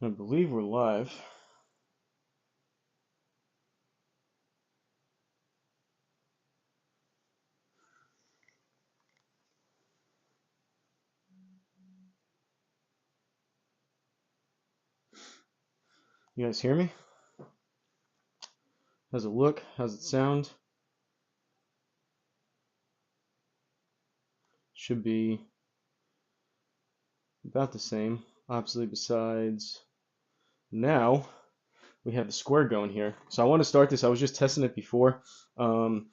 I believe we're live. You guys hear me? How's it look? How's it sound? Should be about the same. Obviously, besides now, we have the square going here. So I want to start this. I was just testing it before. Um,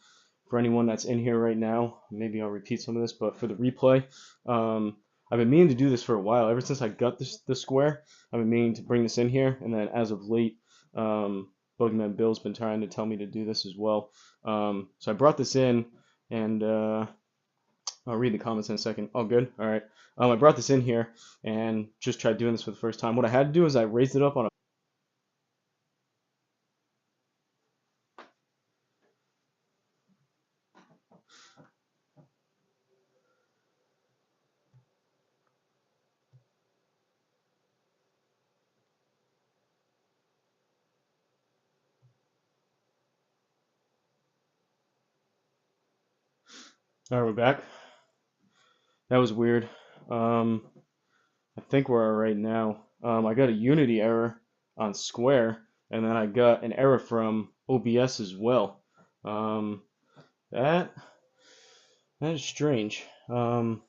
for anyone that's in here right now, maybe I'll repeat some of this, but for the replay, I've been meaning to do this for a while. Ever since I got the square, I've been meaning to bring this in here, and then as of late, Bogeyman Bill's been trying to tell me to do this as well. So I brought this in, and I'll read the comments in a second. Oh, good. All right. I brought this in here and just tried doing this for the first time. What I had to do is I raised it up on a. All right, we're back. That was weird. Um, I think we're all right now. I got a Unity error on Square, and then I got an error from OBS as well. Um, that that is strange. Hopefully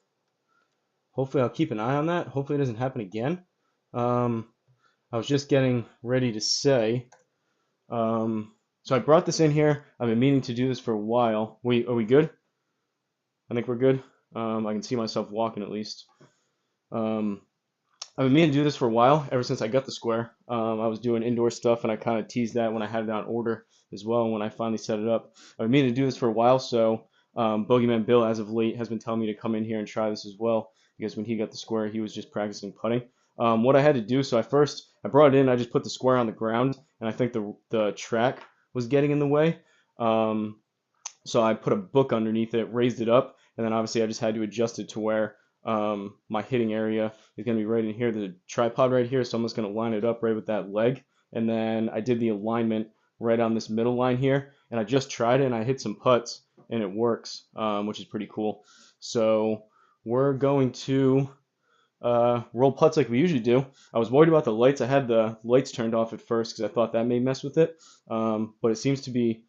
I'll keep an eye on that. Hopefully it doesn't happen again. I was just getting ready to say. So I brought this in here. I've been meaning to do this for a while. Are we good? I think we're good. I can see myself walking at least. Um, I've been meaning to do this for a while, ever since I got the square. I was doing indoor stuff, and I kind of teased that when I had it on order as well. When I finally set it up, I've been meaning to do this for a while. So Bogeyman Bill, as of late, has been telling me to come in here and try this as well, because when he got the square, he was just practicing putting. What I had to do, so I brought it in. I just put the square on the ground, and I think the track was getting in the way. Um, so I put a book underneath it, raised it up, and then obviously I just had to adjust it to where my hitting area is going to be right in here, the tripod right here. So I'm just going to line it up right with that leg. And then I did the alignment right on this middle line here. And I just tried it and I hit some putts and it works, which is pretty cool. So we're going to roll putts like we usually do. I was worried about the lights. I had the lights turned off at first because I thought that may mess with it, but it seems to be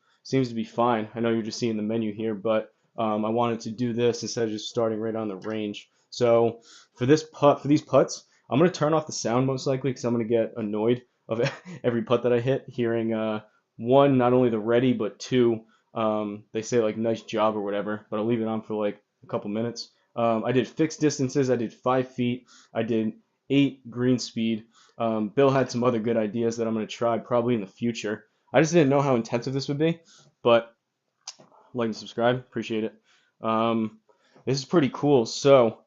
fine. I know you're just seeing the menu here, but I wanted to do this instead of just starting right on the range. So for these putts, I'm gonna turn off the sound most likely because I'm gonna get annoyed of every putt that I hit, hearing one, not only the ready, but two, they say like nice job or whatever, but I'll leave it on for like a couple minutes. I did fixed distances. I did 5 feet. I did 8 green speed. Bill had some other good ideas that I'm going to try probably in the future. I just didn't know how intensive this would be, but like and subscribe, appreciate it. This is pretty cool. So,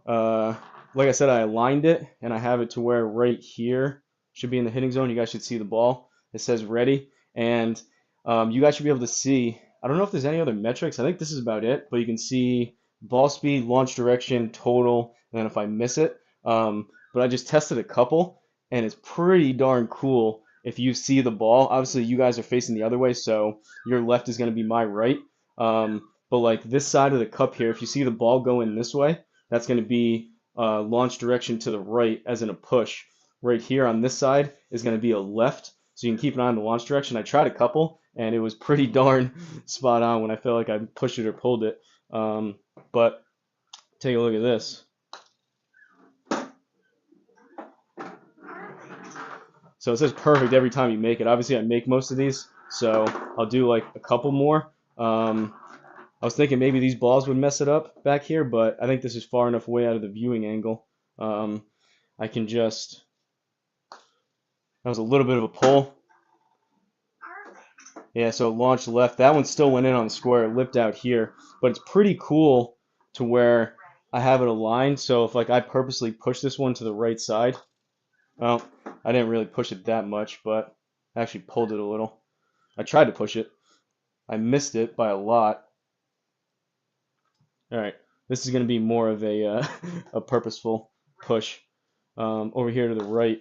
uh, like I said, I aligned it and I have it to where right here should be in the hitting zone. You guys should see the ball. It says ready, and you guys should be able to see. I don't know if there's any other metrics. I think this is about it, but you can see ball speed, launch direction, total, and then if I miss it. But I just tested a couple, and it's pretty darn cool. If you see the ball, obviously you guys are facing the other way, so your left is going to be my right. But like this side of the cup here, if you see the ball going this way, that's going to be launch direction to the right, as in a push. Right here on this side is going to be a left, so you can keep an eye on the launch direction. I tried a couple, and it was pretty darn spot on when I felt like I pushed it or pulled it. But take a look at this. So it says perfect every time you make it. Obviously, I make most of these, so I'll do like a couple more. I was thinking maybe these balls would mess it up back here, but I think this is far enough away out of the viewing angle. I can just. That was a little bit of a pull. Yeah, so it launched left. That one still went in on the square. It lipped out here, but it's pretty cool to where I have it aligned. So if like I purposely push this one to the right side, well, I didn't really push it that much, but I actually pulled it a little. I tried to push it. I missed it by a lot. All right, this is going to be more of a a purposeful push. Over here to the right.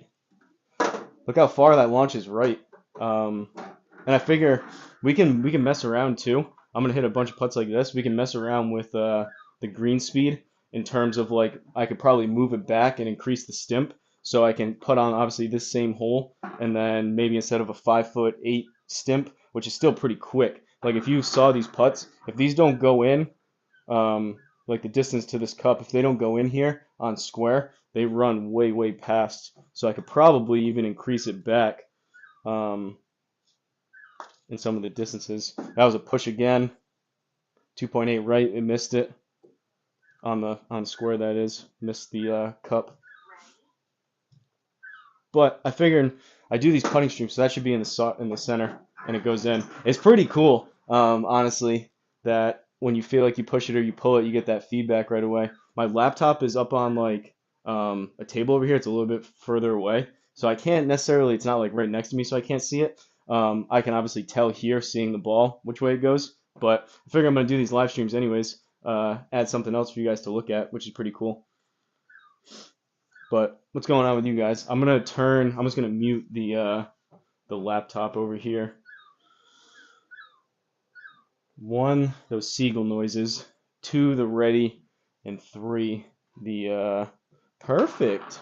Look how far that launches right. Um, and I figure we can mess around too. I'm gonna hit a bunch of putts like this. We can mess around with the green speed in terms of like I could probably move it back and increase the stimp so I can put on obviously this same hole and then maybe instead of a 5'8" stimp, which is still pretty quick. Like if you saw these putts, if these don't go in, um, like the distance to this cup, if they don't go in here on square, they run way, way past. So I could probably even increase it back um, in some of the distances. That was a push again, 2.8 right, it missed it on the square. That is, missed the cup. But I figured I do these putting streams, so that should be in the center, and it goes in. It's pretty cool, honestly, that when you feel like you push it or you pull it, you get that feedback right away. My laptop is up on like a table over here. It's a little bit further away, so I can't necessarily. It's not like right next to me, so I can't see it. I can obviously tell here, seeing the ball, which way it goes. But I figure I'm gonna do these live streams anyways. Add something else for you guys to look at, which is pretty cool. But what's going on with you guys? I'm just gonna mute the laptop over here. One, those seagull noises. Two, the ready, and three, the perfect.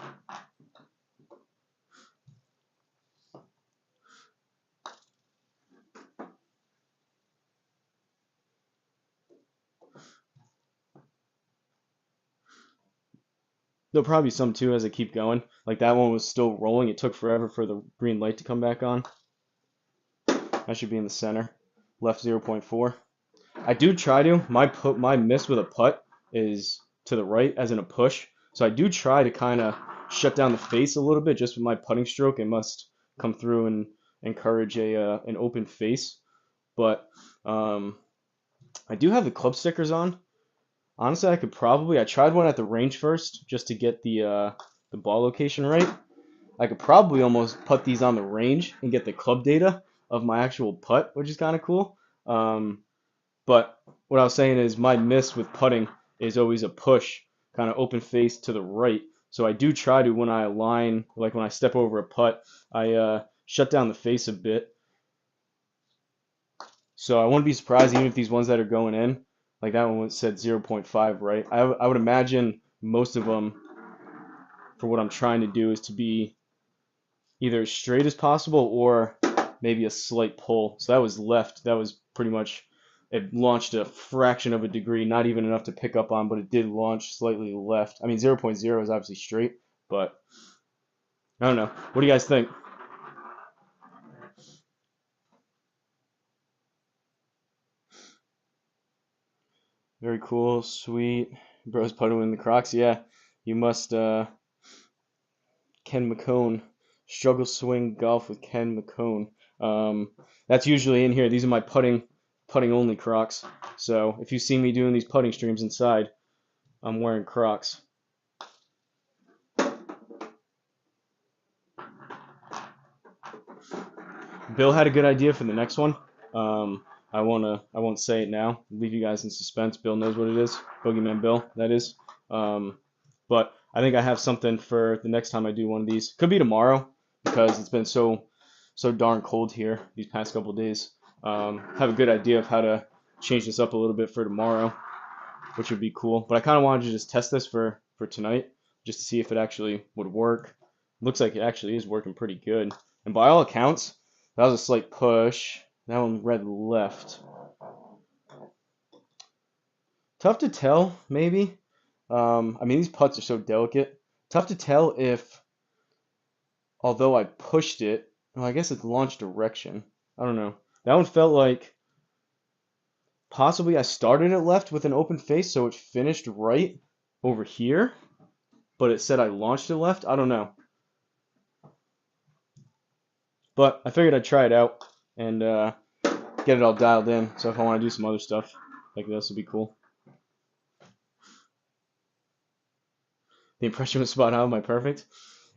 There'll probably be some too as I keep going. Like that one was still rolling. It took forever for the green light to come back on. That should be in the center. Left 0.4. I do try to. My miss with a putt is to the right, as in a push. So I do try to kind of shut down the face a little bit just with my putting stroke. It must come through and encourage an open face. But I do have the club stickers on. Honestly, I tried one at the range first just to get the ball location right. I could probably almost put these on the range and get the club data of my actual putt, which is kind of cool. Um, but what I was saying is my miss with putting is always a push, kind of open face to the right. So I do try to, when I align, like when I step over a putt, I shut down the face a bit. So I wouldn't be surprised even if these ones that are going in, like that one said 0.5, right? I would imagine most of them, for what I'm trying to do, is to be either as straight as possible or maybe a slight pull. So that was left. That was pretty much, it launched a fraction of a degree, not even enough to pick up on, but it did launch slightly left. I mean, 0.0 is obviously straight, but I don't know. What do you guys think? Very cool, sweet. Bros putting in the Crocs. Yeah, you must. Ken McCone, struggle swing golf with Ken McCone. That's usually in here. These are my putting only Crocs. So if you see me doing these putting streams inside, I'm wearing Crocs. Bill had a good idea for the next one. I won't say it now. Leave you guys in suspense. Bill knows what it is. Boogeyman Bill, that is. But I think I have something for the next time I do one of these. Could be tomorrow because it's been so darn cold here these past couple of days. Have a good idea of how to change this up a little bit for tomorrow, which would be cool. But I kind of wanted to just test this for tonight, just to see if it actually would work. Looks like it actually is working pretty good. And by all accounts, that was a slight push. That one read left. Tough to tell, maybe. I mean, these putts are so delicate. Tough to tell if, although I pushed it, well, I guess it's launch direction. I don't know. That one felt like possibly I started it left with an open face, so it finished right over here, but it said I launched it left. I don't know. But I figured I'd try it out and get it all dialed in. So if I want to do some other stuff like this, would be cool. The impression was spot on. Am I perfect?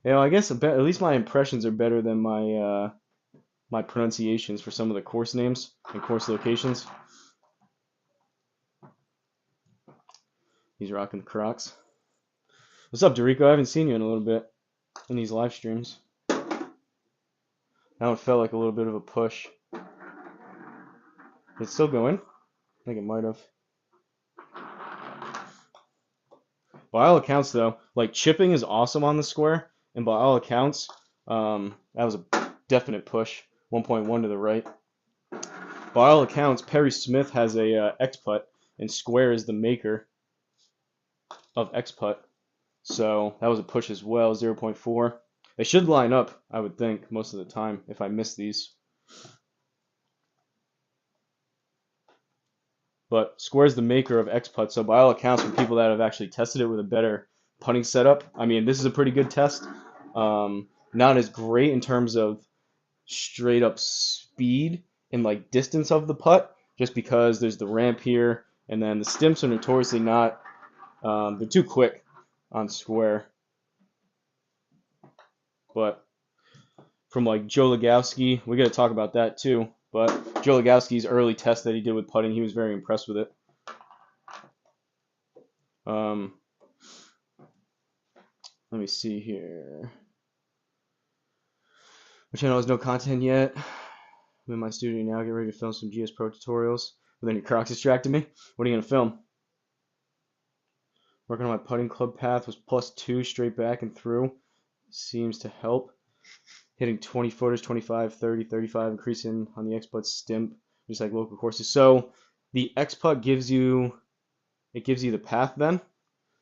You know, I guess at least my impressions are better than my pronunciations for some of the course names and course locations. He's rocking the Crocs. What's up, Dorico? I haven't seen you in a little bit in these live streams. That one felt like a little bit of a push. It's still going. I think it might have. By all accounts, though, like chipping is awesome on the square, and by all accounts, that was a definite push. 1.1 to the right. By all accounts, Perry Smith has a X-putt, and square is the maker of X-putt. So that was a push as well, 0.4. They should line up, I would think, most of the time if I miss these. But square is the maker of X-putt, so by all accounts, for people that have actually tested it with a better putting setup, I mean, this is a pretty good test. Not as great in terms of straight up speed and like distance of the putt, just because there's the ramp here, and then the stimps are notoriously not. They're too quick on square. But from like Joe Legowski, we got to talk about that too. But Joe Legowski's early test that he did with putting, he was very impressed with it. Let me see here. Which channel has no content yet. I'm in my studio now, get ready to film some GS Pro tutorials. But then your Crocs distracted me. What are you gonna film? Working on my putting club path was +2 straight back and through. Seems to help. Hitting 20 footers, 25, 30, 35, increasing on the X-putt stimp, just like local courses. So the X-putt gives you the path then.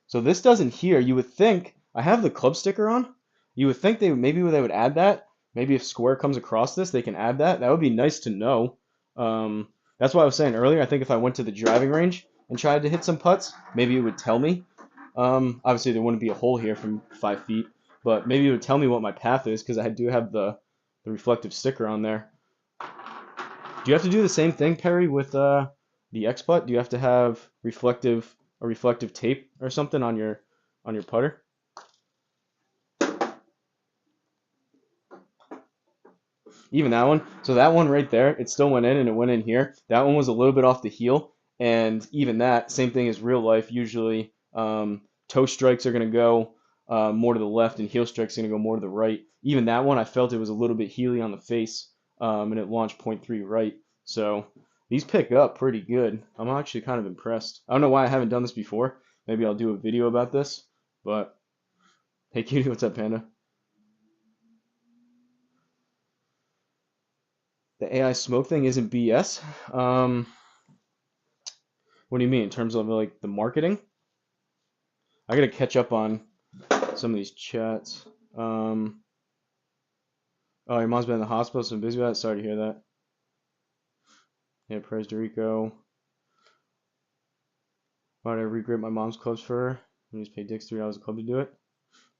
So this doesn't here. You would think I have the club sticker on. You would think maybe they would add that. Maybe if square comes across this, they can add that. That would be nice to know. That's what I was saying earlier. I think if I went to the driving range and tried to hit some putts, maybe it would tell me. Obviously, there wouldn't be a hole here from 5 feet, but maybe it would tell me what my path is because I do have the reflective sticker on there. Do you have to do the same thing, Perry, with the X-putt? Do you have to have reflective tape or something on your putter? Even that one. So that one right there, it still went in and it went in here. That one was a little bit off the heel, and even that, same thing as real life. Usually, toe strikes are gonna go more to the left, and heel strikes are gonna go more to the right. Even that one, I felt it was a little bit heely on the face, and it launched 0.3 right. So these pick up pretty good. I'm actually kind of impressed. I don't know why I haven't done this before. Maybe I'll do a video about this. But hey, cutie, what's up, Panda? The AI smoke thing isn't BS. What do you mean in terms of like the marketing? I gotta catch up on some of these chats. Oh, your mom's been in the hospital, so I'm busy with that. Sorry to hear that. Yeah, prayers to Rico. Why did I regrip my mom's clubs for her? I just pay Dick's $3 a club to do it.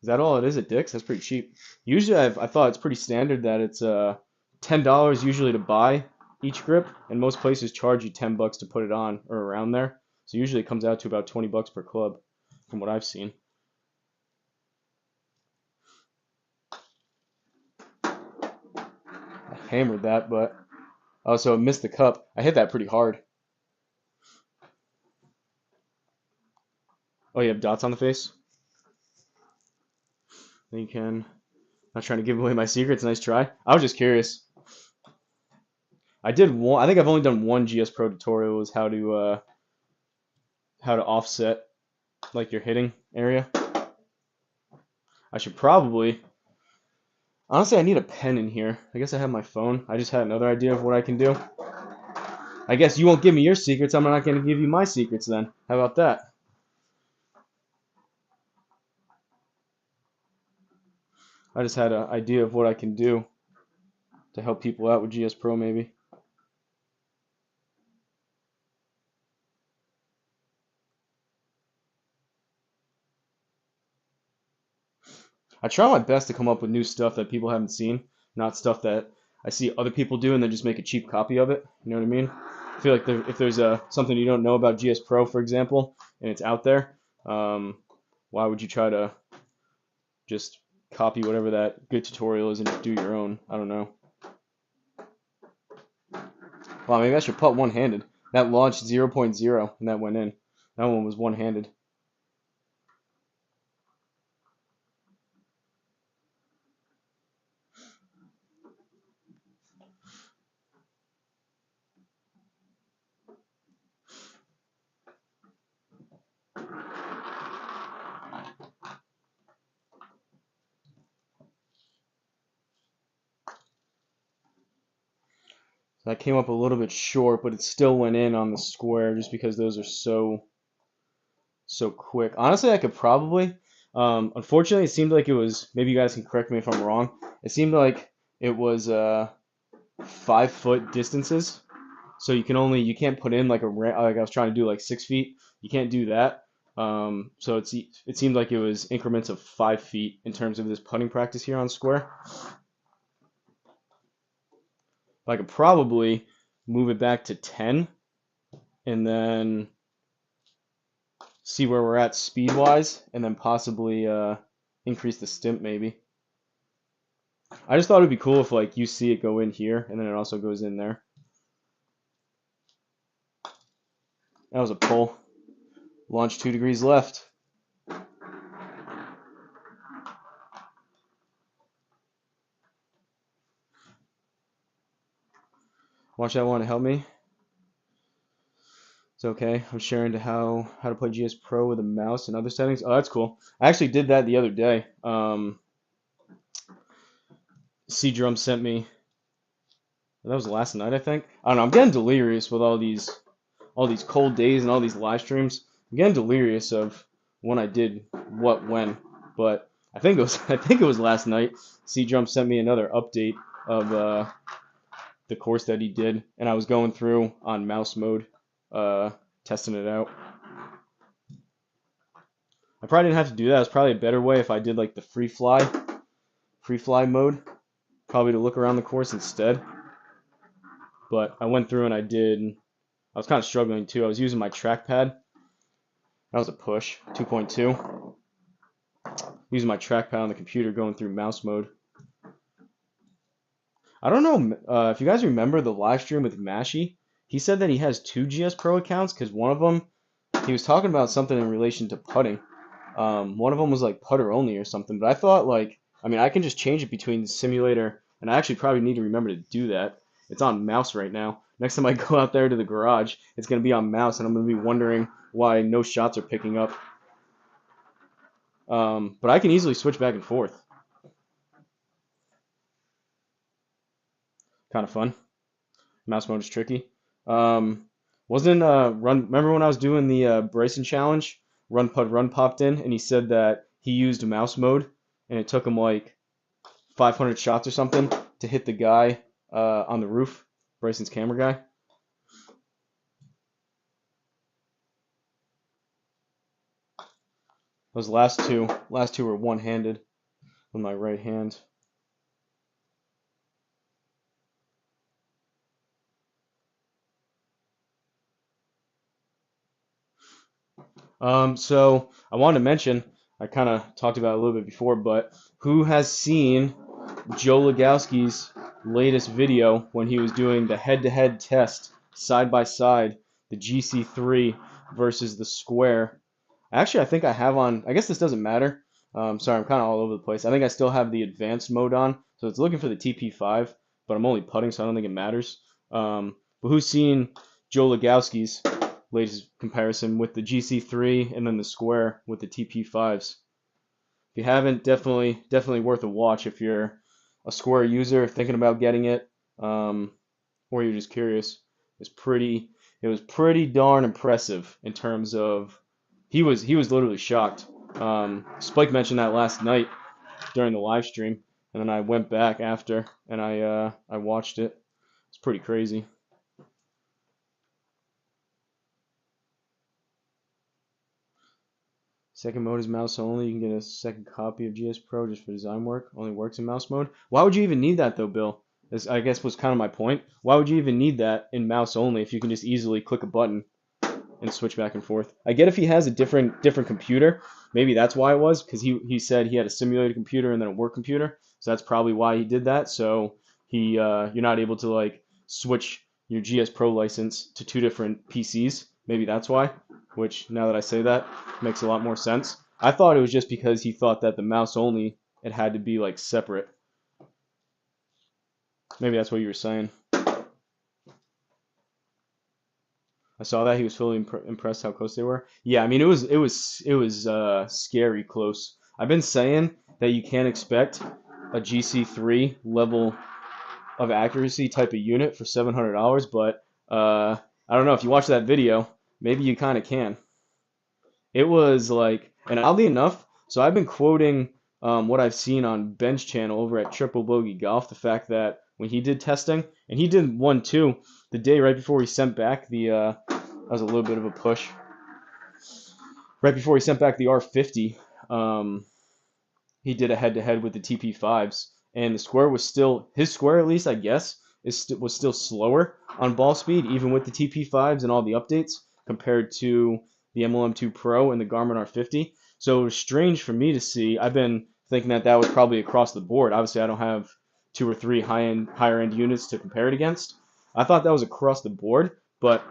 Is that all it is at Dick's? That's pretty cheap. Usually, I thought it's pretty standard that it's $10 usually to buy each grip, and most places charge you $10 to put it on or around there. So usually it comes out to about $20 per club, from what I've seen. I hammered that, but also missed the cup. I hit that pretty hard. Oh, you have dots on the face? Then you can. Not trying to give away my secrets. Nice try. I was just curious. I did one. I think I've only done one GS Pro tutorial. Was how to offset like your hitting area. I should probably. Honestly, I need a pen in here. I guess I have my phone. I just had another idea of what I can do. I guess you won't give me your secrets. I'm not going to give you my secrets then. How about that? I just had an idea of what I can do to help people out with GS Pro maybe. I try my best to come up with new stuff that people haven't seen, not stuff that I see other people do and then just make a cheap copy of it. You know what I mean? I feel like if there's something you don't know about GS Pro, for example, and it's out there, why would you try to just copy whatever that good tutorial is and just do your own? I don't know. Well, maybe I should putt one-handed. That launched 0.0 and that went in. That one was one-handed. That came up a little bit short, but it still went in on the square just because those are so quick. Honestly, I could probably. Unfortunately, it seemed like it was. Maybe you guys can correct me if I'm wrong. It seemed like it was 5 foot distances, so you can't put in like like I was trying to do like 6 feet. You can't do that. So it seemed like it was increments of 5 feet in terms of this putting practice here on square. I could probably move it back to 10 and then see where we're at speed wise, and then possibly increase the stimp maybe. I just thought it'd be cool if like you see it go in here and then it also goes in there. That was a pull. Launch 2 degrees left. Watch that one to help me. It's okay. I'm sharing to how to play GS Pro with a mouse and other settings. Oh, that's cool. I actually did that the other day. C Drum sent me. That was last night, I think. I don't know. I'm getting delirious with all these cold days and all these live streams. I'm getting delirious of when I did what when. But I think it was last night. C Drum sent me another update of the course that he did, and I was going through on mouse mode, testing it out. I probably didn't have to do that. It's probably a better way if I did like the free fly mode, probably to look around the course instead. But I went through and I was kind of struggling too. I was using my trackpad. That was a push, 2.2. Using my trackpad on the computer, going through mouse mode. I don't know if you guys remember the live stream with Mashy. He said that he has 2 GS Pro accounts because one of them, he was talking about something in relation to putting. One of them was like putter only or something. But I thought I can just change it between the simulator, and I actually probably need to remember to do that. It's on mouse right now. Next time I go out there to the garage, it's going to be on mouse, and I'm going to be wondering why no shots are picking up. But I can easily switch back and forth. Kind of fun. Mouse mode is tricky. Wasn't run? Remember when I was doing the Bryson challenge? Run putt run popped in, and he said that he used mouse mode, and it took him like 500 shots or something to hit the guy on the roof, Bryson's camera guy. Those last two were one-handed with my right hand. So I wanted to mention, I kind of talked about it a little bit before, but who has seen Joe Legowski's latest video when he was doing the head-to-head test side by side, the GC3 versus the Square? Actually, I think I have on, I guess this doesn't matter. Sorry, I'm kind of all over the place. I think I still have the advanced mode on, so it's looking for the TP5, but I'm only putting, so I don't think it matters. But who's seen Joe Legowski's latest comparison with the GC3 and then the Square with the TP5s? If you haven't, definitely worth a watch if you're a Square user thinking about getting it, or you're just curious. It was pretty darn impressive in terms of he was literally shocked. Spike mentioned that last night during the live stream, and then I went back after and I watched it. It's pretty crazy. Second mode is mouse only. You can get a second copy of GS Pro just for design work. Only works in mouse mode. Why would you even need that though, Bill? This, I guess, was kind of my point. Why would you even need that in mouse only if you can just easily click a button and switch back and forth? I get if he has a different computer. Maybe that's why it was, because he said he had a simulated computer and then a work computer. So that's probably why he did that. So you're not able to like switch your GS Pro license to 2 different PCs. Maybe that's why, which now that I say that makes a lot more sense. I thought it was just because he thought that the mouse only, it had to be like separate. Maybe that's what you were saying. I saw that he was fully impressed how close they were. Yeah, I mean it was scary close. I've been saying that you can't expect a GC3 level of accuracy type of unit for $700, but I don't know if you watch that video, maybe you kind of can. It was like, and oddly enough, so I've been quoting what I've seen on Ben's channel over at Triple Bogey Golf, the fact that when he did testing, and he did one too, the day right before he sent back the, that was a little bit of a push, right before he sent back the R50, he did a head-to-head with the TP5s, and the square was still, his square at least, I guess, was still slower on ball speed, even with the TP5s and all the updates, compared to the MLM2 Pro and the Garmin R50. So it was strange for me to see. I've been thinking that that was probably across the board. Obviously, I don't have two or three higher end units to compare it against. I thought that was across the board, but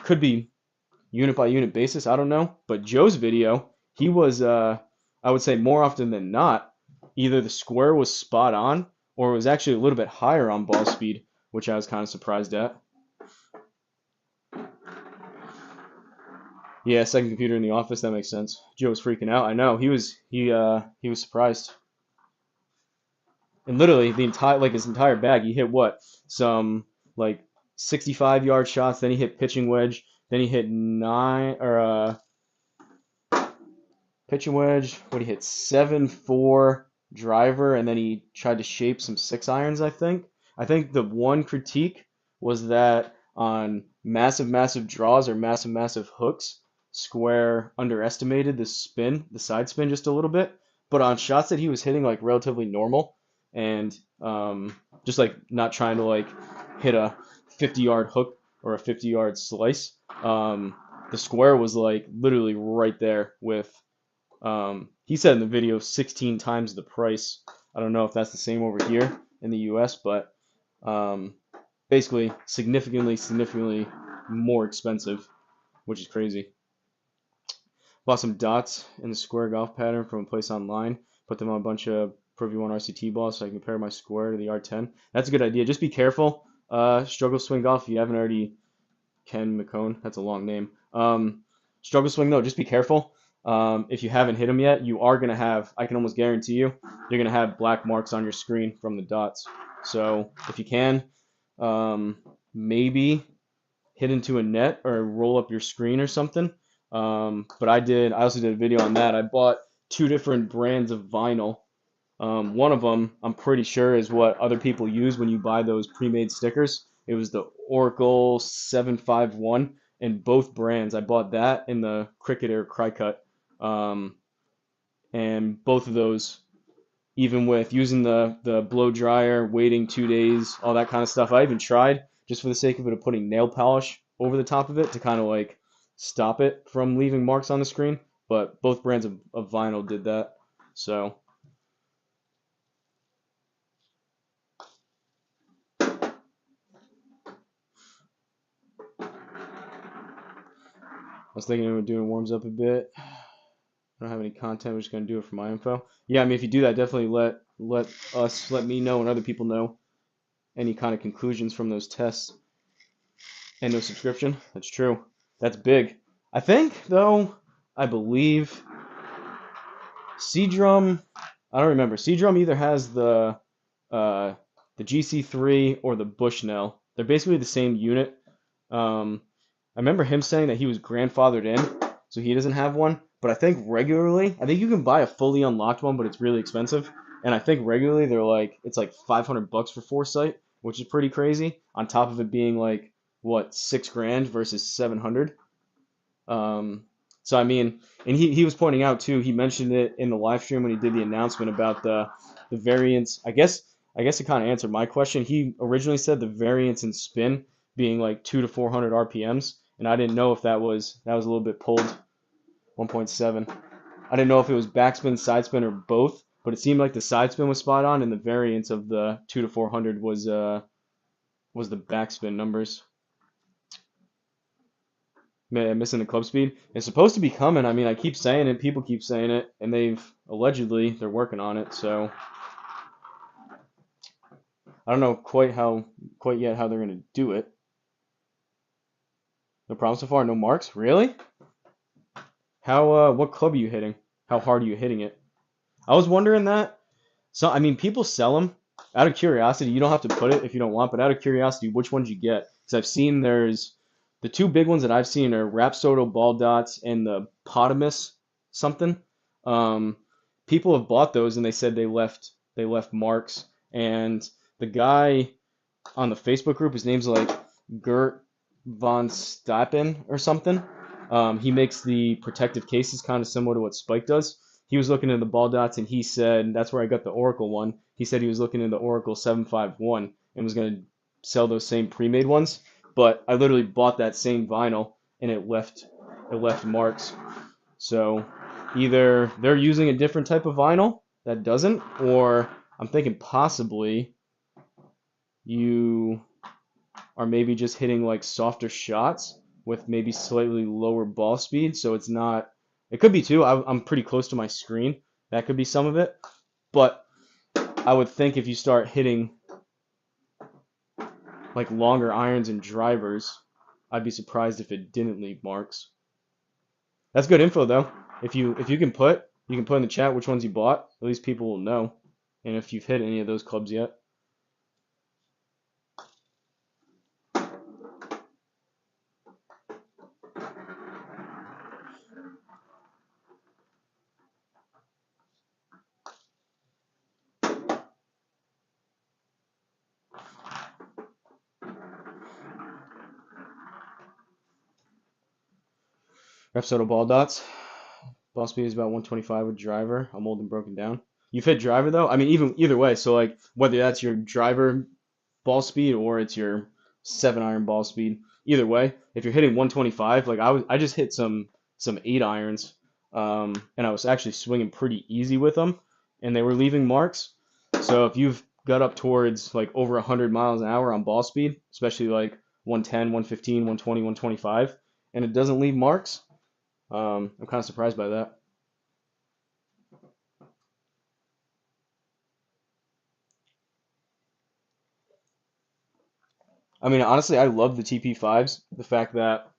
could be unit by unit basis. I don't know. But Joe's video, he was, I would say more often than not, either the square was spot on or it was actually a little bit higher on ball speed, which I was kind of surprised at. Yeah, second computer in the office. That makes sense. Joe was freaking out. I know he was surprised. And literally the entire like his entire bag, he hit what some like 65-yard shots. Then he hit pitching wedge. Then he hit nine or pitching wedge. What he hit 7-4 driver, and then he tried to shape some 6-irons. I think. I think the one critique was that on massive draws or massive hooks, Square underestimated the side spin just a little bit. But on shots that he was hitting like relatively normal and just like not trying to like hit a 50-yard hook or a 50-yard slice, the Square was like literally right there with he said in the video 16 times the price. I don't know if that's the same over here in the US, but basically significantly more expensive, which is crazy. Bought some dots in the square golf pattern from a place online. Put them on a bunch of Pro V1 RCT balls so I can compare my square to the R10. That's a good idea. Just be careful. Struggle Swing Golf, if you haven't already, Ken McCone, that's a long name. Struggle Swing, though, just be careful. If you haven't hit them yet, you are going to have, I can almost guarantee you, you're going to have black marks on your screen from the dots. So if you can, maybe hit into a net or roll up your screen or something. But I also did a video on that. I bought 2 different brands of vinyl. One of them, I'm pretty sure, is what other people use when you buy those pre-made stickers. It was the Oracle 751, and both brands. I bought that in the Cricut Air Crycut. And both of those, even with using the blow dryer, waiting 2 days, all that kind of stuff. I even tried, just for the sake of it, of putting nail polish over the top of it to kind of like stop it from leaving marks on the screen. But both brands of vinyl did that. So I was thinking of doing warms up a bit. I don't have any content. We're just gonna do it for my info. Yeah, I mean, if you do that, definitely let me know and other people know any kind of conclusions from those tests. And no subscription. That's true. That's big. I think though, I believe Seadrum. I don't remember. Seadrum either has the GC3 or the Bushnell. They're basically the same unit. I remember him saying that he was grandfathered in, so he doesn't have one. But I think regularly, I think you can buy a fully unlocked one, but it's really expensive. And I think regularly it's like $500 for Foresight, which is pretty crazy. On top of it being like what, $6,000 versus 700. So I mean, and he was pointing out too. He mentioned it in the live stream when he did the announcement about the variance. I guess it kind of answered my question. He originally said the variance in spin being like 200 to 400 RPMs, and I didn't know if that was a little bit pulled. 1.7. I didn't know if it was backspin, side spin, or both, but it seemed like the side spin was spot on, and the variance of the 200 to 400 was the backspin numbers. Missing the club speed. It's supposed to be coming. I mean, I keep saying it. People keep saying it, and they're working on it. So I don't know quite yet how they're gonna do it. No problem so far. No marks. Really? How what club are you hitting? How hard are you hitting it? I was wondering that. So I mean, people sell them, Out of curiosity, you don't have to put it if you don't want, but out of curiosity, which ones you get? Because I've seen there's the two big ones that I've seen are Rapsodo Ball Dots and the Potamus something. Um, People have bought those and they said they left marks. And the guy on the Facebook group, his name's like Gert von Stappen or something. He makes the protective cases kind of similar to what Spike does. He was looking at the ball dots and he said that's where I got the Oracle one. He said he was looking at the Oracle 751 and was going to sell those same pre-made ones. But I literally bought that same vinyl and it left marks. So either they're using a different type of vinyl that doesn't, or I'm thinking possibly you are maybe just hitting like softer shots with maybe slightly lower ball speed. So it's not, it could be too. I'm pretty close to my screen. That could be some of it. But I would think if you start hitting like longer irons and drivers, I'd be surprised if it didn't leave marks. That's good info though. If you can put in the chat which ones you bought. At least people will know. And if you've hit any of those clubs yet. Rapsodo ball dots. Ball speed is about 125 with driver. I'm old and broken down. You've hit driver though? I mean, even either way. So like whether that's your driver ball speed or it's your 7-iron ball speed, either way, if you're hitting 125, like I just hit some 8-irons, and I was actually swinging pretty easy with them, and they were leaving marks. So if you've got up towards like over 100 miles an hour on ball speed, especially like 110, 115, 120, 125, and it doesn't leave marks, I'm kind of surprised by that. I mean, honestly, I love the TP5s. The fact that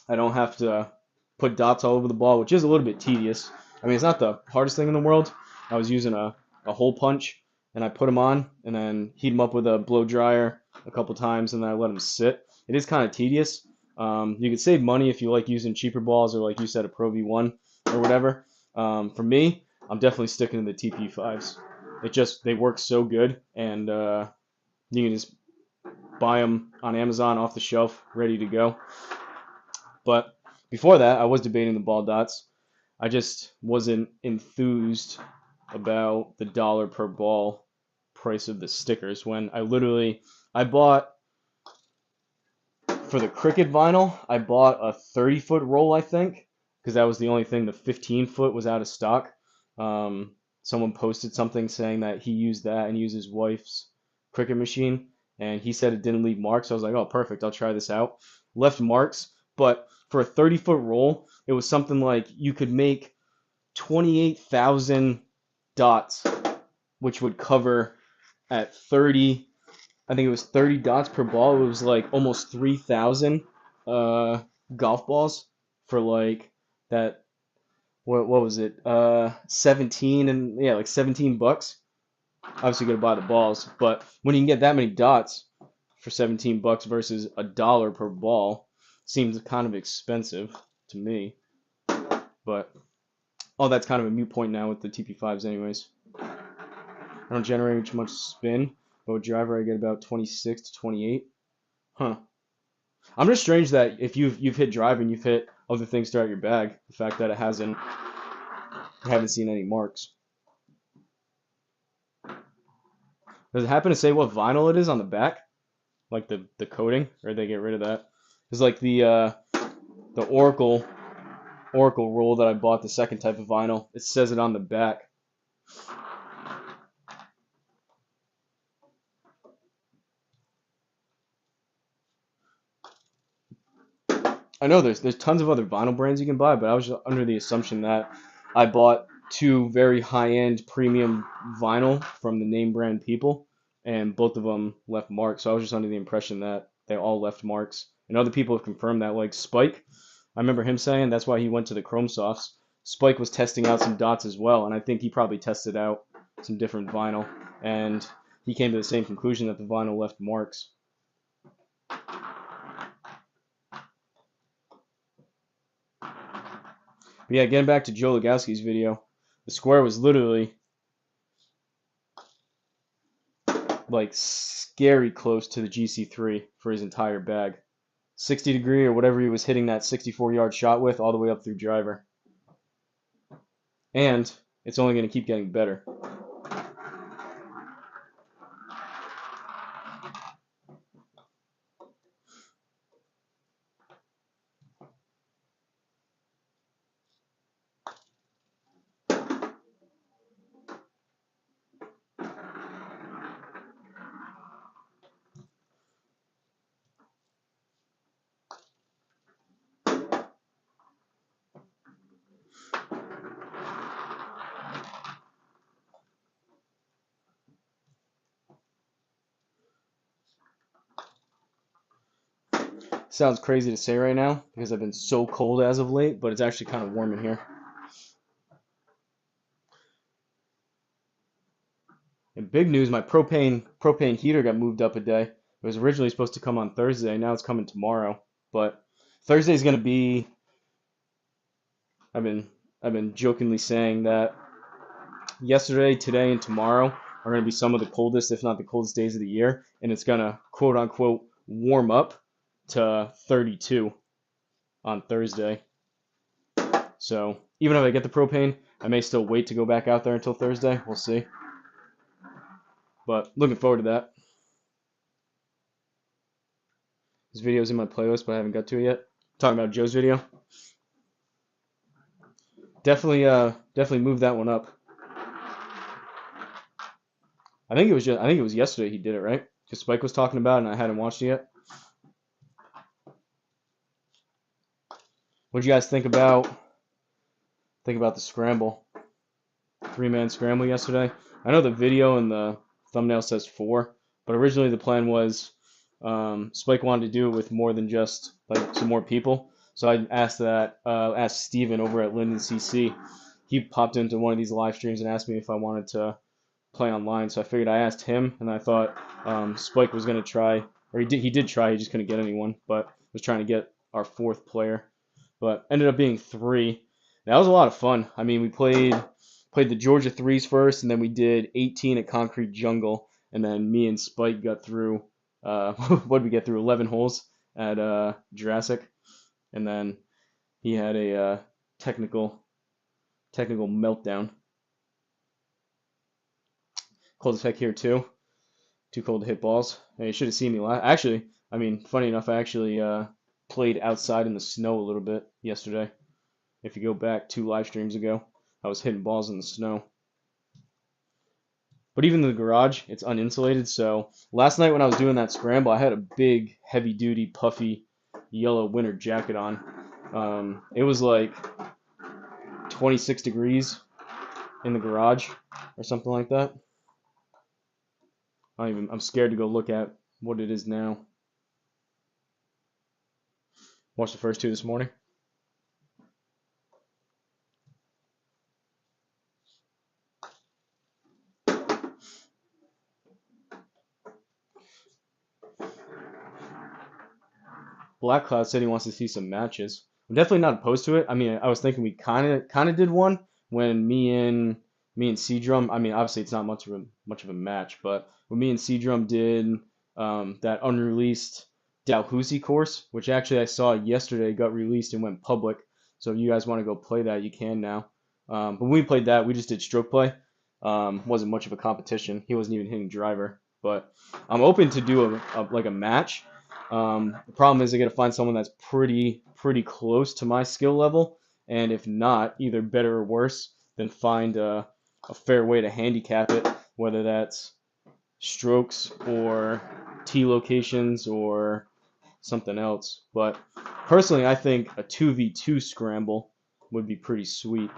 I don't have to put dots all over the ball, which is a little bit tedious. I mean, it's not the hardest thing in the world. I was using a hole punch, and I put them on, and then heat them up with a blow dryer a couple times, and then I let them sit. It is kind of tedious. You could save money if you like using cheaper balls, or like you said, a Pro V1 or whatever. For me, I'm definitely sticking to the TP5s. They work so good, and you can just buy them on Amazon off the shelf, ready to go. But before that, I was debating the ball dots. I just wasn't enthused about the dollar per ball price of the stickers when I bought for the cricket vinyl, I bought a 30-foot roll, I think, because that was the only thing. The 15-foot was out of stock. Someone posted something saying that he used that and used his wife's cricket machine, and he said it didn't leave marks. So I was like, oh, perfect, I'll try this out. Left marks, but for a 30-foot roll, it was something like you could make 28,000 dots, which would cover at 30, I think it was 30 dots per ball. It was like almost 3,000 golf balls for like that. What was it? 17 and yeah, like $17. Obviously, you gotta buy the balls, but when you can get that many dots for $17 versus $1 per ball, seems kind of expensive to me. But oh, that's kind of a moot point now with the TP5s, anyways. I don't generate much spin, but with driver I get about 26 to 28. Huh. I'm just strange that if you've hit drive and you've hit other things throughout your bag, the fact that I haven't seen any marks. Does it happen to say what vinyl it is on the back, like the coating, or they get rid of that? It's like the Oracle roll that I bought, the second type of vinyl. It says it on the back. I know there's tons of other vinyl brands you can buy, but I was just under the assumption that I bought two very high-end premium vinyl from the name brand people, and both of them left marks. So I was just under the impression that they all left marks. And other people have confirmed that, like Spike. I remember him saying that's why he went to the Chrome Softs. Spike was testing out some dots as well, and I think he probably tested out some different vinyl, and he came to the same conclusion that the vinyl left marks. But yeah, getting back to Joe Legowski's video, the square was literally like scary close to the GC3 for his entire bag. 60 degree or whatever he was hitting that 64-yard shot with all the way up through driver. And it's only going to keep getting better. Sounds crazy to say right now because I've been so cold as of late, but it's actually kind of warm in here. And big news, my propane heater got moved up a day. It was originally supposed to come on Thursday, now it's coming tomorrow. But Thursday's going to be, I've been jokingly saying that yesterday, today, and tomorrow are going to be some of the coldest, if not the coldest days of the year, and it's going to quote unquote warm up to 32 on Thursday. So even if I get the propane, I may still wait to go back out there until Thursday. We'll see. But looking forward to that. This video's in my playlist, but I haven't got to it yet. Talking about Joe's video. Definitely move that one up. I think it was yesterday he did it, right? Because Spike was talking about it and I hadn't watched it yet. What'd you guys think about the scramble? 3-man scramble yesterday. I know the video and the thumbnail says 4, but originally the plan was Spike wanted to do it with more than just like some more people. So I asked Steven over at Linden CC. He popped into one of these live streams and asked me if I wanted to play online. So I figured I asked him, and I thought Spike was gonna try, or he did try. He just couldn't get anyone, but was trying to get our 4th player. But ended up being 3. That was a lot of fun. I mean, we played the Georgia 3s first, and then we did 18 at Concrete Jungle, and then me and Spike got through. What did we get through? 11 holes at Jurassic, and then he had a technical meltdown. Cold as heck here too. Too cold to hit balls. Hey, you should have seen me last. Actually, I mean, funny enough, I actually played outside in the snow a little bit yesterday. If you go back 2 live streams ago, I was hitting balls in the snow. But even in the garage, it's uninsulated. So last night when I was doing that scramble, I had a big, heavy-duty, puffy, yellow winter jacket on. It was like 26 degrees in the garage or something like that. I'm scared to go look at what it is now. Watched the first 2 this morning. Black Cloud said he wants to see some matches. I'm definitely not opposed to it. I mean, I was thinking we kind of did one when me and C-Drum. I mean, obviously it's not much of a match, but when me and C-Drum did that unreleased Dalhousie course, which actually I saw yesterday got released and went public. So if you guys want to go play that, you can now. But when we played that, we just did stroke play. Wasn't much of a competition. He wasn't even hitting driver. But I'm open to do a match. The problem is I got to find someone that's pretty close to my skill level, and if not, either better or worse, then find a fair way to handicap it, whether that's strokes or tee locations or something else. But personally, I think a 2v2 scramble would be pretty sweet.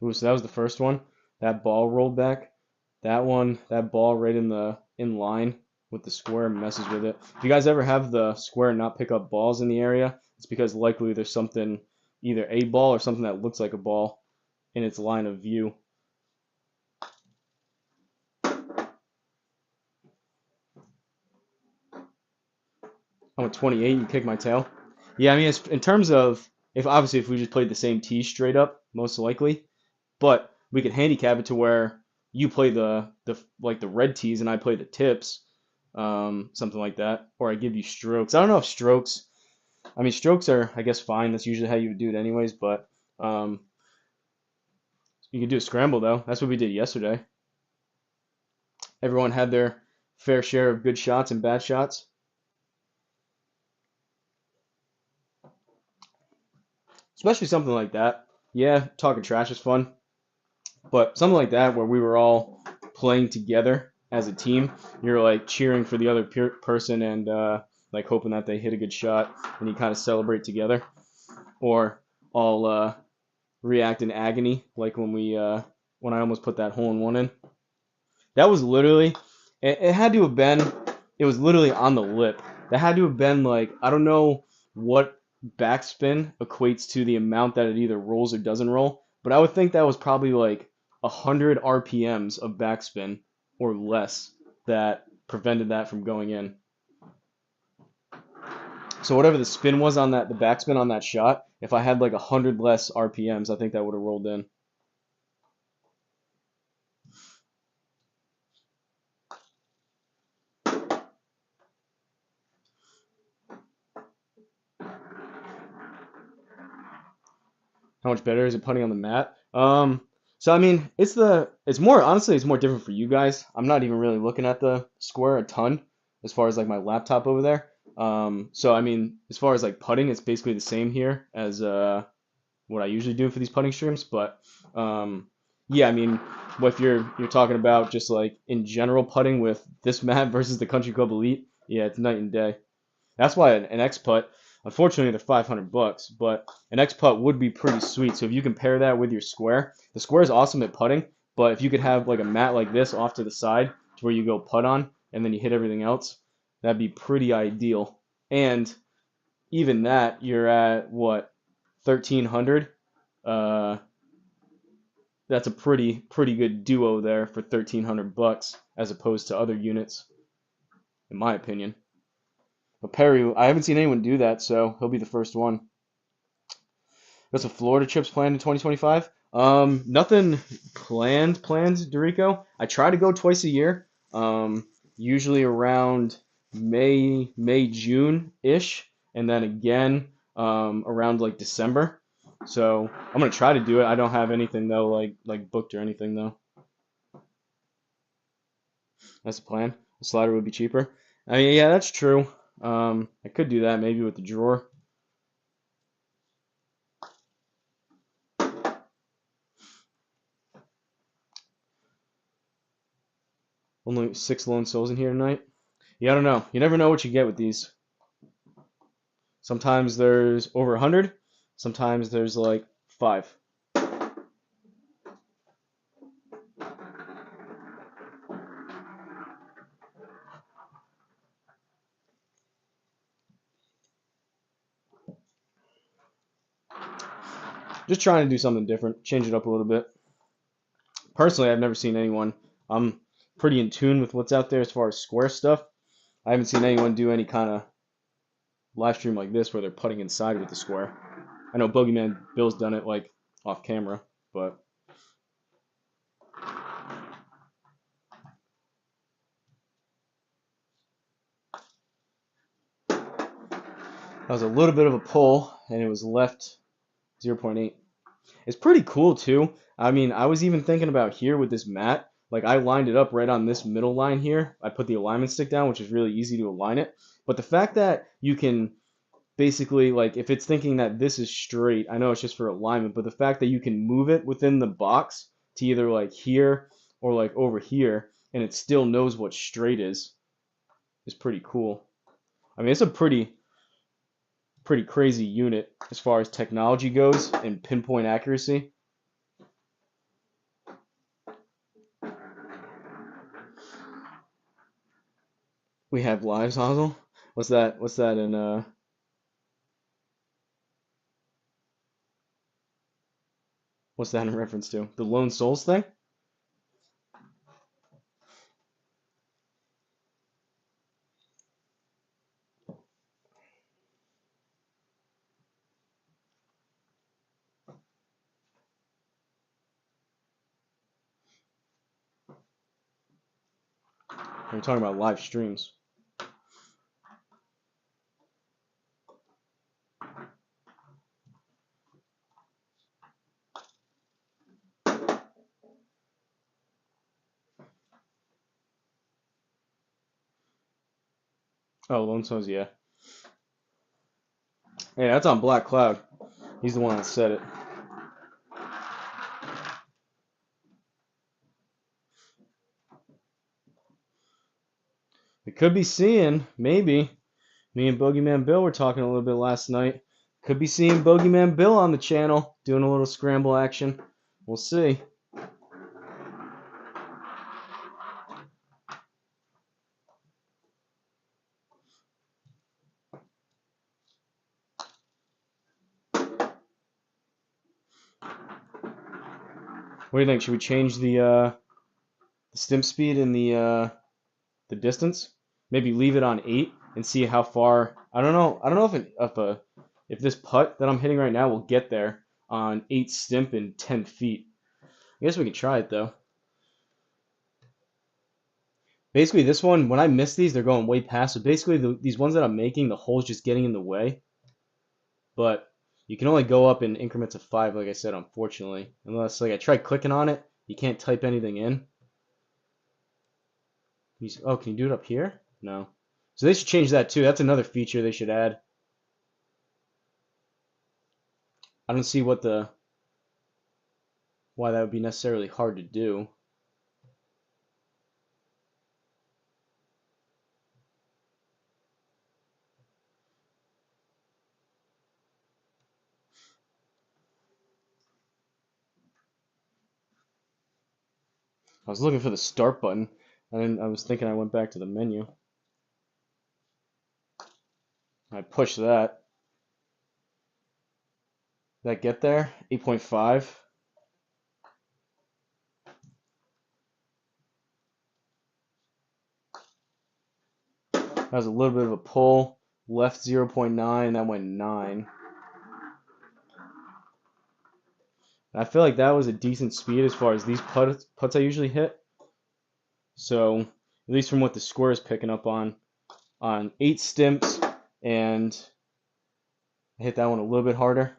Ooh, so that was the first one. That ball rolled back. That one, that ball right in line with the square messes with it. If you guys ever have the square not pick up balls in the area, it's because likely there's something, either a ball or something that looks like a ball in its line of view. I'm at 28. You kick my tail. Yeah, I mean, it's, in terms of if obviously if we just played the same tee straight up, most likely, but we could handicap it to where you play the like the red tees and I play the tips, something like that, or I give you strokes. I don't know if strokes. I mean, strokes are I guess fine. That's usually how you would do it anyways, but you could do a scramble though. That's what we did yesterday. Everyone had their fair share of good shots and bad shots. Especially something like that. Yeah, talking trash is fun, but something like that where we were all playing together as a team, you're like cheering for the other person and like hoping that they hit a good shot, and you kind of celebrate together, or all react in agony, like when I almost put that hole in one in. That was literally, it had to have been, it was literally on the lip. That had to have been like, I don't know what backspin equates to the amount that it either rolls or doesn't roll, but I would think that was probably like 100 RPMs of backspin or less that prevented that from going in. So whatever the spin was on that, the backspin on that shot, if I had like 100 less RPMs, I think that would have rolled in. How much better is it putting on the mat? So I mean, it's more honestly, it's more different for you guys. I'm not even really looking at the square a ton as far as like my laptop over there. So I mean, as far as like putting, it's basically the same here as what I usually do for these putting streams. But yeah, I mean, if you're talking about just like in general putting with this mat versus the Country Club Elite, yeah, it's night and day. That's why an X putt, unfortunately, they're $500, but an X putt would be pretty sweet. So if you compare that with your square, the square is awesome at putting, but if you could have like a mat like this off to the side to where you go putt on and then you hit everything else, that'd be pretty ideal. And even that, you're at what, 1300? Uh, that's a pretty good duo there for $1,300 as opposed to other units, in my opinion. But Perry, I haven't seen anyone do that, so he'll be the first one. Got some Florida trips planned in 2025. Nothing planned, Dorico. I try to go twice a year. Usually around June-ish, and then again around like December. So I'm gonna try to do it. I don't have anything though, like booked or anything though. That's the plan. The slider would be cheaper. I mean, yeah, that's true. I could do that maybe with the drawer. Only 6 lone souls in here tonight. Yeah, I don't know. You never know what you get with these. Sometimes there's over 100. Sometimes there's like 5. Just trying to do something different, change it up a little bit. Personally, I've never seen anyone. I'm pretty in tune with what's out there as far as square stuff. I haven't seen anyone do any kind of live stream like this where they're putting inside with the square. I know Bogeyman Bill's done it like off camera, but that was a little bit of a pull, and it was left 0.8. It's pretty cool too. I mean, I was even thinking about here with this mat. Like I lined it up right on this middle line here. I put the alignment stick down, which is really easy to align it. But the fact that you can basically, like, if it's thinking that this is straight, I know it's just for alignment, but the fact that you can move it within the box to either like here or like over here, and it still knows what straight is pretty cool. I mean, it's a pretty crazy unit as far as technology goes and pinpoint accuracy. We have lives, Hosel. What's that? What's that in what's that in reference to? The Lone Souls thing? We're talking about live streams. Oh, Lone Souls, yeah. Hey, that's on Black Cloud. He's the one that said it. We could be seeing, maybe, me and Bogeyman Bill were talking a little bit last night. Could be seeing Bogeyman Bill on the channel doing a little scramble action. We'll see. What do you think? Should we change the stimp speed and the distance? Maybe leave it on 8 and see how far. I don't know. I don't know if this putt that I'm hitting right now will get there on 8 stimp and 10 feet. I guess we could try it though. Basically, this one, when I miss these, they're going way past. So basically, these ones that I'm making, the hole's just getting in the way. But you can only go up in increments of 5, like I said, unfortunately. Unless, like, I tried clicking on it, you can't type anything in. Oh, can you do it up here? No. So they should change that too. That's another feature they should add. I don't see why that would be necessarily hard to do. I was looking for the start button. I was thinking I went back to the menu. I pushed that. Did that get there? 8.5. That was a little bit of a pull. Left 0.9. That went 9. I feel like that was a decent speed as far as these putts I usually hit. So, at least from what the score is picking up on 8 stimps, and I hit that one a little bit harder.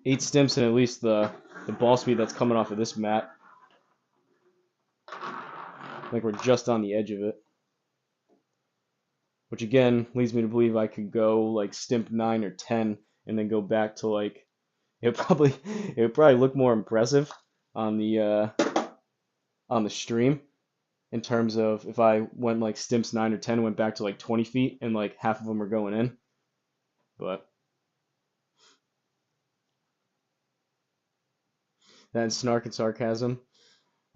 8 stimps and at least the ball speed that's coming off of this mat. Like we're just on the edge of it. Which again leads me to believe I could go like stimp 9 or 10 and then go back to like it would probably look more impressive on the stream in terms of if I went like stimps 9 or 10 went back to like 20 feet and like half of them are going in. But that snark and sarcasm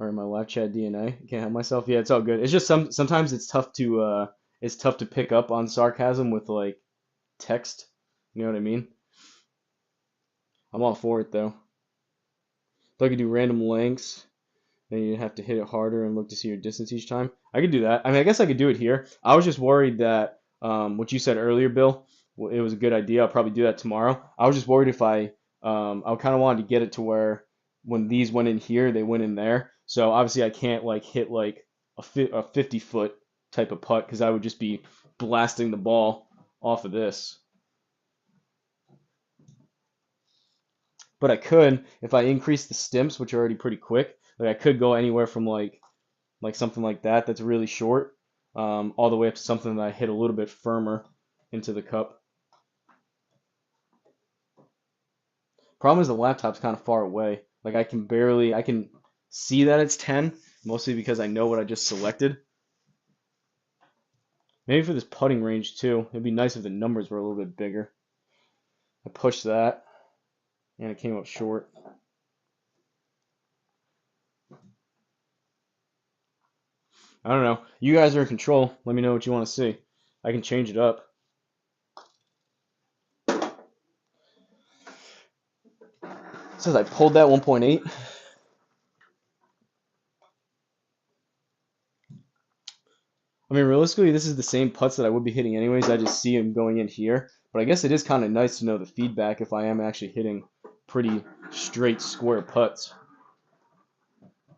are in my live chat DNA. I can't help myself. Yeah, it's all good. It's just sometimes it's tough to pick up on sarcasm with like text. You know what I mean? I'm all for it though. If I could do random lengths, then you'd have to hit it harder and look to see your distance each time. I could do that. I mean, I guess I could do it here. I was just worried that what you said earlier, Bill, it was a good idea. I'll probably do that tomorrow. I was just worried if I kind of wanted to get it to where when these went in here, they went in there. So obviously I can't like hit like a 50-foot type of putt because I would just be blasting the ball off of this. But I could, if I increase the stimps, which are already pretty quick, like I could go anywhere from like something like that that's really short, all the way up to something that I hit a little bit firmer into the cup. Problem is the laptop's kind of far away. Like I can see that it's 10, mostly because I know what I just selected. Maybe for this putting range too, it'd be nice if the numbers were a little bit bigger. I pushed that, and it came up short. I don't know. You guys are in control. Let me know what you want to see. I can change it up. It says I pulled that 1.8. I mean, realistically, this is the same putts that I would be hitting anyways. I just see them going in here. But I guess it is kind of nice to know the feedback if I am actually hitting pretty straight square putts.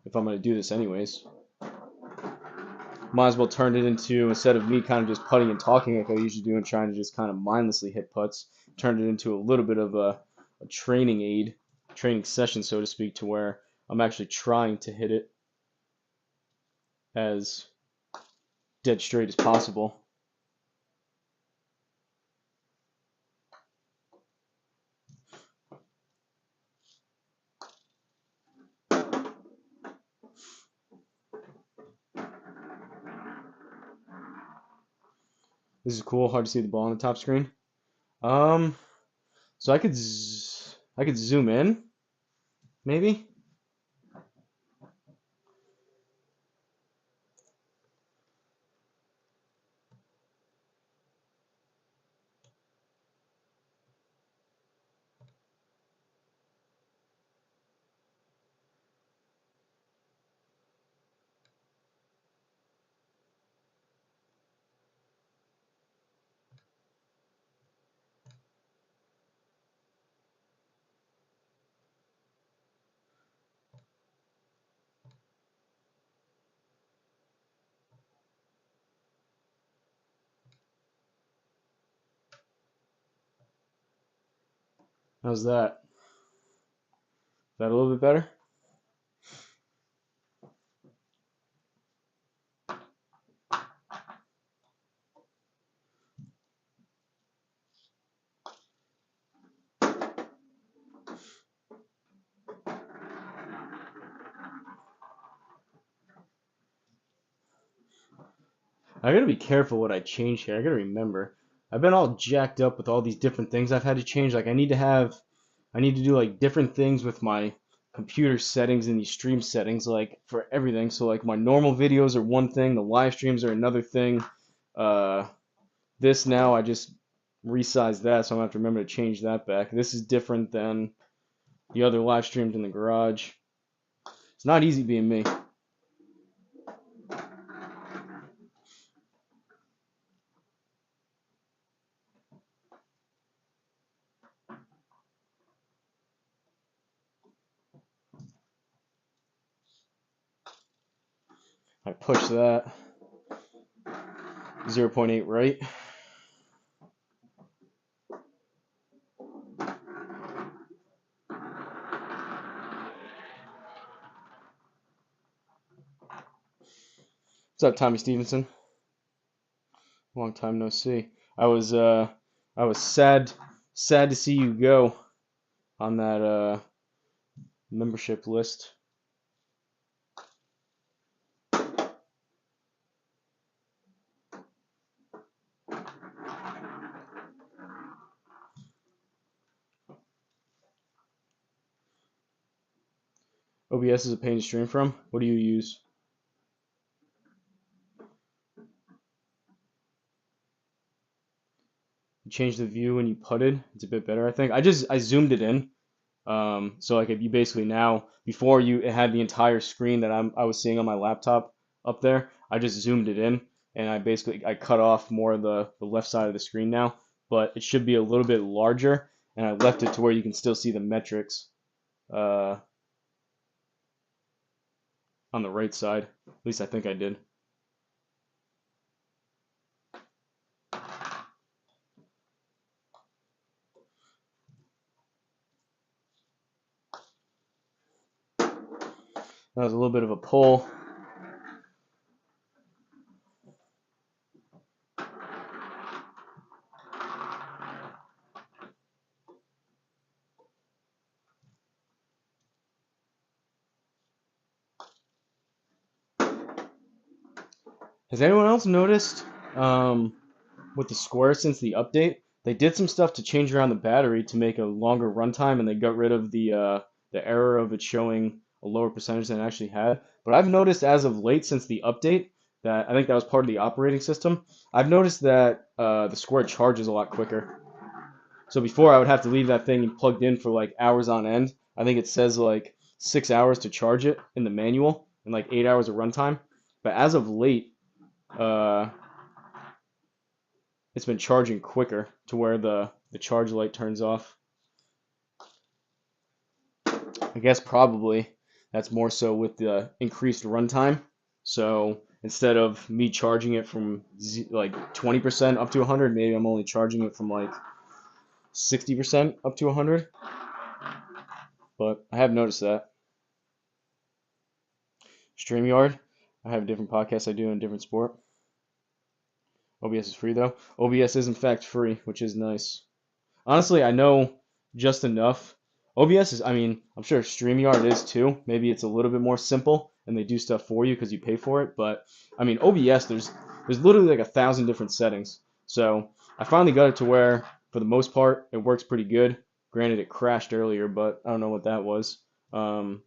If I'm going to do this anyways. Might as well turn it into, instead of me kind of just putting and talking like I usually do and trying to just kind of mindlessly hit putts, turn it into a little bit of a training aid, training session, so to speak, to where I'm actually trying to hit it as dead straight as possible. This is cool. Hard to see the ball on the top screen. Um, so I could zoom in, maybe. How's that? Is that a little bit better? I gotta be careful what I change here. I gotta remember. I've been all jacked up with all these different things I've had to change. Like I need to do like different things with my computer settings and these stream settings, like for everything. So like my normal videos are one thing, the live streams are another thing. Uh, this now I just resized that, so I'm gonna have to remember to change that back. This is different than the other live streams in the garage. It's not easy being me. I push that 0.8 right. What's up, Tommy Stevenson? Long time no see. I was sad to see you go on that membership list. OBS is a pain to stream from. What do you use? You change the view when you putted. It's a bit better, I think. I zoomed it in. So like if you basically now before you it had the entire screen that I was seeing on my laptop up there. I just zoomed it in and I cut off more of the left side of the screen now, but it should be a little bit larger and I left it to where you can still see the metrics uh, on the right side. At least I think I did. That was a little bit of a pull. Has anyone else noticed with the Square since the update? They did some stuff to change around the battery to make a longer runtime, and they got rid of the error of it showing a lower percentage than it actually had. But I've noticed as of late since the update that I think that was part of the operating system. I've noticed that the Square charges a lot quicker. So before I would have to leave that thing plugged in for like hours on end. I think it says like 6 hours to charge it in the manual and like 8 hours of runtime. But as of late, uh, it's been charging quicker to where the charge light turns off. I guess probably that's more so with the increased runtime. So instead of me charging it from like 20% up to 100, maybe I'm only charging it from like 60% up to 100. But I have noticed that. StreamYard, I have a different podcast I do in a different sport. OBS is free though. OBS is in fact free, which is nice. Honestly, I know just enough. OBS is, I mean, I'm sure StreamYard is too. Maybe it's a little bit more simple and they do stuff for you because you pay for it. But I mean, OBS, there's literally like 1,000 different settings. So I finally got it to where, for the most part, it works pretty good. Granted, it crashed earlier, but I don't know what that was. I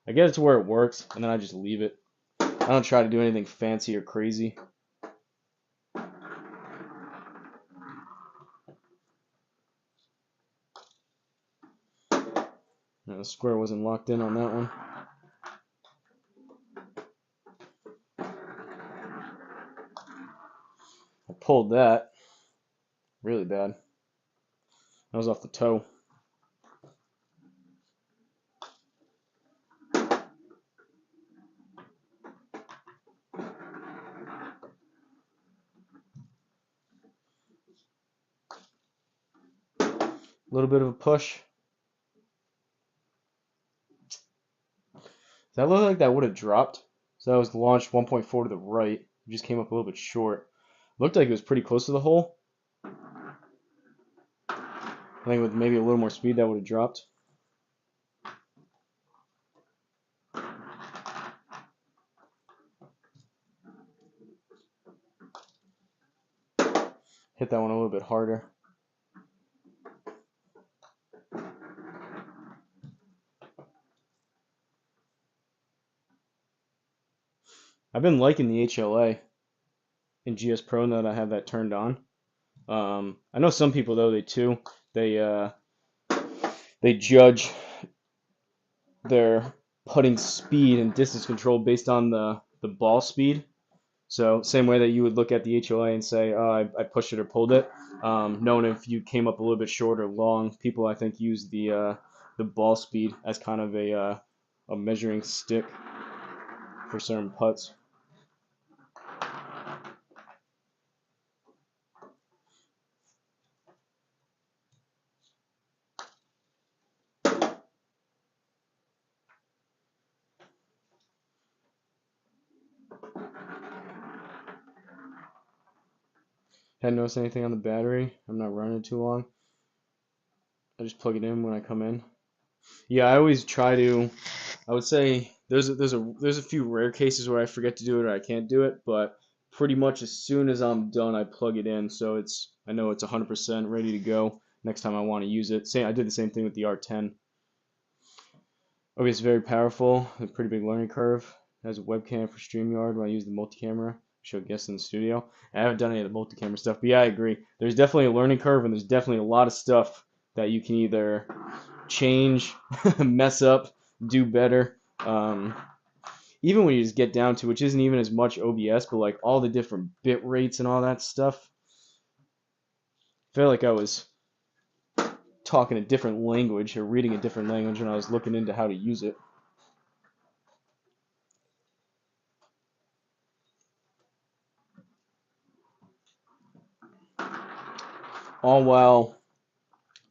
get it to where it works, and then I just leave it. I don't try to do anything fancy or crazy. No, the square wasn't locked in on that one. I pulled that really bad. That was off the toe. A little bit of a push. Does that look like that would have dropped? So that was launched 1.4 to the right. It just came up a little bit short. Looked like it was pretty close to the hole. I think with maybe a little more speed that would have dropped. Hit that one a little bit harder. I've been liking the HLA in GS Pro now that I have that turned on. I know some people though they judge their putting speed and distance control based on the ball speed. So same way that you would look at the HOA and say, oh, I pushed it or pulled it. Knowing if you came up a little bit short or long, people I think use the ball speed as kind of a measuring stick for certain putts. Hadn't noticed anything on the battery. I'm not running it too long. I just plug it in when I come in. Yeah, I always try to. I would say there's a few rare cases where I forget to do it or I can't do it, but pretty much as soon as I'm done, I plug it in, so I know it's 100% ready to go next time I want to use it. I did the same thing with the R10. Okay, it's very powerful, a pretty big learning curve. It has a webcam for StreamYard when I use the multi-camera, show guests in the studio. I haven't done any of the multi-camera stuff, but yeah, I agree. There's definitely a learning curve, and there's definitely a lot of stuff that you can either change, mess up, do better. Even when you just get down to, which isn't even as much OBS, but like all the different bit rates and all that stuff. I feel like I was talking a different language or reading a different language when I was looking into how to use it. All while,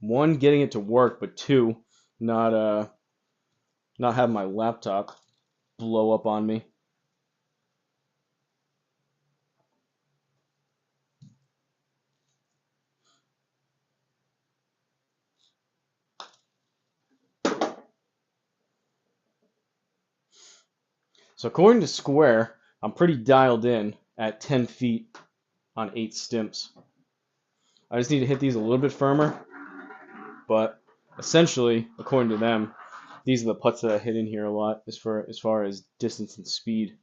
one, getting it to work, but two, not not having my laptop blow up on me. So according to Square, I'm pretty dialed in at 10 feet on 8 stimps. I just need to hit these a little bit firmer, but essentially, according to them, these are the putts that I hit in here a lot as far as distance and speed.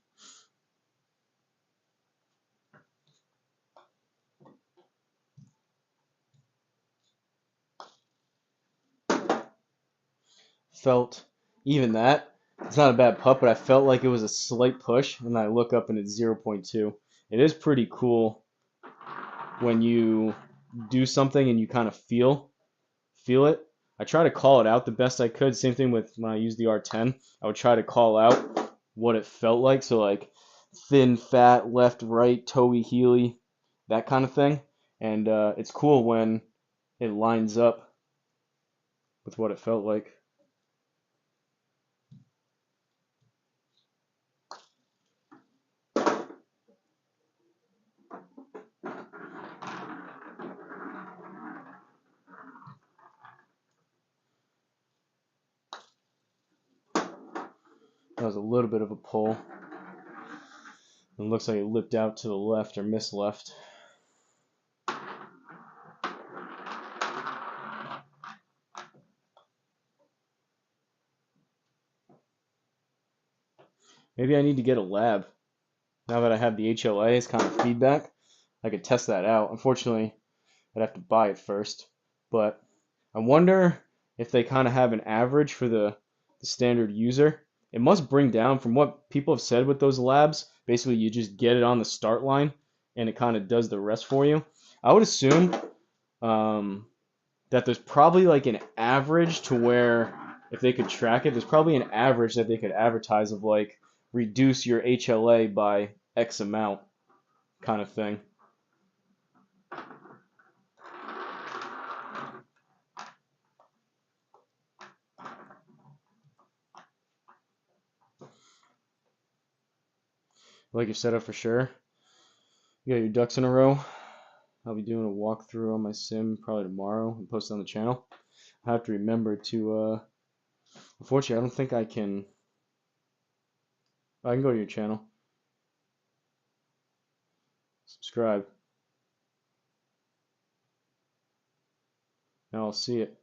felt even that. It's not a bad putt, but I felt like it was a slight push, and I look up and it's 0.2. It is pretty cool when you do something and you kind of feel it. I try to call it out the best I could. Same thing with when I use the R10. I would try to call out what it felt like. So like thin, fat, left, right, toey, heely, that kind of thing. And it's cool when it lines up with what it felt like. That was a little bit of a pull. It looks like it lipped out to the left or missed left. Maybe I need to get a lab. Now that I have the HLA as kind of feedback, I could test that out. Unfortunately, I'd have to buy it first. But I wonder if they kind of have an average for the standard user. It must bring down, from what people have said with those labs, basically you just get it on the start line and it kind of does the rest for you. I would assume that there's probably like an average to where if they could track it, there's probably an average that they could advertise of like reduce your HLA by X amount kind of thing. Like your setup for sure. You got your ducks in a row. I'll be doing a walkthrough on my sim probably tomorrow and post it on the channel. I have to remember to, unfortunately, I don't think I can. I can go to your channel, subscribe. Now I'll see it.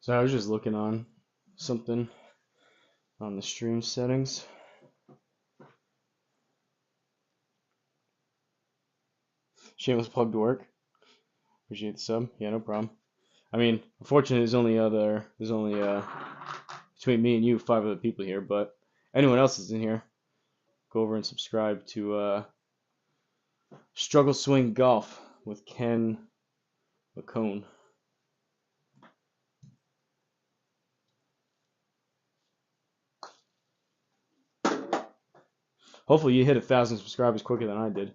So I was just looking on something on the stream settings. Shameless plug to work. Appreciate the sub. Yeah, no problem. I mean, unfortunately, there's only between me and you 5 other people here, but anyone else is in here, go over and subscribe to Struggle Swing Golf with Ken McCone. Hopefully you hit 1,000 subscribers quicker than I did.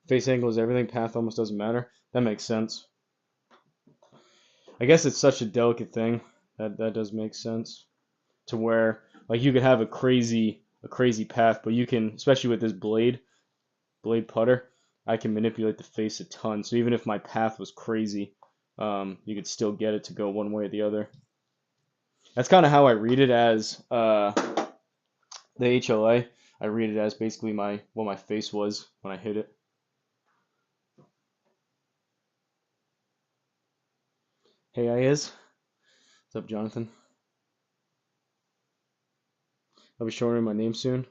Face angle is everything, path almost doesn't matter. That makes sense. I guess it's such a delicate thing that does make sense. To where like you could have a crazy path, but you can, especially with this blade putter, I can manipulate the face a ton. So even if my path was crazy, you could still get it to go one way or the other. That's kind of how I read it as the HLA. I read it as basically what my face was when I hit it. Hey, What's up, Jonathan? I'll be shortening my name soon.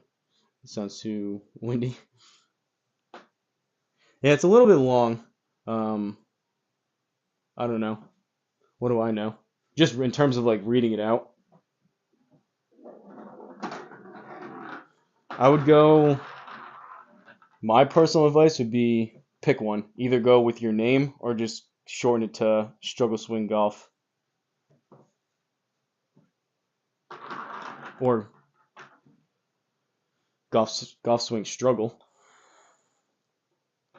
It sounds too windy. Yeah, it's a little bit long. Um, I don't know. What do I know? Just in terms of like reading it out, I would go. My personal advice would be pick one. Either go with your name or just shorten it to Struggle Swing Golf or Golf Swing Struggle.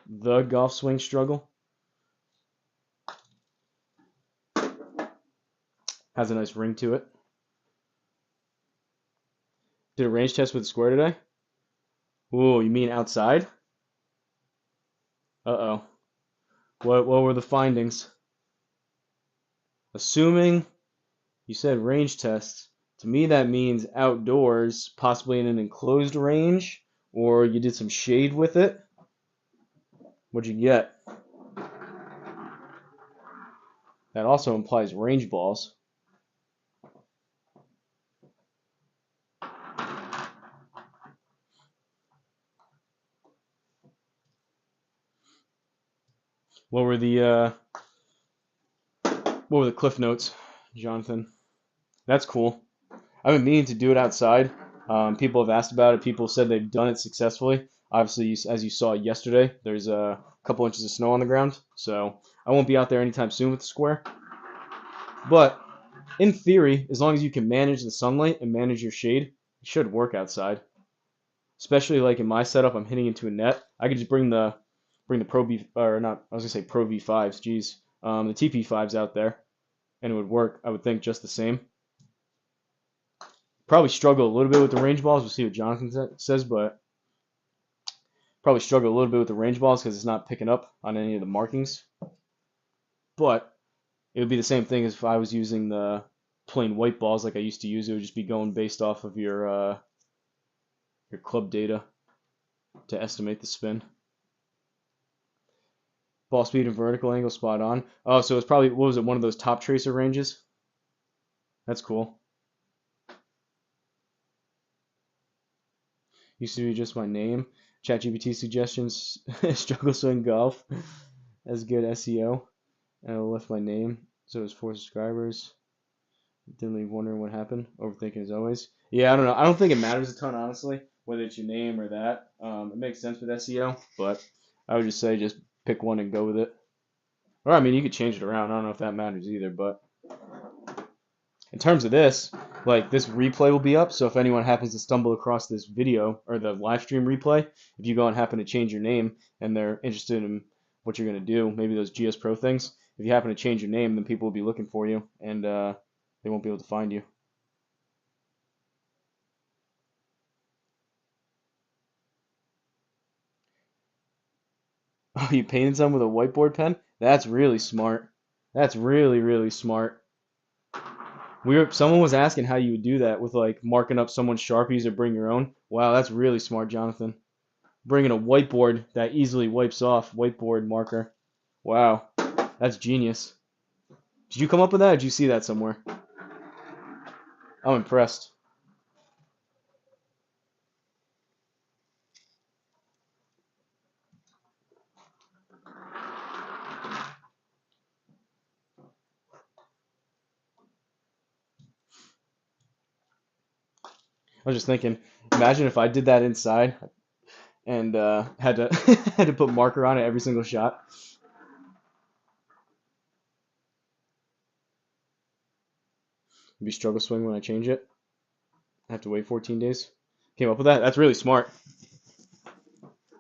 The Golf Swing Struggle has a nice ring to it. Did a range test with the square today? Ooh, you mean outside? Uh-oh. What were the findings? Assuming you said range test, to me that means outdoors, possibly in an enclosed range, or you did some shade with it. What'd you get? That also implies range balls. What were the uh, what were the cliff notes, Jonathan? That's cool. I've been meaning to do it outside. People have asked about it. People said they've done it successfully. Obviously, as you saw yesterday, there's a couple inches of snow on the ground, so I won't be out there anytime soon with the square. But in theory, as long as you can manage the sunlight and manage your shade, it should work outside. Especially like in my setup, I'm hitting into a net. I could just bring the Pro V or not. I was gonna say Pro V5s. Geez, the TP5s out there, and it would work. I would think just the same. Probably struggle a little bit with the range balls. We'll see what Jonathan says, but probably struggle a little bit with the range balls because it's not picking up on any of the markings. But it would be the same thing as if I was using the plain white balls like I used to use. It would just be going based off of your club data to estimate the spin. Ball speed and vertical angle spot on. Oh, so it's probably, what was it, one of those top tracer ranges? That's cool. Used to be just my name. ChatGPT suggestions, struggle swing golf, as good SEO. And I left my name, so it was 4 subscribers. Didn't leave wondering what happened. Overthinking as always. Yeah, I don't know. I don't think it matters a ton, honestly, whether it's your name or that. It makes sense with SEO, but I would just say just pick one and go with it. Or, I mean, you could change it around. I don't know if that matters either, but in terms of this, like this replay will be up, so if anyone happens to stumble across this video or the live stream replay, if you go and happen to change your name and they're interested in what you're going to do, maybe those GS Pro things, if you happen to change your name, then people will be looking for you and they won't be able to find you. Oh, you painted some with a whiteboard pen? That's really smart. That's really, really smart. Someone was asking how you would do that with like marking up someone's Sharpies or bring your own. Wow, that's really smart, Jonathan. Bringing a whiteboard that easily wipes off whiteboard marker. Wow, that's genius. Did you come up with that or did you see that somewhere? I'm impressed. I was just thinking, imagine if I did that inside and had to had to put marker on it every single shot. Maybe struggle swing when I change it. I have to wait 14 days. Came up with that. That's really smart.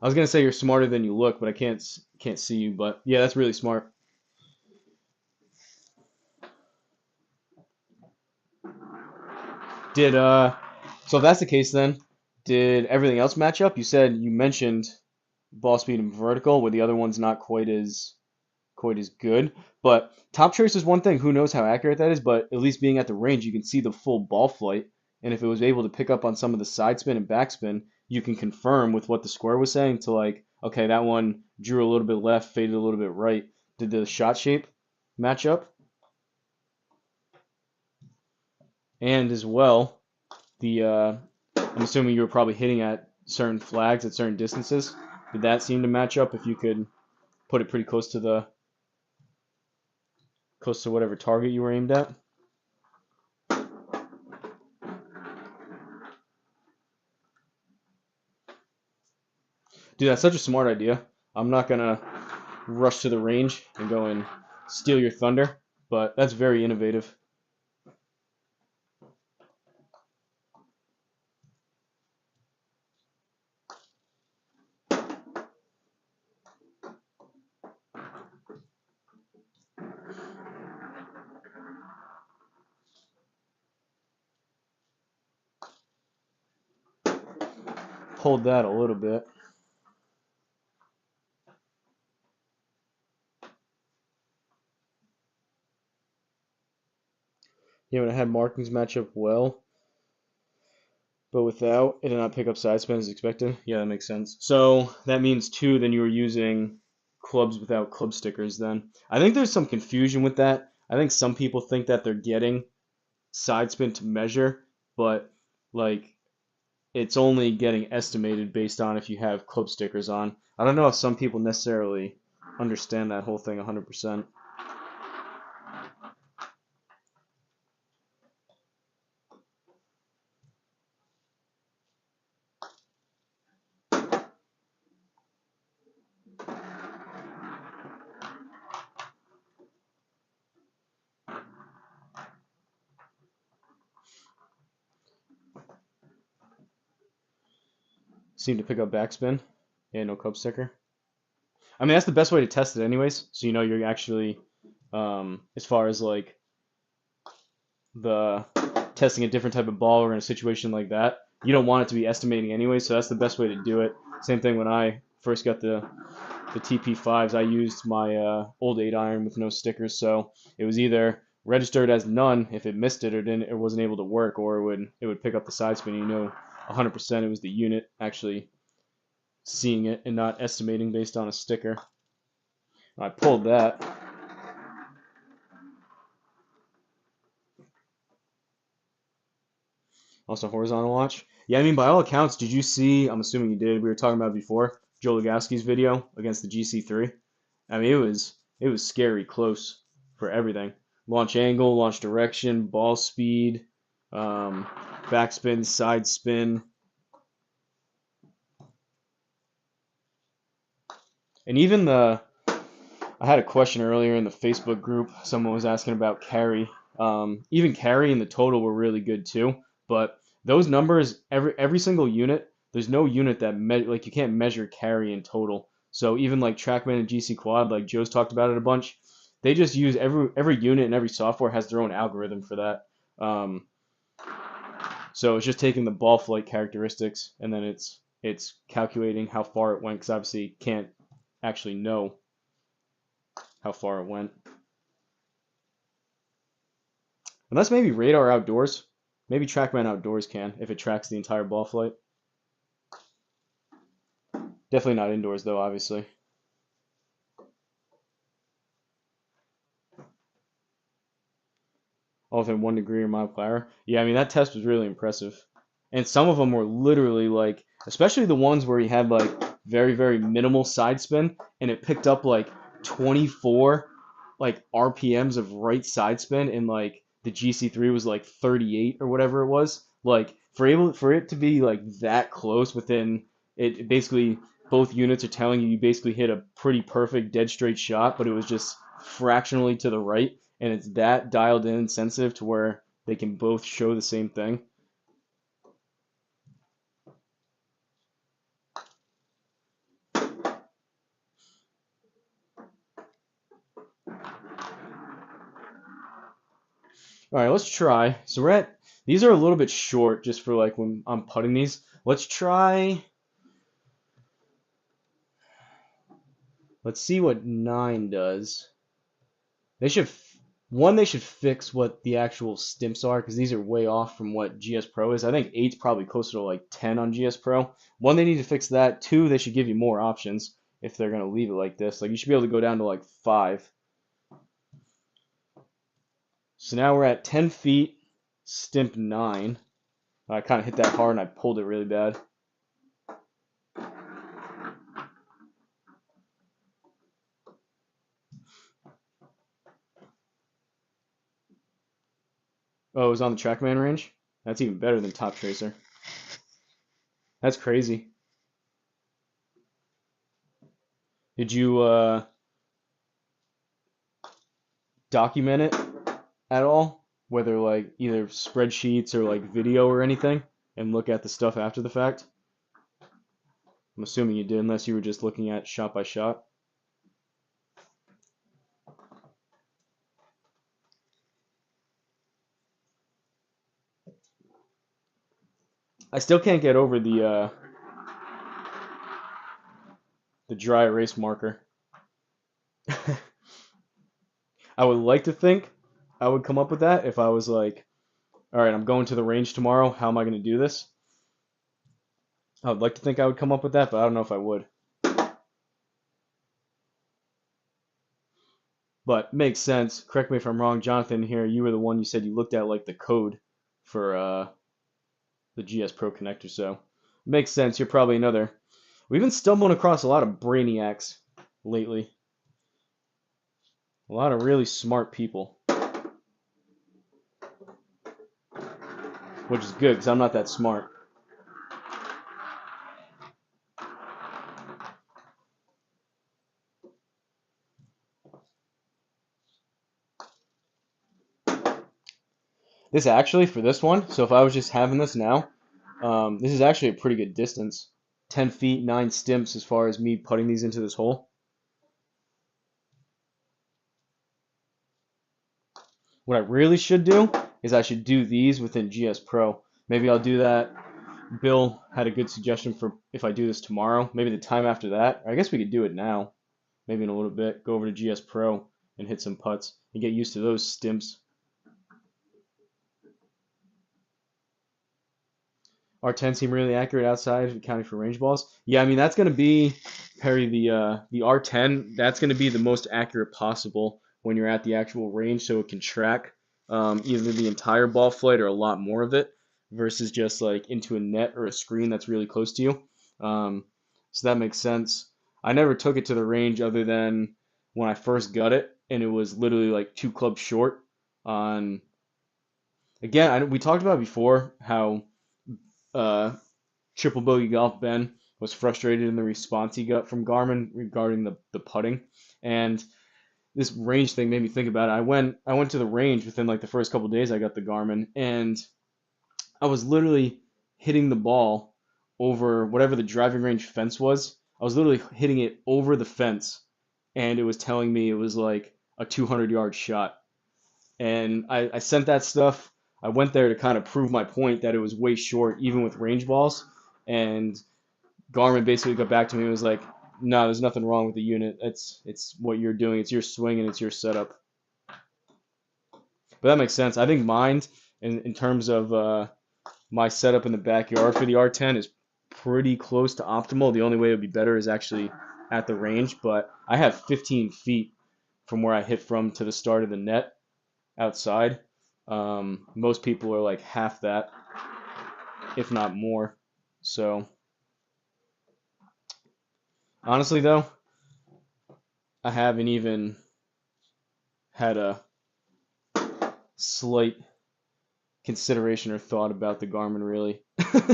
I was gonna say you're smarter than you look, but I can't see you. But yeah, that's really smart. Did so if that's the case then, did everything else match up? You mentioned ball speed and vertical, where the other one's not quite as good. But top trace is one thing. Who knows how accurate that is? But at least being at the range, you can see the full ball flight. And if it was able to pick up on some of the side spin and backspin, you can confirm with what the square was saying to like, okay, that one drew a little bit left, faded a little bit right. Did the shot shape match up? And as well, the I'm assuming you were probably hitting at certain flags at certain distances. Did that seem to match up if you could put it pretty close to whatever target you were aimed at? Dude, that's such a smart idea. I'm not gonna rush to the range and go and steal your thunder, but that's very innovative. Hold that a little bit. Yeah, when I had markings match up well, but without, it did not pick up side spin as expected. Yeah, that makes sense. So that means too, then you were using clubs without club stickers then. I think there's some confusion with that. I think some people think that they're getting side spin to measure, but like it's only getting estimated based on if you have club stickers on. I don't know if some people necessarily understand that whole thing 100%. Seem to pick up backspin. Yeah, no club sticker. I mean, that's the best way to test it anyways. So you know you're actually, as far as like the testing a different type of ball or in a situation like that, you don't want it to be estimating anyway. So that's the best way to do it. Same thing when I first got the TP5s, I used my old 8 iron with no stickers, so it was either registered as none if it missed it or didn't, it wasn't able to work, or it would pick up the side spin. You know, 100% it was the unit actually seeing it and not estimating based on a sticker. I pulled that. Also horizontal launch. Yeah, I mean, by all accounts, did you see? I'm assuming you did. We were talking about it before Joe Legowski's video against the GC3. I mean, it was scary close for everything. Launch angle, launch direction, ball speed, um, backspin, side spin, and even the. I had a question earlier in the Facebook group. Someone was asking about carry. Even carry and the total were really good too. But those numbers, every single unit, there's no unit that like you can't measure carry in total. So even like TrackMan and GC Quad, like Joe's talked about it a bunch, they just use every unit and every software has their own algorithm for that. Um, so it's just taking the ball flight characteristics and then it's calculating how far it went because obviously you can't actually know how far it went. Unless maybe radar outdoors. Maybe TrackMan outdoors can if it tracks the entire ball flight. Definitely not indoors though, obviously. All within 1 degree or mile per hour. Yeah, I mean that test was really impressive. And some of them were literally like, especially the ones where he had like very, very minimal side spin and it picked up like 24 like RPMs of right side spin and like the GC3 was like 38 or whatever it was. Like for it to be like that close within it basically both units are telling you basically hit a pretty perfect dead straight shot, but it was just fractionally to the right and it's that dialed in and sensitive to where they can both show the same thing. All right, let's try. So these are a little bit short just for like when I'm putting these. Let's see what 9 does. They should, they should fix what the actual stimps are because these are way off from what GS Pro is. I think 8's probably closer to like 10 on GS Pro. One, they need to fix that. Two, they should give you more options if they're going to leave it like this. Like you should be able to go down to like 5. So now we're at 10 feet, stimp 9. I kind of hit that hard and I pulled it really bad. Oh, it was on the TrackMan range? That's even better than Top Tracer. That's crazy. Did you document it at all? Whether like either spreadsheets or like video or anything, and look at the stuff after the fact? I'm assuming you did, unless you were just looking at shot by shot. I still can't get over the dry erase marker. I would like to think I would come up with that if I was like, all right, I'm going to the range tomorrow. How am I going to do this? I would like to think I would come up with that, but I don't know if I would. But makes sense. Correct me if I'm wrong, Jonathan. Here, you were the one you said you looked at like the code for the GS Pro connector, so makes sense. You're probably another. We've been stumbling across a lot of brainiacs lately. A lot of really smart people, which is good because I'm not that smart. This actually, for this one, so if I was just having this now, this is actually a pretty good distance. 10 feet, 9 stimps as far as me putting these into this hole. What I really should do is I should do these within GS Pro. Maybe I'll do that. Bill had a good suggestion for if I do this tomorrow. Maybe the time after that. I guess we could do it now. Maybe in a little bit. Go over to GS Pro and hit some putts and get used to those stimps. R10 seem really accurate outside, accounting for range balls. Yeah, I mean that's going to be Perry the R10. That's going to be the most accurate possible when you're at the actual range, so it can track either the entire ball flight or a lot more of it, versus just like into a net or a screen that's really close to you. So that makes sense. I never took it to the range other than when I first got it, and it was literally like 2 clubs short. On again, we talked about before how uh, Triple Bogey Golf Ben was frustrated in the response he got from Garmin regarding the putting, and this range thing made me think about it. I went to the range within like the first couple of days I got the Garmin, and I was literally hitting the ball over whatever the driving range fence was. I was literally hitting it over the fence, and it was telling me it was like a 200-yard shot. And I sent that stuff. I went there to kind of prove my point that it was way short, even with range balls. And Garmin basically got back to me and was like, "No, there's nothing wrong with the unit. It's what you're doing. It's your swing and it's your setup." But that makes sense. I think mine, in terms of my setup in the backyard for the R10, is pretty close to optimal. The only way it would be better is actually at the range. But I have 15 feet from where I hit from to the start of the net outside. Most people are like half that, if not more. So honestly, though, I haven't even had a slight consideration or thought about the Garmin really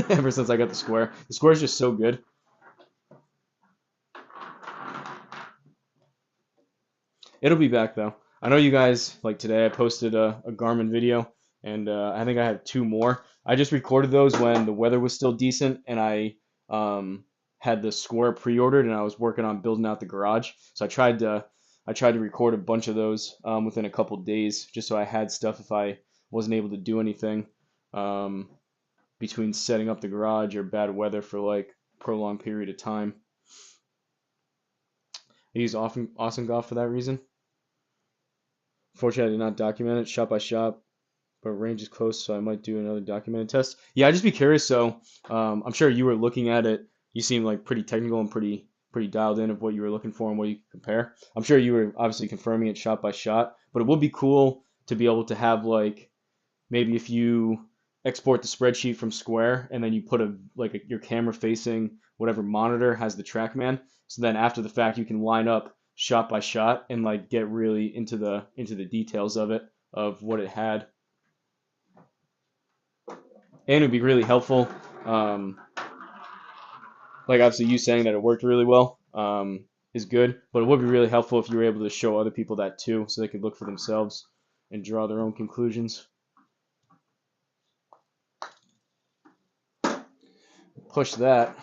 ever since I got the Square. The Square is just so good. It'll be back though. I know you guys like today. I posted a Garmin video, and I think I have 2 more. I just recorded those when the weather was still decent, and I had the Square pre-ordered, and I was working on building out the garage. So I tried to record a bunch of those within a couple days, just so I had stuff if I wasn't able to do anything um, between setting up the garage or bad weather for like a prolonged period of time. I use Awesome Golf for that reason. Fortunately, I did not document it shot by shot, but range is close, so I might do another documented test. Yeah, I'd just be curious. So I'm sure you were looking at it. You seem like pretty technical and pretty dialed in of what you were looking for and what you could compare. I'm sure you were obviously confirming it shot by shot, but it would be cool to be able to have like maybe if you export the spreadsheet from Square, and then you put your camera facing whatever monitor has the TrackMan. So then after the fact, you can line up shot by shot and like get really into the details of it, of what it had, and it'd be really helpful. Um, like obviously you saying that it worked really well is good, but it would be really helpful if you were able to show other people that too, so they could look for themselves and draw their own conclusions. Push that.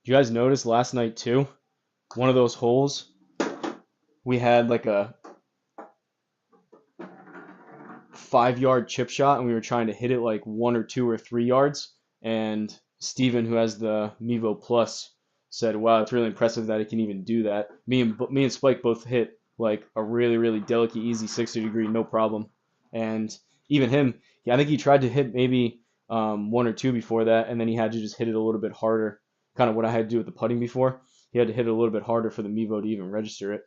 You guys notice last night too? One of those holes, we had like a 5 yard chip shot, and we were trying to hit it like 1 or 2 or 3 yards. And Steven, who has the Mevo Plus, said, "Wow, it's really impressive that it can even do that." Me and Spike both hit like a really really delicate, easy 60 degree, no problem. And even him, yeah, I think he tried to hit maybe one or two before that, and then he had to just hit it a little bit harder. Kind of what I had to do with the putting before. He had to hit it a little bit harder for the Mevo to even register it.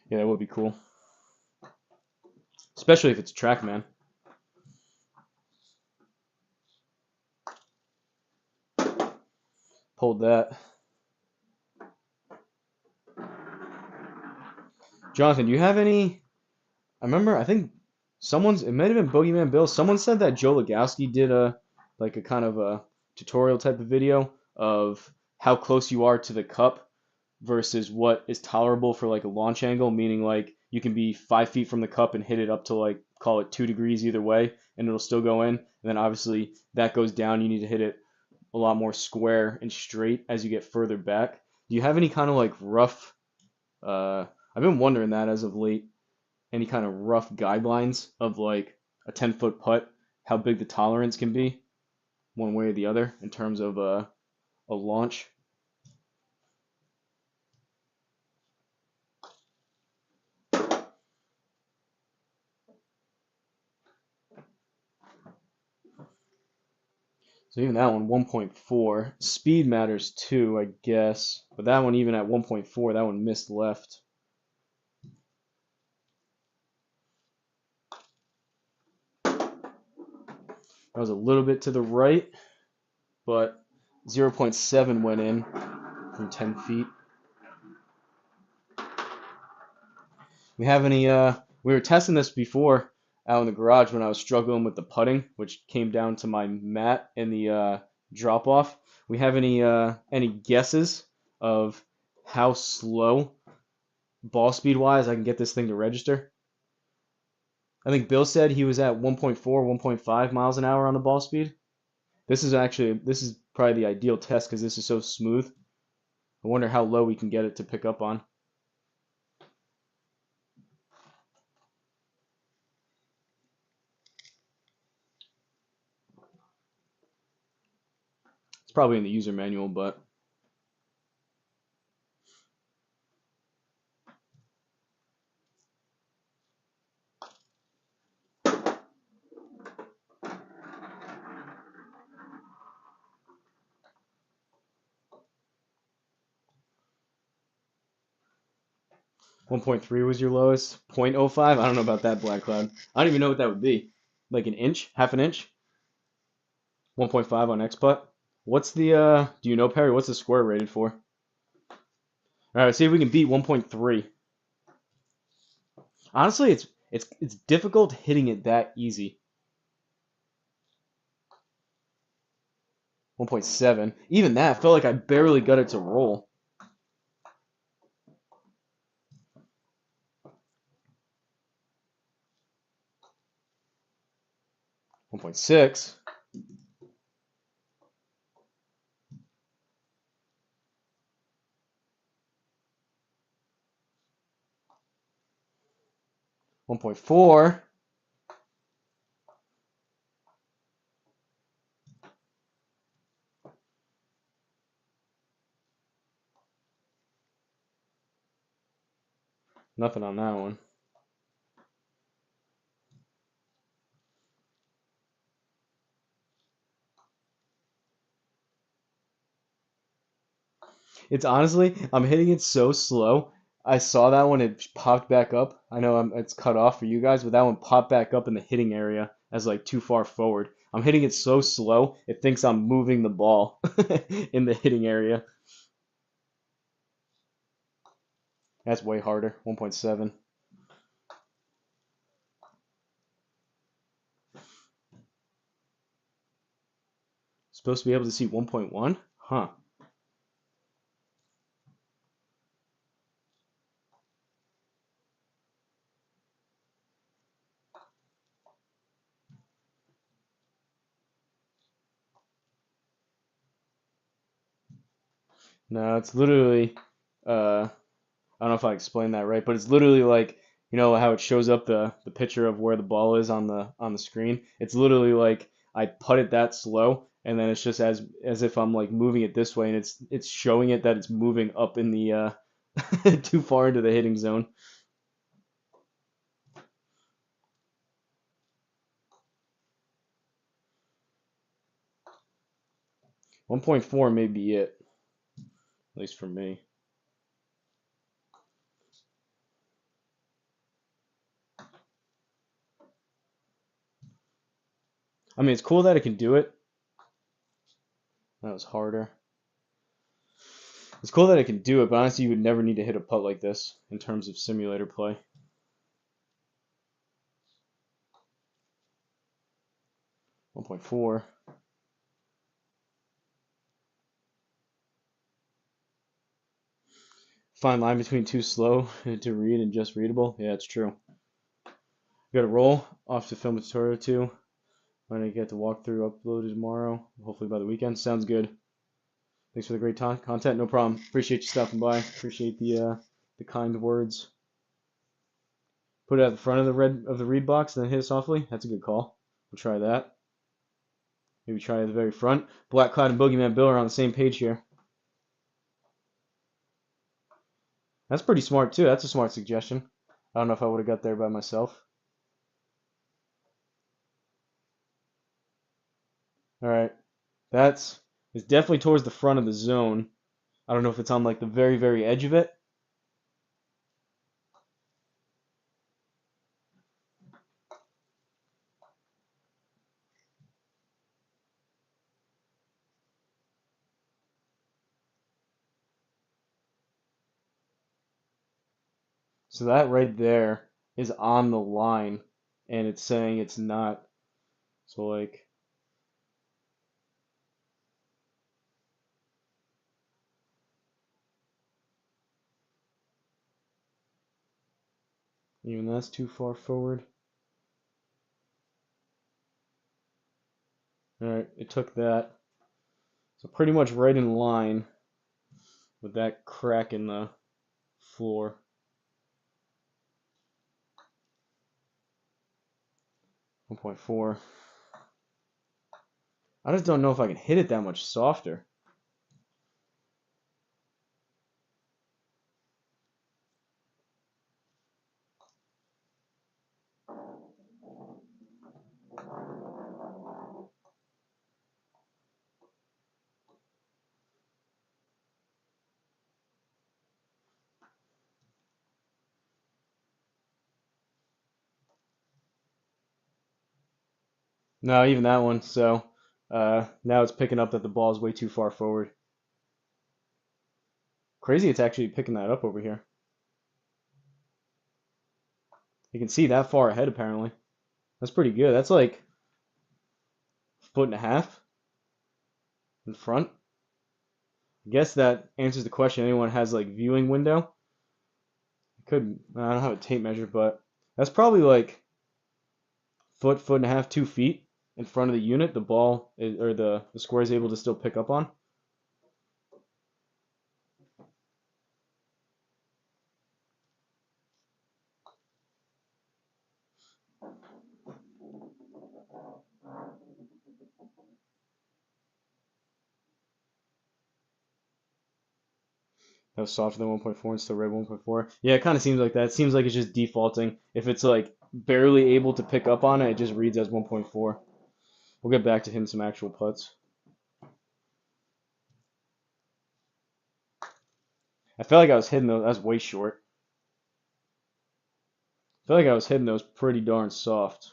Yeah, that would be cool, especially if it's TrackMan. Pulled that. Jonathan, do you have any? I remember, I think it might have been Boogeyman Bill. Someone said that Joe Legowski did a kind of a tutorial type of video of how close you are to the cup versus what is tolerable for like a launch angle, meaning like you can be 5 feet from the cup and hit it up to like call it 2 degrees either way, and it'll still go in. And then obviously that goes down. You need to hit it a lot more square and straight as you get further back. Do you have any kind of like rough? I've been wondering that as of late. Any kind of rough guidelines of like a 10-foot putt, how big the tolerance can be, one way or the other, in terms of a launch? So even that one, 1.4. Speed matters too, I guess. But that one, even at 1.4, that one missed left. That was a little bit to the right, but 0.7 went in from 10 feet. We have any, we were testing this before out in the garage when I was struggling with the putting, which came down to my mat and the drop off. We have any guesses of how slow ball speed wise I can get this thing to register? I think Bill said he was at 1.4, 1.5 miles an hour on the ball speed. This is probably the ideal test because this is so smooth. I wonder how low we can get it to pick up on. It's probably in the user manual, but 1.3 was your lowest. 0.05? I don't know about that, Black Cloud. I don't even know what that would be. Like an inch? Half an inch? 1.5 on XPut? What's the do you know, Perry, what's the square rated for? Alright, let's see if we can beat 1.3. Honestly, it's difficult hitting it that easy. 1.7. Even that felt like I barely got it to roll. 1.6. 1.4. Nothing on that one. It's honestly, I'm hitting it so slow. I saw that one, it popped back up. I know it's cut off for you guys, but that one popped back up in the hitting area as like too far forward. I'm hitting it so slow, it thinks I'm moving the ball in the hitting area. That's way harder. 1.7. Supposed to be able to see 1.1? Huh. No, it's literally I don't know if I explained that right, but it's literally like how it shows up the picture of where the ball is on the screen. It's literally like I put it that slow, and then it's just as if I'm like moving it this way, and it's showing it that it's moving up in the too far into the hitting zone. 1.4 may be it, at least for me. I mean, it's cool that it can do it. That was harder. It's cool that it can do it, but honestly, you would never need to hit a putt like this in terms of simulator play. 1.4. Fine line between too slow to read and just readable. Yeah, it's true. We got to roll off to film a tutorial too. I'm gonna get the walkthrough uploaded tomorrow, hopefully by the weekend. Sounds good. Thanks for the great content. No problem. Appreciate you stopping by. Appreciate the kind words. Put it at the front of the read box and then hit it softly. That's a good call. We'll try that. Maybe try at the very front. Black Cloud and Boogeyman Bill are on the same page here. That's pretty smart too. That's a smart suggestion. I don't know if I would have got there by myself. All right. It's definitely towards the front of the zone. I don't know if it's on like the very, very edge of it. So that right there is on the line, and it's saying it's not. So like, even that's too far forward. All right, it took that. So pretty much right in line with that crack in the floor. 1.4. I just don't know if I can hit it that much softer. No, even that one. So now it's picking up that the ball is way too far forward. Crazy, it's actually picking that up over here. You can see that far ahead apparently. That's pretty good. That's like a foot and a half in front. I guess that answers the question. Anyone has like viewing window? Could I don't have a tape measure, but that's probably like foot and a half, 2 feet in front of the unit. The ball is, or the square is able to still pick up on. That was softer than 1.4 and still read 1.4. Yeah, it kind of seems like that. It seems like it's just defaulting. If it's like barely able to pick up on it, it just reads as 1.4. We'll get back to hitting some actual putts. I felt like I was hitting those. That's way short. I feel like I was hitting those pretty darn soft.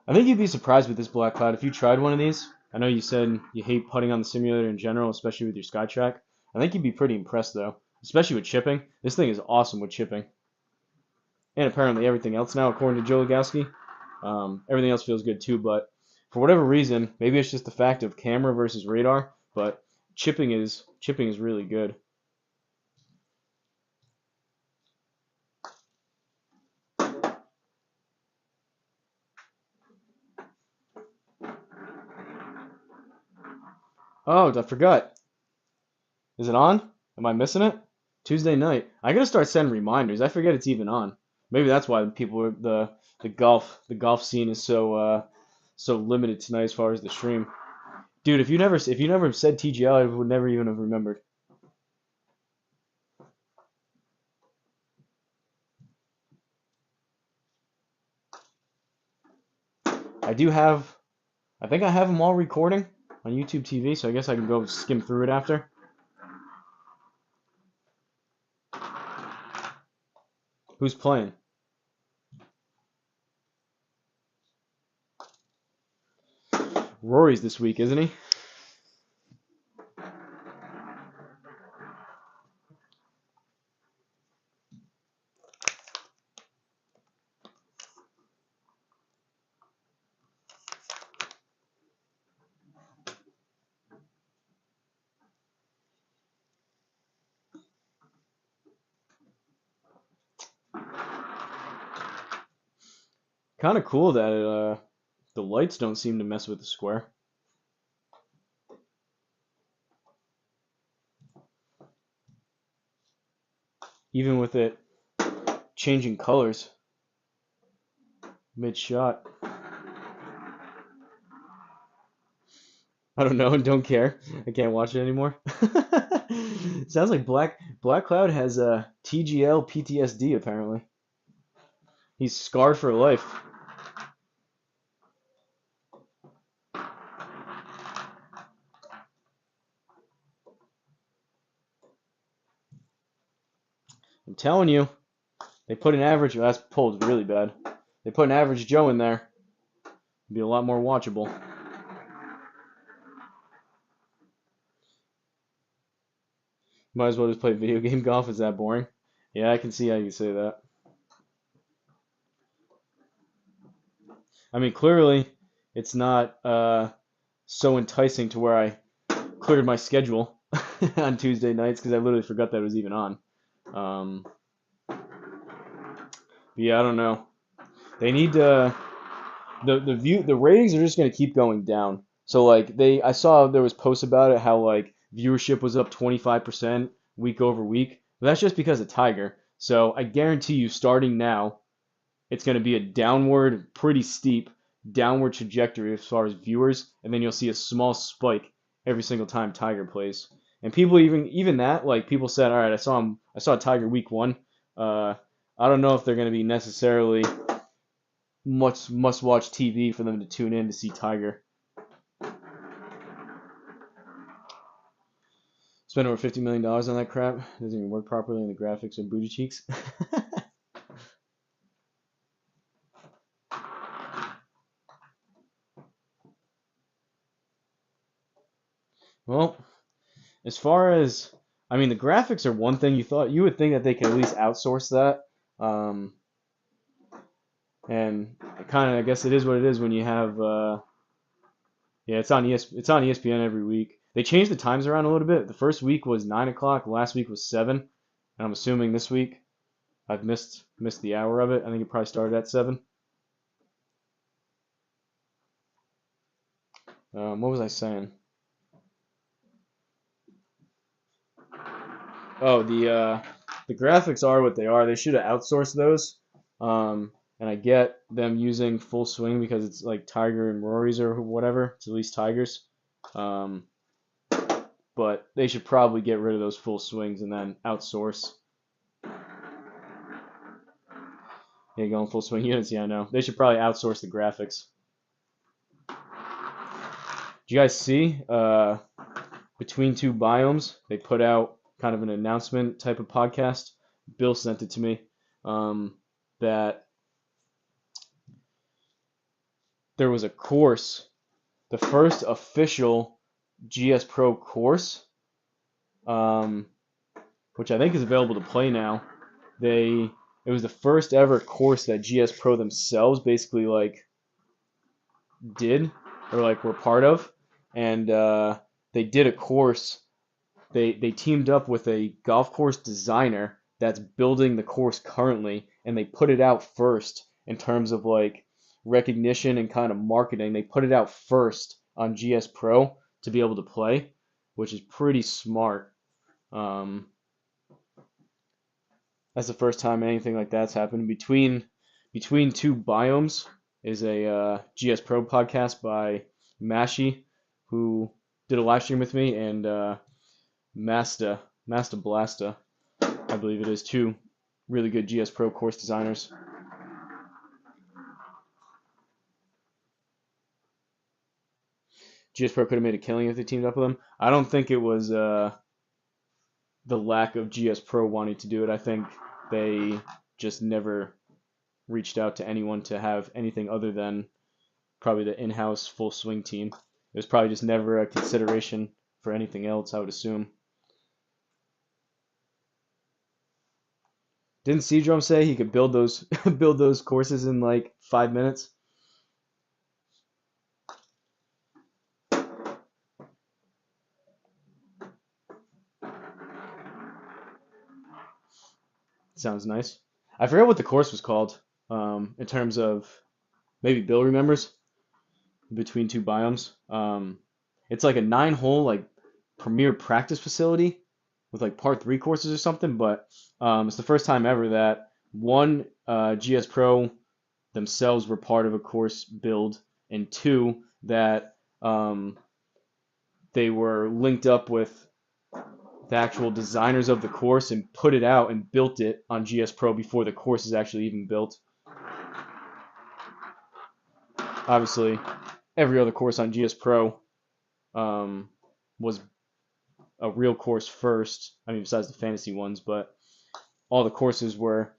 I think you'd be surprised with this Black Cloud if you tried one of these. I know you said you hate putting on the simulator in general, especially with your SkyTrack. I think you'd be pretty impressed though, especially with chipping. This thing is awesome with chipping. And apparently everything else now, according to Joe Legowski. Everything else feels good too, but for whatever reason, maybe it's just the fact of camera versus radar, but chipping is really good. Oh, I forgot. Is it on? Am I missing it? Tuesday night. I gotta start sending reminders. I forget it's even on. Maybe that's why the golf scene is so limited tonight as far as the stream. Dude, if you never said TGL, I would never even have remembered. I do have I think I have them all recording on YouTube TV, so I guess I can go skim through it after. Who's playing? Rory's this week, isn't he? Kind of cool that the lights don't seem to mess with the square, even with it changing colors mid-shot. I don't know and don't care. I can't watch it anymore. Sounds like Black Cloud has TGL PTSD apparently. He's scarred for life. I'm telling you, they put an average. That's pulled really bad. They put an average Joe in there. It'd be a lot more watchable. Might as well just play video game golf. Is that boring? Yeah, I can see how you say that. I mean, clearly, it's not so enticing to where I cleared my schedule on Tuesday nights because I literally forgot that it was even on. Um, yeah, I don't know. They need to the ratings are just gonna keep going down. So like I saw there was posts about it how like viewership was up 25% week over week. But that's just because of Tiger. So I guarantee you, starting now, it's going to be a downward, pretty steep downward trajectory as far as viewers, and then you'll see a small spike every single time Tiger plays. And people even that like people said, all right, I saw Tiger week one. Uh, I don't know if they're going to be necessarily much must watch TV for them to tune in to see Tiger. Spend over $50 million on that crap. Doesn't even work properly in the graphics and booty cheeks. Well, as far as I mean, the graphics are one thing. You would think that they could at least outsource that. Um, and kind of I guess it is what it is when you have yeah, it's on ESPN every week. They changed the times around a little bit. The first week was 9 o'clock. Last week was 7. And I'm assuming this week I've missed the hour of it. I think it probably started at 7. What was I saying? Oh, the graphics are what they are. They should have outsourced those. And I get them using full swing because it's like Tiger and Rory's or whatever. It's at least Tiger's. Um, but they should probably get rid of those full swings and then outsource. Yeah, going full swing units. Yeah, I know. They should probably outsource the graphics. Do you guys see? Between two biomes, they put out kind of an announcement type of podcast. Bill sent it to me. That there was a course, the first official GS Pro course, um, which I think is available to play now. It was the first ever course that GS Pro themselves basically like did or like were part of, and they did a course. They teamed up with a golf course designer that's building the course currently, and they put it out first in terms of like recognition and kind of marketing. They put it out first on GS Pro to be able to play, which is pretty smart. Um, that's the first time anything like that's happened. Between two biomes is a GS Pro podcast by Mashi, who did a live stream with me, and Masta Blasta, I believe it is, two really good GS Pro course designers. GS Pro could have made a killing if they teamed up with them. I don't think it was the lack of GS Pro wanting to do it. I think they just never reached out to anyone to have anything other than probably the in-house full swing team. It was probably just never a consideration for anything else, I would assume. Didn't Seadrum say he could build those build those courses in like 5 minutes? Sounds nice. I forget what the course was called. In terms of maybe Bill remembers between two biomes. It's like a 9-hole like premier practice facility with like par three courses or something. But it's the first time ever that one GS Pro themselves were part of a course build, and two that they were linked up with the actual designers of the course and put it out and built it on GS Pro before the course is actually even built. Obviously, every other course on GS Pro was a real course first. I mean, besides the fantasy ones, but all the courses were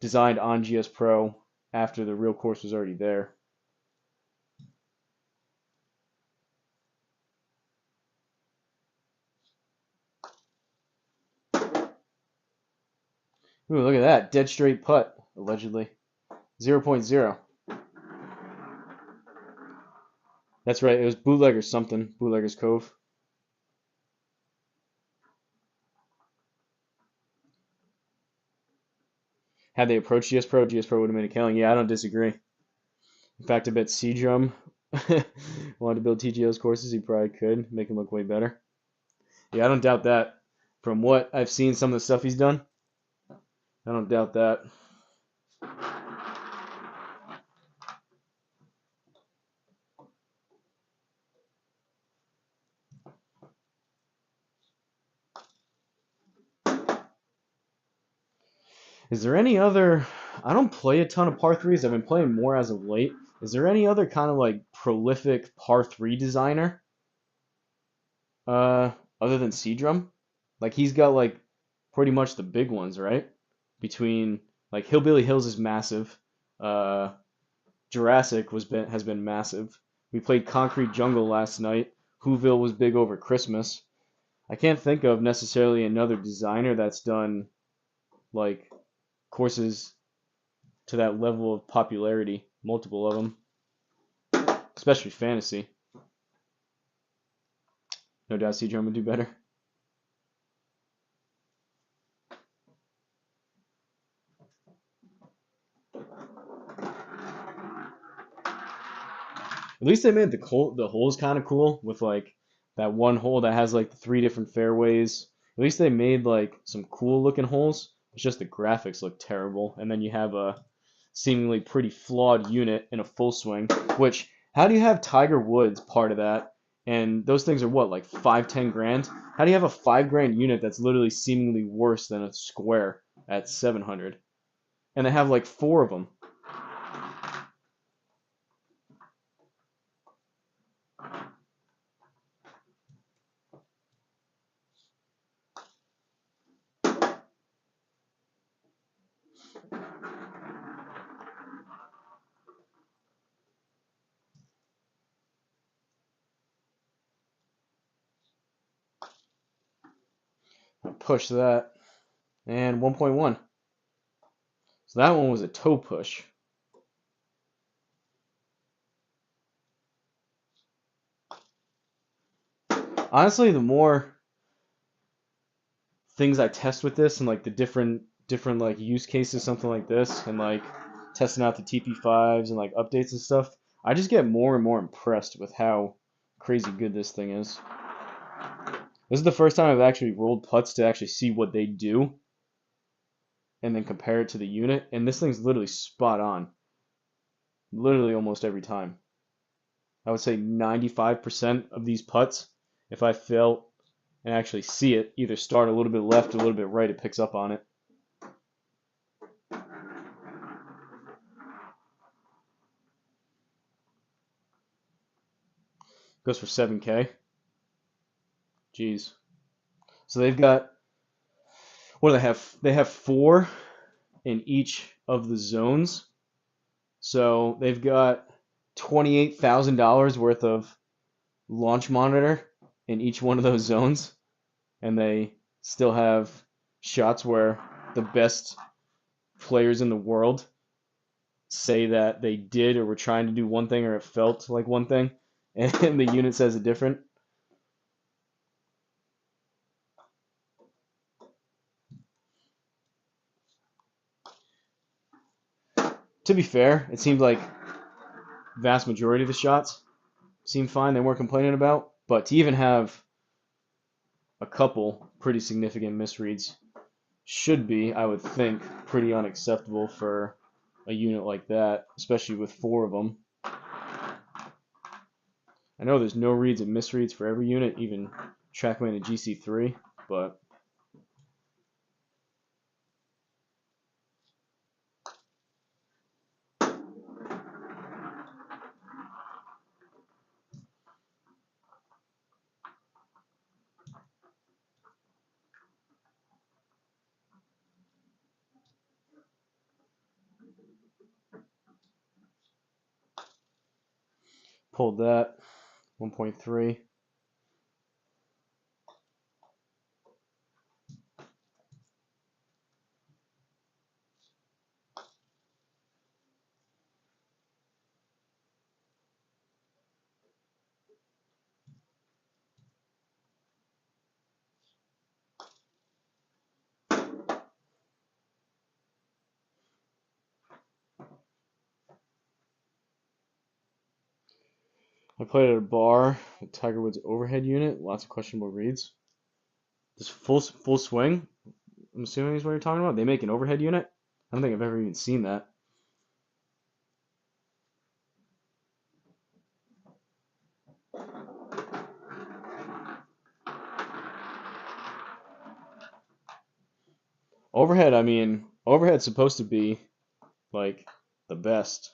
designed on GS Pro after the real course was already there. Ooh, look at that. Dead straight putt, allegedly. 0.0. That's right. It was Bootlegger's something. Bootlegger's Cove. Had they approached GS Pro would have made a killing. Yeah, I don't disagree. In fact, I bet Seadrum wanted to build TGO's courses. He probably could make him look way better. Yeah, I don't doubt that. From what I've seen, some of the stuff he's done, I don't doubt that. Is there any other? I don't play a ton of par threes. I've been playing more as of late. Is there any other kind of like prolific par three designer? Uh, Other than Seadrum? Like he's got like pretty much the big ones, right? Between like Hillbilly Hills is massive. Uh, Jurassic has been massive. We played Concrete Jungle last night. Whoville was big over Christmas. I can't think of necessarily another designer that's done like courses to that level of popularity. Multiple of them, especially fantasy. No doubt Seadrum would do better. At least they made the holes kind of cool with like that one hole that has like the three different fairways. At least they made like some cool looking holes. It's just the graphics look terrible, and then you have a seemingly pretty flawed unit in a full swing. Which how do you have Tiger Woods part of that? And those things are what, like 5-10 grand? How do you have a 5 grand unit that's literally seemingly worse than a square at 700? and they have like 4 of them. I'll push that, and 1.1. So that one was a toe push. Honestly, the more things I test with this and like the different like use cases, something like this, and like testing out the TP5s and like updates and stuff, I just get more and more impressed with how crazy good this thing is. This is the first time I've actually rolled putts to actually see what they do and then compare it to the unit, and this thing's literally spot on. Literally almost every time. I would say 95% of these putts, if I fail and actually see it, either start a little bit left or a little bit right, it picks up on it. Goes for 7K. Jeez. So they've got, what do they have? They have 4 in each of the zones. So they've got $28,000 worth of launch monitor in each one of those zones. And they still have shots where the best players in the world say that they did or were trying to do one thing or it felt like one thing, and the unit says it different. To be fair, it seemed like vast majority of the shots seemed fine. They weren't complaining about, but to even have a couple pretty significant misreads should be, I would think, pretty unacceptable for a unit like that, especially with 4 of them. I know there's no reads and misreads for every unit, even TrackMan and GC3, but pulled that 1.3. I played at a bar with Tiger Woods' overhead unit, lots of questionable reads. Just full swing, I'm assuming is what you're talking about. They make an overhead unit? I don't think I've ever even seen that. Overhead, I mean, overhead's supposed to be like the best.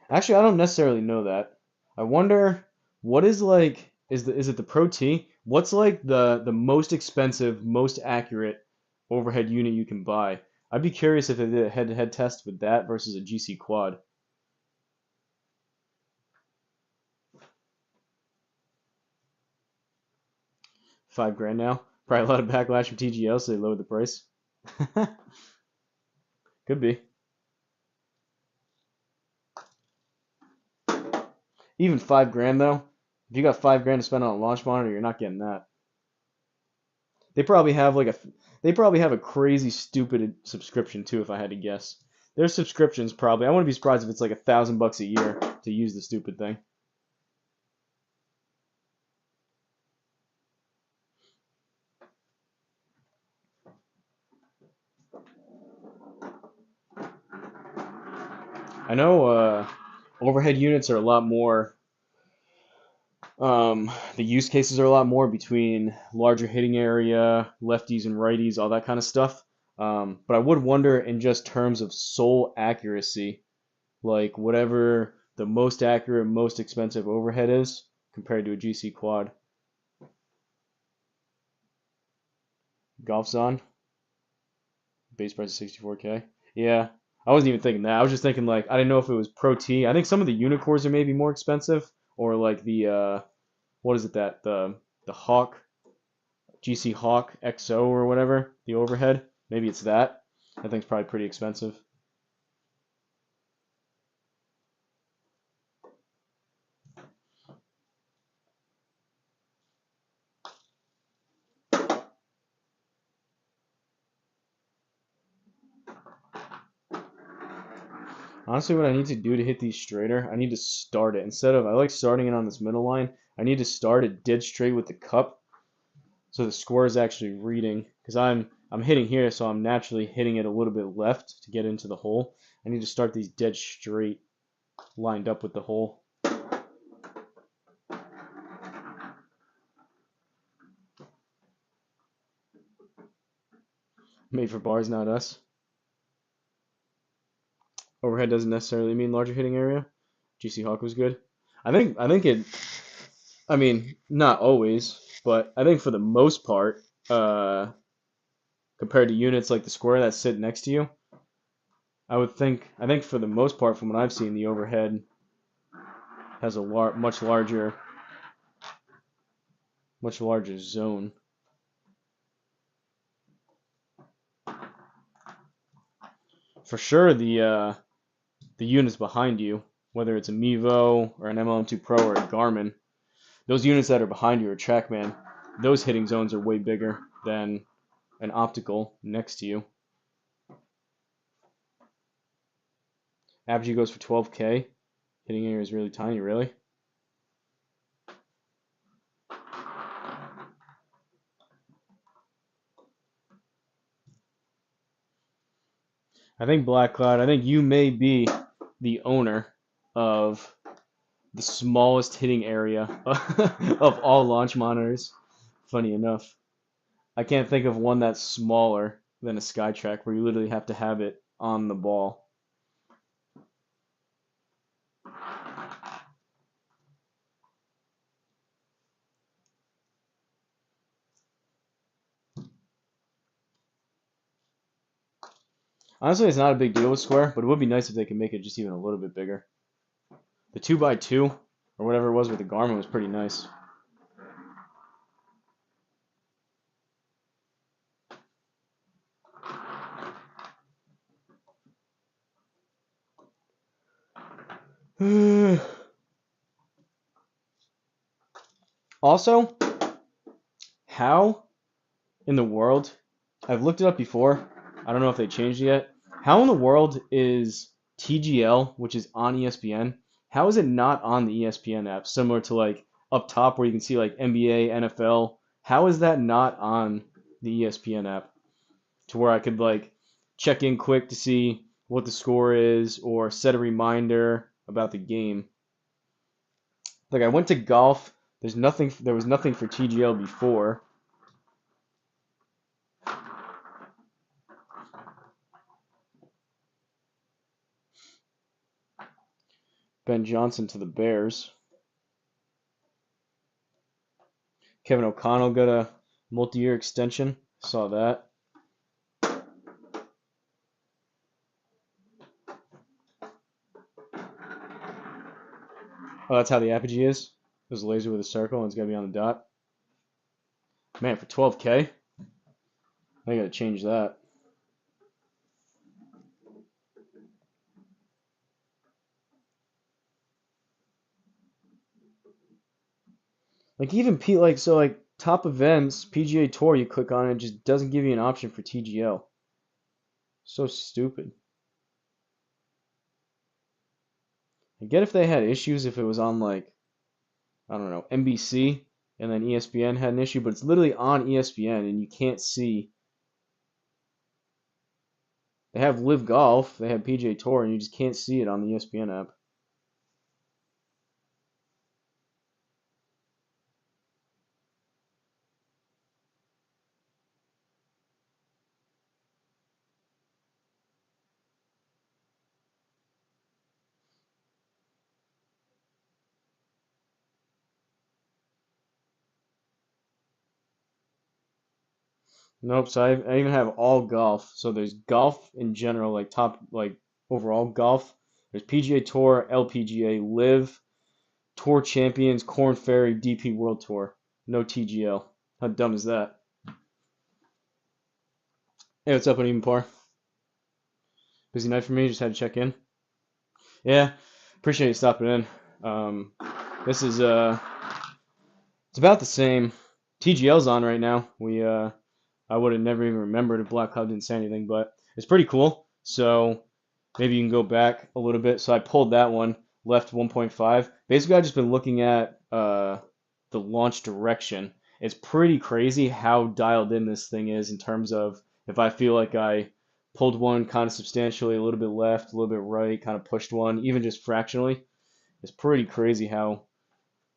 Actually, I don't necessarily know that. I wonder what is like is it the Pro T? What's like the most expensive, most accurate overhead unit you can buy? I'd be curious if they did a head-to-head test with that versus a GC quad. 5 grand now. Probably a lot of backlash from TGL, so they lowered the price. Could be. Even 5 grand though. If you got 5 grand to spend on a launch monitor, you're not getting that. They probably have like a they probably have a crazy stupid subscription too, if I had to guess. Their subscriptions probably I wouldn't be surprised if it's like $1,000 a year to use the stupid thing. I know overhead units are a lot more The use cases are a lot more between larger hitting area, lefties and righties, all that kind of stuff. But I would wonder in just terms of sole accuracy, like whatever the most accurate, most expensive overhead is compared to a GC quad. Golf's on, base price is 64K. Yeah, I wasn't even thinking that. I was just thinking like I didn't know if it was Pro T. I think some of the unicorns are maybe more expensive, or like the what is it that the Hawk GC Hawk XO or whatever, the overhead. Maybe it's that. I think it's probably pretty expensive. Honestly, what I need to do to hit these straighter, I need to start it. Instead of, I like starting it on this middle line, I need to start it dead straight with the cup so the square is actually reading. Because I'm hitting here, so I'm naturally hitting it a little bit left to get into the hole. I need to start these dead straight lined up with the hole. Made for bars, not us. Overhead doesn't necessarily mean larger hitting area. GC Hawk was good. I think it I mean, not always, but I think for the most part, compared to units like the square that sit next to you, I think for the most part, from what I've seen, the overhead has a much larger zone. For sure, the units behind you, whether it's a Mevo or an MLM2 Pro or a Garmin, those units that are behind you or TrackMan, those hitting zones are way bigger than an optical next to you. Apogee goes for 12K. Hitting area is really tiny, really. I think Black Cloud, I think you may be the owner of the smallest hitting area of all launch monitors. Funny enough. I can't think of one that's smaller than a Skytrack where you literally have to have it on the ball. Honestly, it's not a big deal with Square, but it would be nice if they could make it just even a little bit bigger. The 2x2 or whatever it was with the Garmin was pretty nice. Also, how in the world, I've looked it up before, I don't know if they changed it yet. How in the world is TGL, which is on ESPN, how is it not on the ESPN app? Similar to like up top where you can see like NBA, NFL. How is that not on the ESPN app? To where I could like check in quick to see what the score is or set a reminder about the game. Like I went to golf. There was nothing for TGL before. Ben Johnson to the Bears. Kevin O'Connell got a multi-year extension. Saw that. Oh, that's how the apogee is. There's a laser with a circle and it's gotta be on the dot. Man, for 12K, I gotta change that. Like even like top events, PGA Tour, you click on it, it just doesn't give you an option for TGL. So stupid. I get if they had issues if it was on like I don't know NBC and then ESPN had an issue, but it's literally on ESPN and you can't see. They have Live Golf, they have PGA Tour, and you just can't see it on the ESPN app. Nope. So I even have all golf. So there's golf in general, like top, like overall golf. There's PGA Tour, LPGA, Live, Tour Champions, Corn Ferry, DP World Tour. No TGL. How dumb is that? Hey, what's up, Uneven Par? Busy night for me. Just had to check in. Yeah, appreciate you stopping in. Um, this is it's about the same. TGL's on right now. I would have never even remembered if Black Cloud didn't say anything, but it's pretty cool. So maybe you can go back a little bit. So I pulled that one, left 1.5. Basically, I've just been looking at the launch direction. It's pretty crazy how dialed in this thing is in terms of if I feel like I pulled one kind of substantially, a little bit left, a little bit right, kind of pushed one, even just fractionally. It's pretty crazy how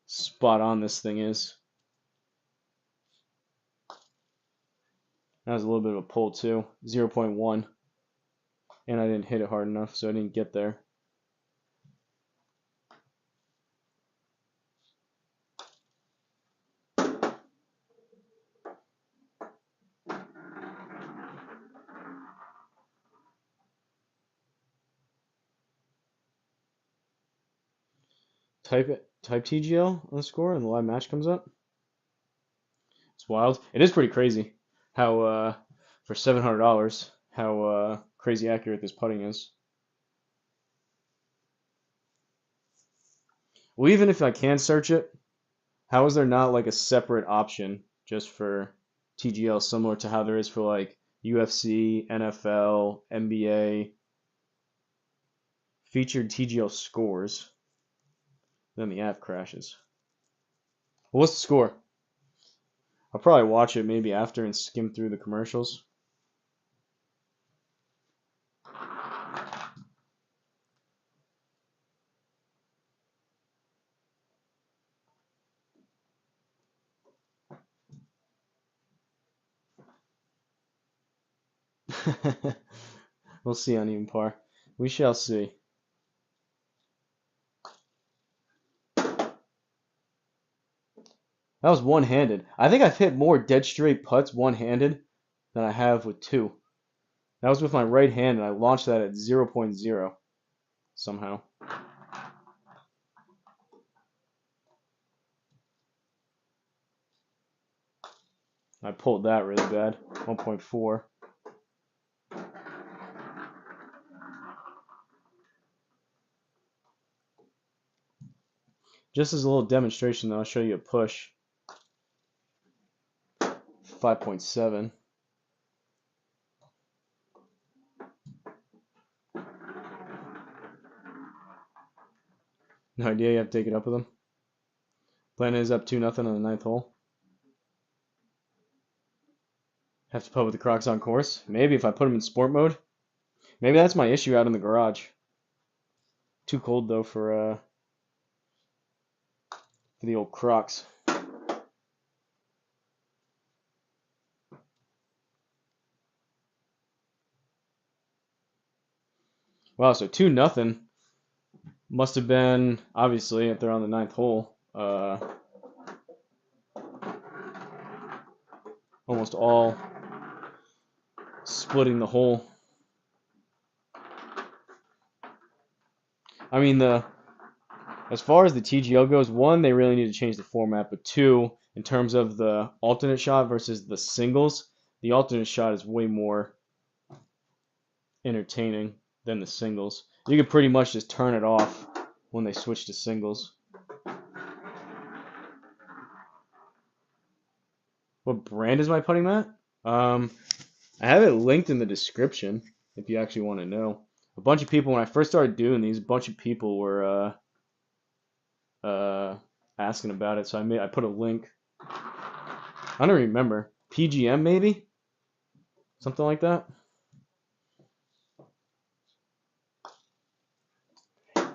spot on this thing is. That was a little bit of a pull too, 0.1, and I didn't hit it hard enough, so I didn't get there. Type TGL on the score, and the live match comes up. It's wild. It is pretty crazy how for $700 how crazy accurate this putting is. Well, even if I can search it, how is there not like a separate option just for TGL similar to how there is for like UFC, NFL, NBA, featured TGL scores? Then the app crashes. Well, what's the score? I'll probably watch it maybe after and skim through the commercials. We'll see on even par. We shall see. That was one-handed. I think I've hit more dead straight putts one-handed than I have with two. That was with my right hand, and I launched that at 0.0 somehow. I pulled that really bad. 1.4. Just as a little demonstration, though, I'll show you a push. 5.7. No idea. You have to take it up with him. Plan is up 2-0 on the ninth hole. Have to putt with the Crocs on course. Maybe if I put them in sport mode. Maybe that's my issue out in the garage. Too cold though for the old Crocs. Wow, so 2-0 must have been obviously if they're on the ninth hole. Almost all splitting the hole. I mean, as far as the TGL goes, one, they really need to change the format, but two, in terms of the alternate shot versus the singles, the alternate shot is way more entertaining than the singles. You could pretty much just turn it off when they switch to singles. What brand is my putting mat? I have it linked in the description if you actually want to know. A bunch of people, when I first started doing these, a bunch of people were asking about it, so I put a link. I don't remember. PGM maybe? Something like that.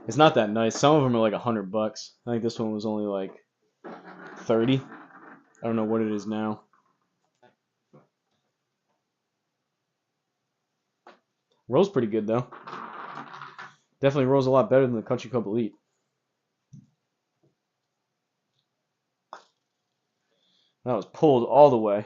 It's not that nice. Some of them are like $100. I think this one was only like 30. I don't know what it is now. Rolls pretty good though. Definitely rolls a lot better than the Country Club Elite. That was pulled all the way.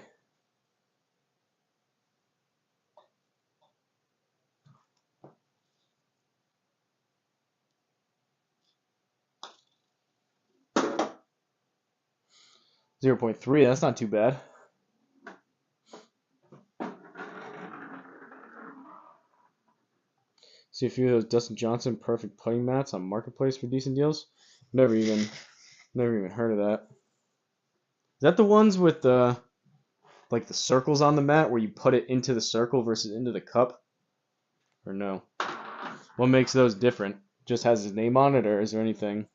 0.3, that's not too bad. See a few of those Dustin Johnson perfect putting mats on Marketplace for decent deals. Never even heard of that. Is that the ones with the like the circles on the mat where you put it into the circle versus into the cup? Or no? What makes those different? Just has his name on it, or is there anything?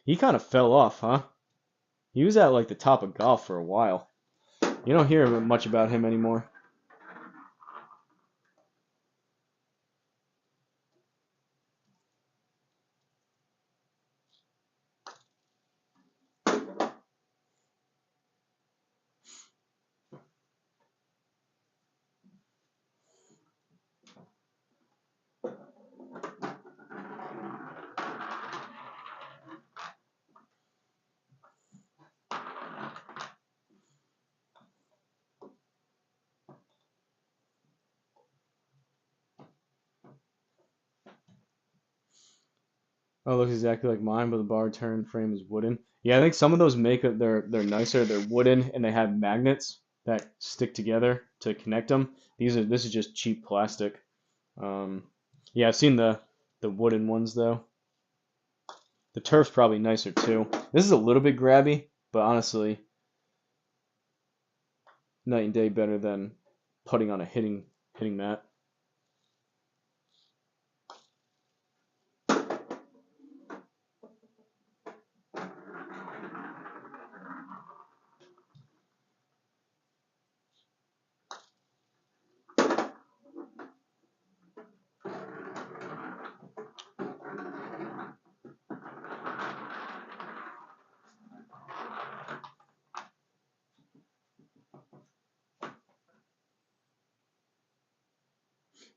He kind of fell off, huh? He was at like the top of golf for a while. You don't hear much about him anymore. Oh, it looks exactly like mine, but the bar turn frame is wooden. Yeah, I think some of those make it they're nicer. They're wooden and they have magnets that stick together to connect them. This is just cheap plastic. Um, yeah, I've seen the wooden ones though. The turf's probably nicer too. This is a little bit grabby, but honestly, night and day better than putting on a hitting mat.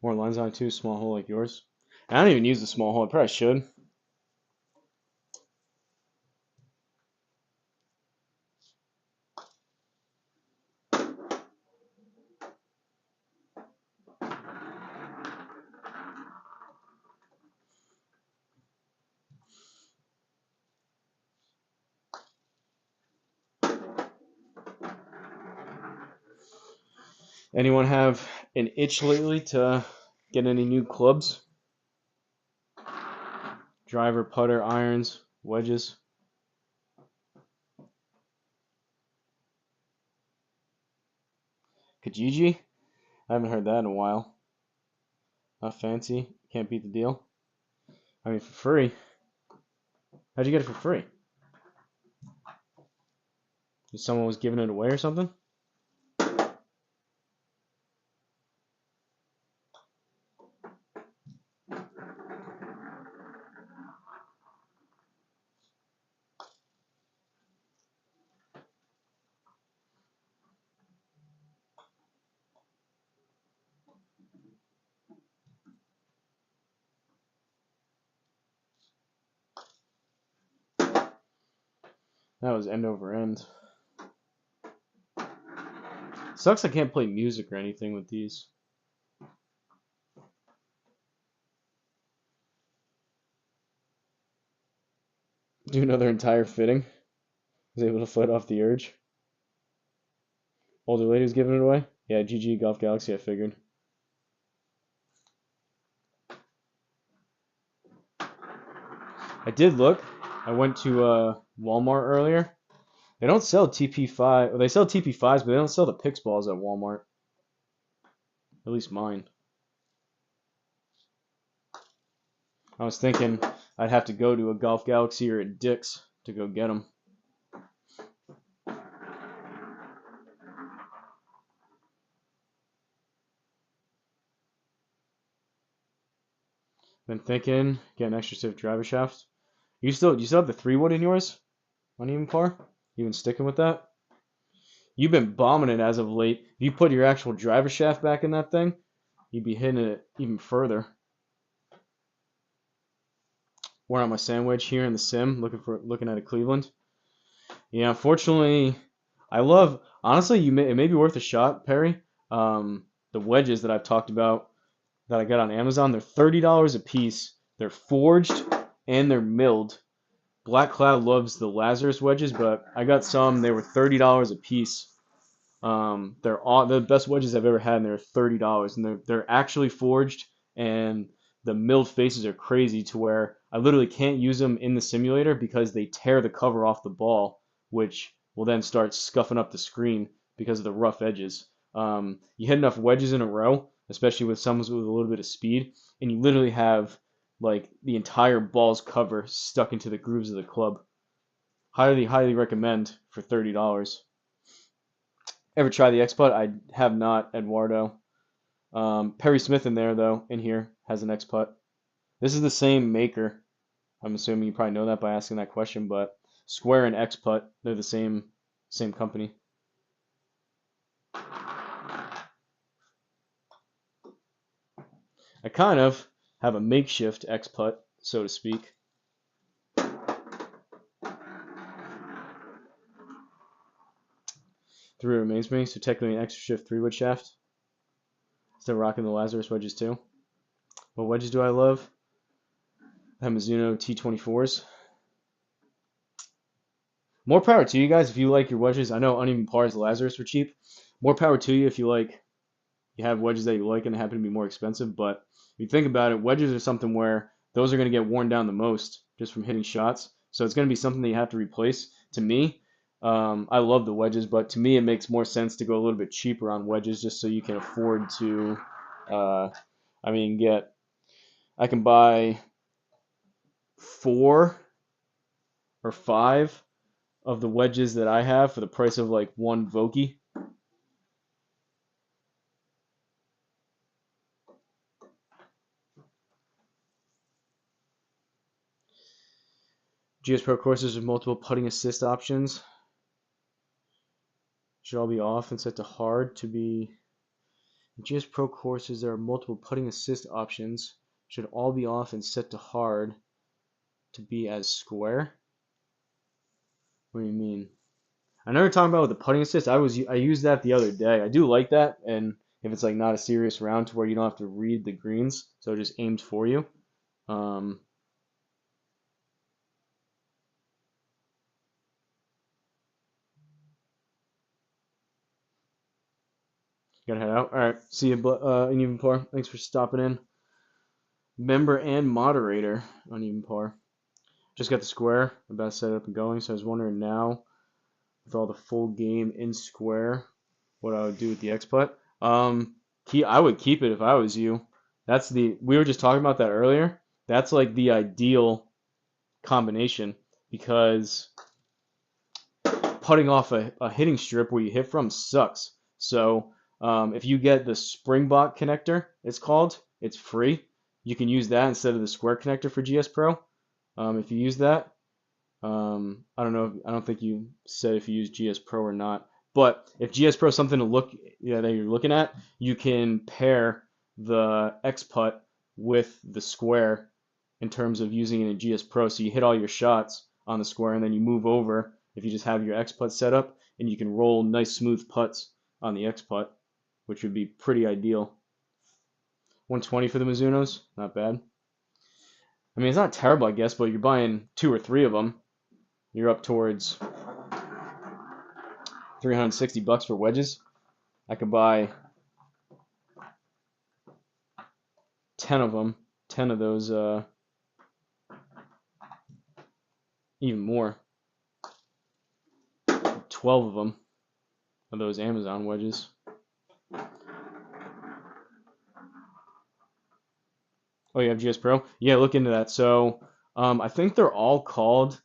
More lines on it too, small hole like yours. I don't even use the small hole. I probably should. Anyone have an itch lately to get any new clubs? Driver, putter, irons, wedges. Kijiji? I haven't heard that in a while. Not fancy. Can't beat the deal. I mean, for free. How'd you get it for free? Someone was giving it away or something? That was end over end. Sucks I can't play music or anything with these. Do another entire fitting. Was able to fight off the urge. Older lady was giving it away? Yeah, GG Golf Galaxy, I figured. I did look. I went to Walmart earlier. They don't sell TP5. Well, they sell TP5s, but they don't sell the Pix balls at Walmart. At least mine. I was thinking I'd have to go to a Golf Galaxy or a Dick's to go get them. Been thinking, get an extra stiff driver shaft. You still have the 3-wood in yours? Uneven par? You been sticking with that? You've been bombing it as of late. If you put your actual driver shaft back in that thing, you'd be hitting it even further. We're on my sandwich here in the sim, looking at a Cleveland. Yeah, unfortunately, honestly, it may be worth a shot, Perry. The wedges that I've talked about that I got on Amazon, they're $30 a piece. They're forged. and they're milled. Black Cloud loves the Lazarus wedges, but I got some. They were $30 a piece. They're all the best wedges I've ever had, and they're $30, and they're actually forged, and the milled faces are crazy to where I literally can't use them in the simulator because they tear the cover off the ball, which will then start scuffing up the screen because of the rough edges. You hit enough wedges in a row, especially with some with a little bit of speed, and you literally have like the entire ball's cover stuck into the grooves of the club. Highly, highly recommend for $30. Ever try the X Putt? I have not, Eduardo. Perry Smith in there though, in here has an X Putt. This is the same maker. I'm assuming you probably know that by asking that question, but Square and X Putt, they're the same company. I kind of have a makeshift X Putt, so to speak. Three remains me, so technically an extra shift 3-wood shaft. Still rocking the Lazarus wedges too. What wedges do I love? The Mizuno T24s. More power to you guys if you like your wedges. I know uneven pars Lazarus were cheap. More power to you if you have wedges that you like and they happen to be more expensive. But if you think about it, wedges are something where those are going to get worn down the most just from hitting shots. So it's going to be something that you have to replace. To me, I love the wedges, but to me it makes more sense to go a little bit cheaper on wedges just so you can afford to. I mean, I can buy 4 or 5 of the wedges that I have for the price of like one Vokey. GS Pro courses with multiple putting assist options should all be off and set to hard to be. In GS Pro courses, there are multiple putting assist options should all be off and set to hard to be as square. What do you mean? I know you're talking about with the putting assist. I used that the other day. I do like that, and if it's like not a serious round to where you don't have to read the greens, so it just aims for you. Um, Gotta head out. All right, see you, Uneven Par. Thanks for stopping in. Member and moderator, Uneven Par. Just got the square, about set up and going, so I was wondering now, with all the full game in square, what I would do with the X Putt. I would keep it if I was you. We were just talking about that earlier. That's like the ideal combination because putting off a hitting strip where you hit from sucks. So if you get the Springbok connector, it's free. You can use that instead of the square connector for GS Pro. If you use that, I don't know. I don't think you said if you use GS Pro or not. But if GS Pro is something to that you're looking at, you can pair the X Putt with the square in terms of using it in GS Pro. So you hit all your shots on the square, and then you move over if you just have your X Putt set up, and you can roll nice smooth putts on the X Putt, which would be pretty ideal. 120 for the Mizunos, not bad. I mean, it's not terrible, I guess, but you're buying 2 or 3 of them. You're up towards $360 for wedges. I could buy 10 of them, 10 of those, even more, 12 of them, of those Amazon wedges. Oh, you have GS Pro? Yeah, look into that. So, I think they're all called.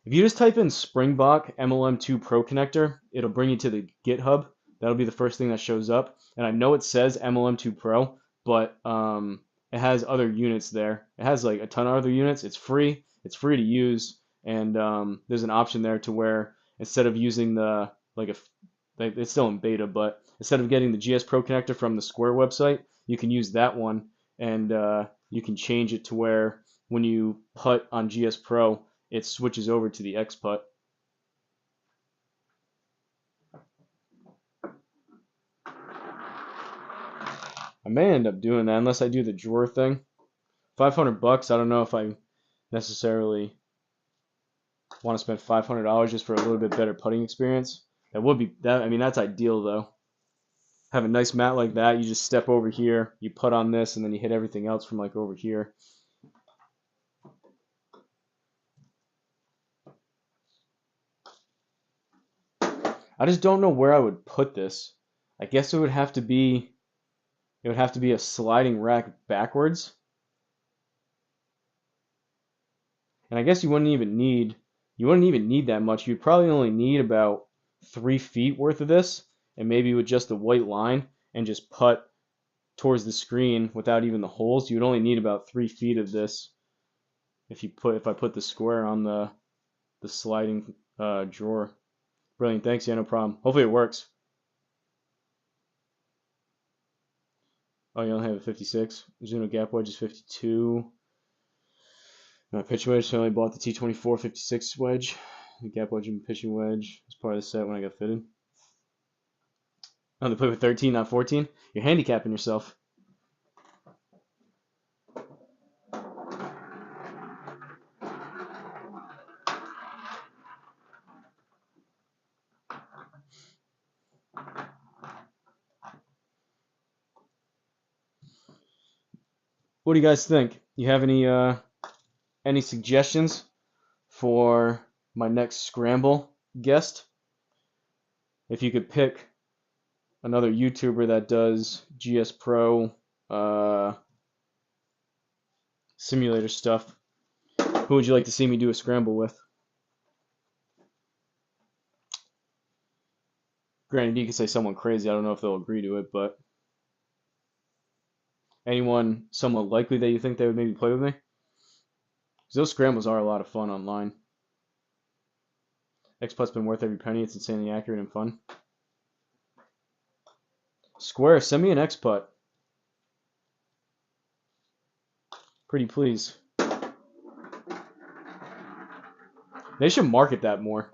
If you just type in Springbok MLM2 Pro connector, it'll bring you to the GitHub. That'll be the first thing that shows up. And I know it says MLM2 Pro, but it has other units there. It has like a ton of other units. It's free. It's free to use, and there's an option there to where instead of using it's still in beta, but instead of getting the GS Pro connector from the Square website, you can use that one, and you can change it to where when you putt on GS Pro, it switches over to the X Putt. I may end up doing that unless I do the drawer thing. $500. I don't know if necessarily want to spend $500 just for a little bit better putting experience. That would be that. I mean, that's ideal though. Have a nice mat like that. You just step over here, you put on this, and then you hit everything else from like over here. I just don't know where I would put this. I guess it would have to be a sliding rack backwards. And I guess you wouldn't even need that much. You'd probably only need about 3 feet worth of this, and maybe with just the white line and just putt towards the screen without even the holes. You'd only need about 3 feet of this if I put the square on the sliding drawer. Brilliant, thanks. Yeah, no problem. Hopefully it works. Oh, you only have a 56. Zuno gap wedge is 52. My pitching wedge, so I only bought the T24 56 wedge. The gap wedge and pitching wedge was part of the set when I got fitted. Oh, they play with 13, not 14? You're handicapping yourself. What do you guys think? You have any suggestions for my next Scramble guest? If you could pick another YouTuber that does GS Pro simulator stuff, who would you like to see me do a Scramble with? Granted, you could say someone crazy. I don't know if they'll agree to it, but anyone somewhat likely that you think they would maybe play with me? Because those scrambles are a lot of fun online. X-Putt's been worth every penny. It's insanely accurate and fun. Square, send me an X-Putt. Pretty please. They should market that more.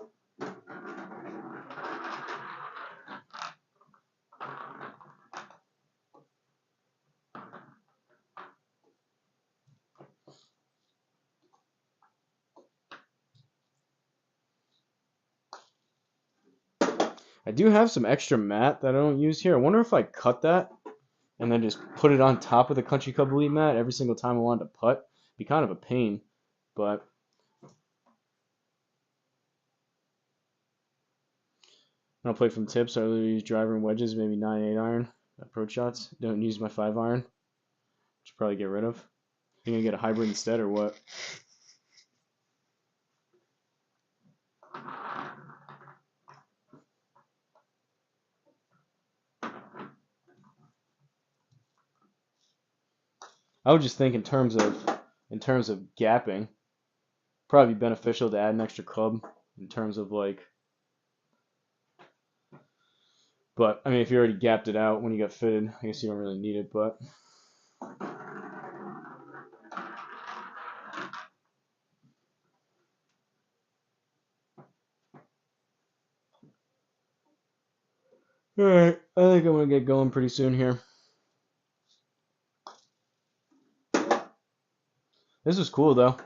I do have some extra mat that I don't use here. I wonder if I cut that and then just put it on top of the Country Club Elite mat every single time I wanted to putt. It'd be kind of a pain, but I don't play from tips. I really use driver and wedges, maybe 9-8 iron approach shots. Don't use my 5 iron. Should probably get rid of. You gonna get a hybrid instead or what? I would just think in terms of gapping, probably be beneficial to add an extra club in terms of like. But I mean, if you already gapped it out when you got fitted, I guess you don't really need it. But all right, I think I'm gonna get going pretty soon here. This was cool though.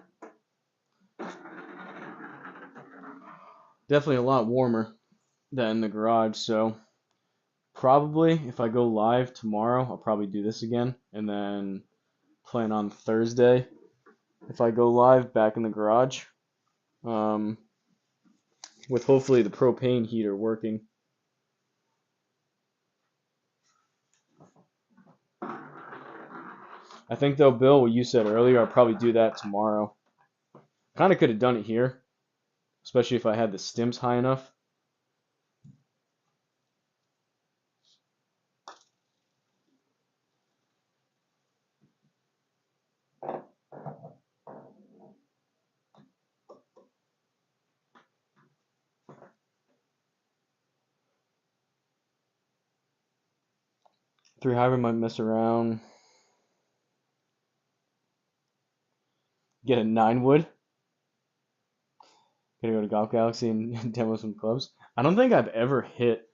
Definitely a lot warmer than the garage, so probably if I go live tomorrow, I'll probably do this again, and then plan on Thursday if I go live back in the garage, with hopefully the propane heater working. I think though, Bill, what you said earlier, I'll probably do that tomorrow. Kind of could have done it here, especially if I had the stims high enough. Three hybrid might mess around. Get a 9 wood. Gonna go to Golf Galaxy and demo some clubs. I don't think I've ever hit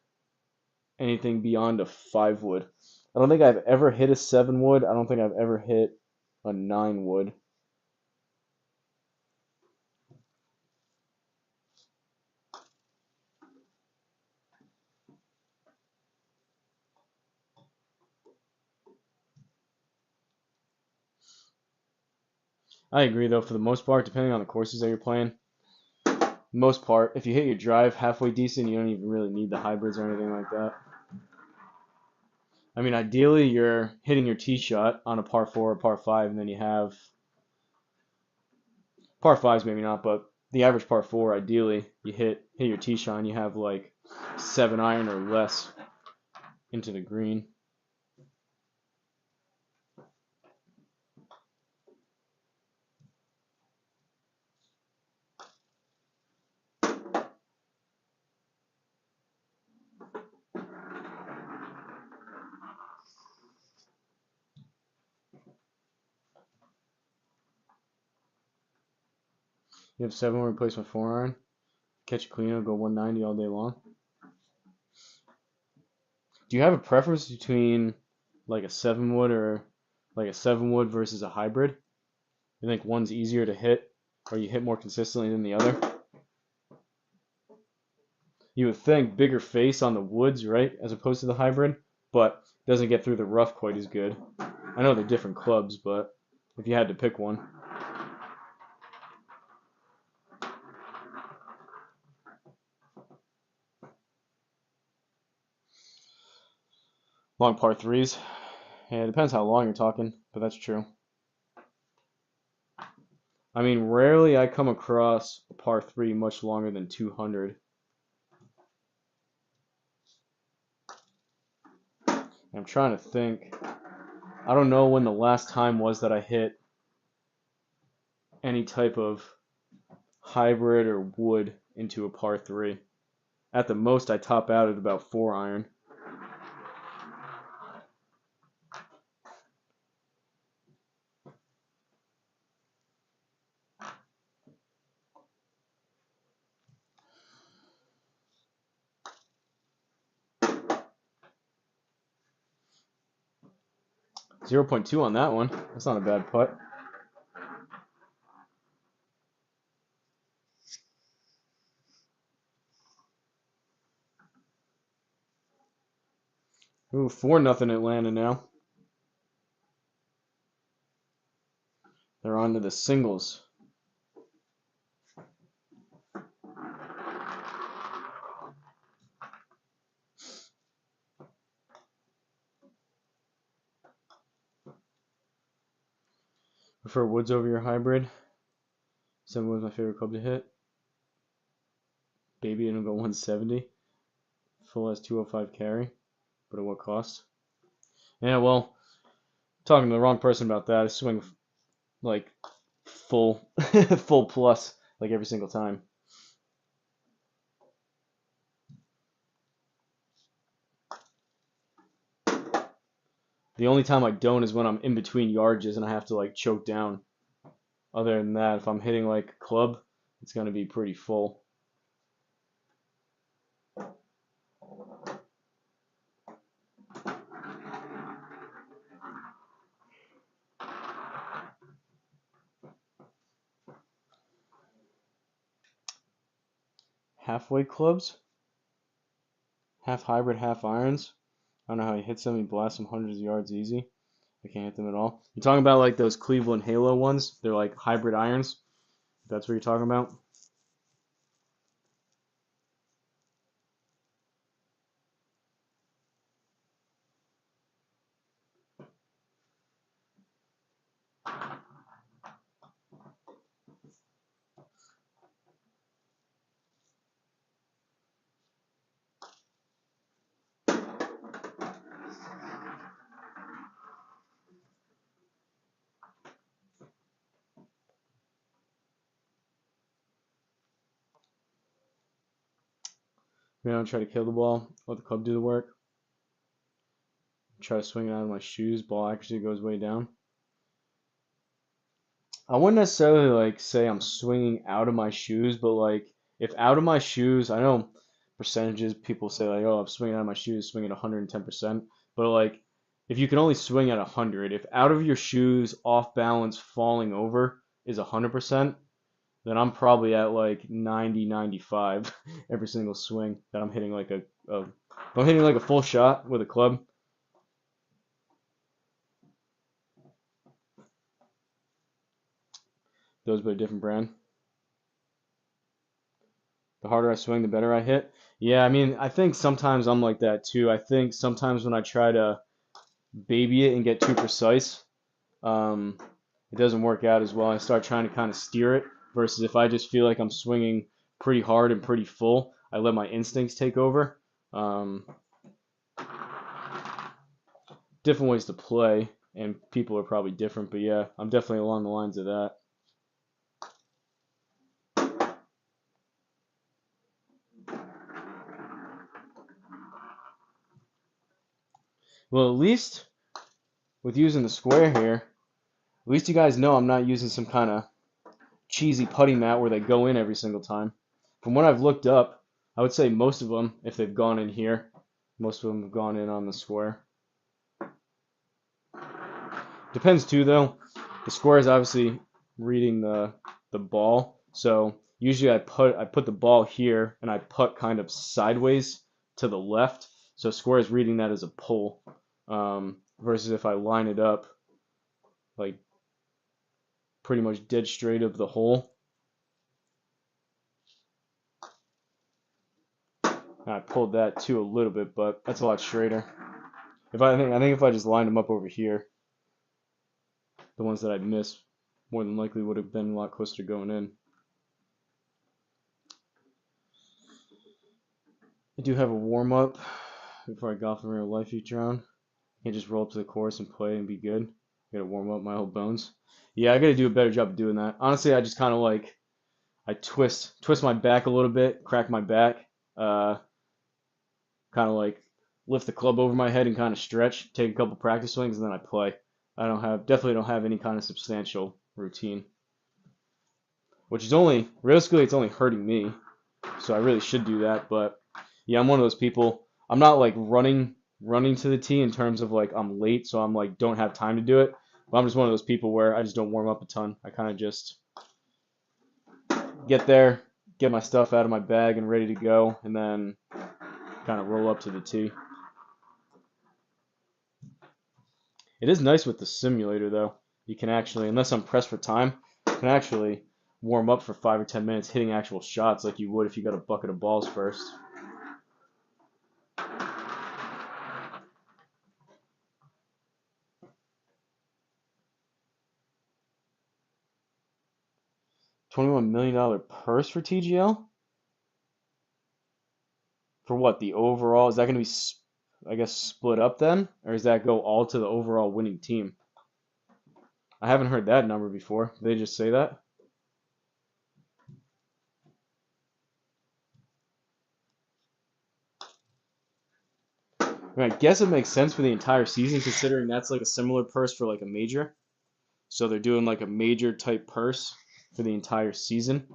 anything beyond a 5 wood. I don't think I've ever hit a 7 wood. I don't think I've ever hit a 9 wood. I agree though, for the most part, depending on the courses that you're playing, most part, if you hit your drive halfway decent, you don't even really need the hybrids or anything like that. I mean, ideally, you're hitting your tee shot on a par 4 or par 5, and then you have par 5s, maybe not, but the average par 4, ideally, you hit your tee shot and you have like 7 iron or less into the green. You have 7 wood replacement 4 iron, catch a clean, go 190 all day long. Do you have a preference between like a 7 wood or like a 7 wood versus a hybrid? You think one's easier to hit or you hit more consistently than the other? You would think bigger face on the woods, right, as opposed to the hybrid, but doesn't get through the rough quite as good. I know they're different clubs, but if you had to pick one. Long par threes. Yeah, it depends how long you're talking, but that's true. I mean, rarely I come across a par 3 much longer than 200. I'm trying to think. I don't know when the last time was that I hit any type of hybrid or wood into a par 3. At the most, I top out at about 4 iron. .2 on that one. That's not a bad putt. Ooh, 4-0 Atlanta now. They're on to the singles. Prefer woods over your hybrid. 7 was my favorite club to hit. Baby, it'll go 170. Full has 205 carry, but at what cost? Yeah, well, talking to the wrong person about that. I swing like full, full plus, like every single time. The only time I don't is when I'm in between yardages and I have to like choke down. Other than that, if I'm hitting like a club, it's gonna be pretty full. Halfway clubs, half hybrid, half irons. I don't know how he hits them. He blasts them hundreds of yards easy. I can't hit them at all. You're talking about like those Cleveland Halo ones? They're like hybrid irons. That's what you're talking about? You know, try to kill the ball, let the club do the work. Try to swing it out of my shoes. Ball accuracy goes way down. I wouldn't necessarily like say I'm swinging out of my shoes, but like if out of my shoes, I know percentages people say like, oh, I'm swinging out of my shoes, swinging at 110%, but like if you can only swing at 100, if out of your shoes, off balance, falling over is 100%, then I'm probably at like 90, 95 every single swing that I'm hitting like if I'm hitting like a full shot with a club. Those by a different brand. The harder I swing, the better I hit. Yeah, I mean, I think sometimes I'm like that too. I think sometimes when I try to baby it and get too precise, um, it doesn't work out as well. I start trying to kind of steer it versus if I just feel like I'm swinging pretty hard and pretty full, I let my instincts take over. Um, different ways to play, and people are probably different, but yeah, I'm definitely along the lines of that. Well, at least with using the square here, at least you guys know I'm not using some kind of cheesy putting mat where they go in every single time. From what I've looked up, I would say most of them, if they've gone in here, most of them have gone in on the square. Depends too, though. The square is obviously reading the ball, so usually I put the ball here and I put kind of sideways to the left, so square is reading that as a pull. Versus if I line it up like pretty much dead straight of the hole, and I pulled that too a little bit, but that's a lot straighter. I think if I just lined them up over here, the ones that I missed more than likely would have been a lot closer to going in. I do have a warm up before I golf in real life each round. I can't just roll up to the course and play and be good. I gotta warm up my old bones. Yeah, I gotta do a better job of doing that. Honestly, I just kind of like I twist my back a little bit, crack my back, uh, kind of like lift the club over my head and kind of stretch, take a couple practice swings, and then I play. I definitely don't have any kind of substantial routine, which is only realistically it's only hurting me. So I really should do that. But yeah, I'm one of those people. I'm not like running to the tee in terms of like I'm late, so I'm like don't have time to do it. But I'm just one of those people where I just don't warm up a ton. I kind of just get there, get my stuff out of my bag and ready to go, and then kind of roll up to the tee. It is nice with the simulator though. You can actually, unless I'm pressed for time, you can actually warm up for 5 or 10 minutes hitting actual shots like you would if you got a bucket of balls first. 21 million dollar purse for TGL? For what? The overall? Is that going to be, I guess, split up then? Or does that go all to the overall winning team? I haven't heard that number before. Did they just say that? I mean, I guess it makes sense for the entire season considering that's like a similar purse for like a major. So they're doing like a major type purse for the entire season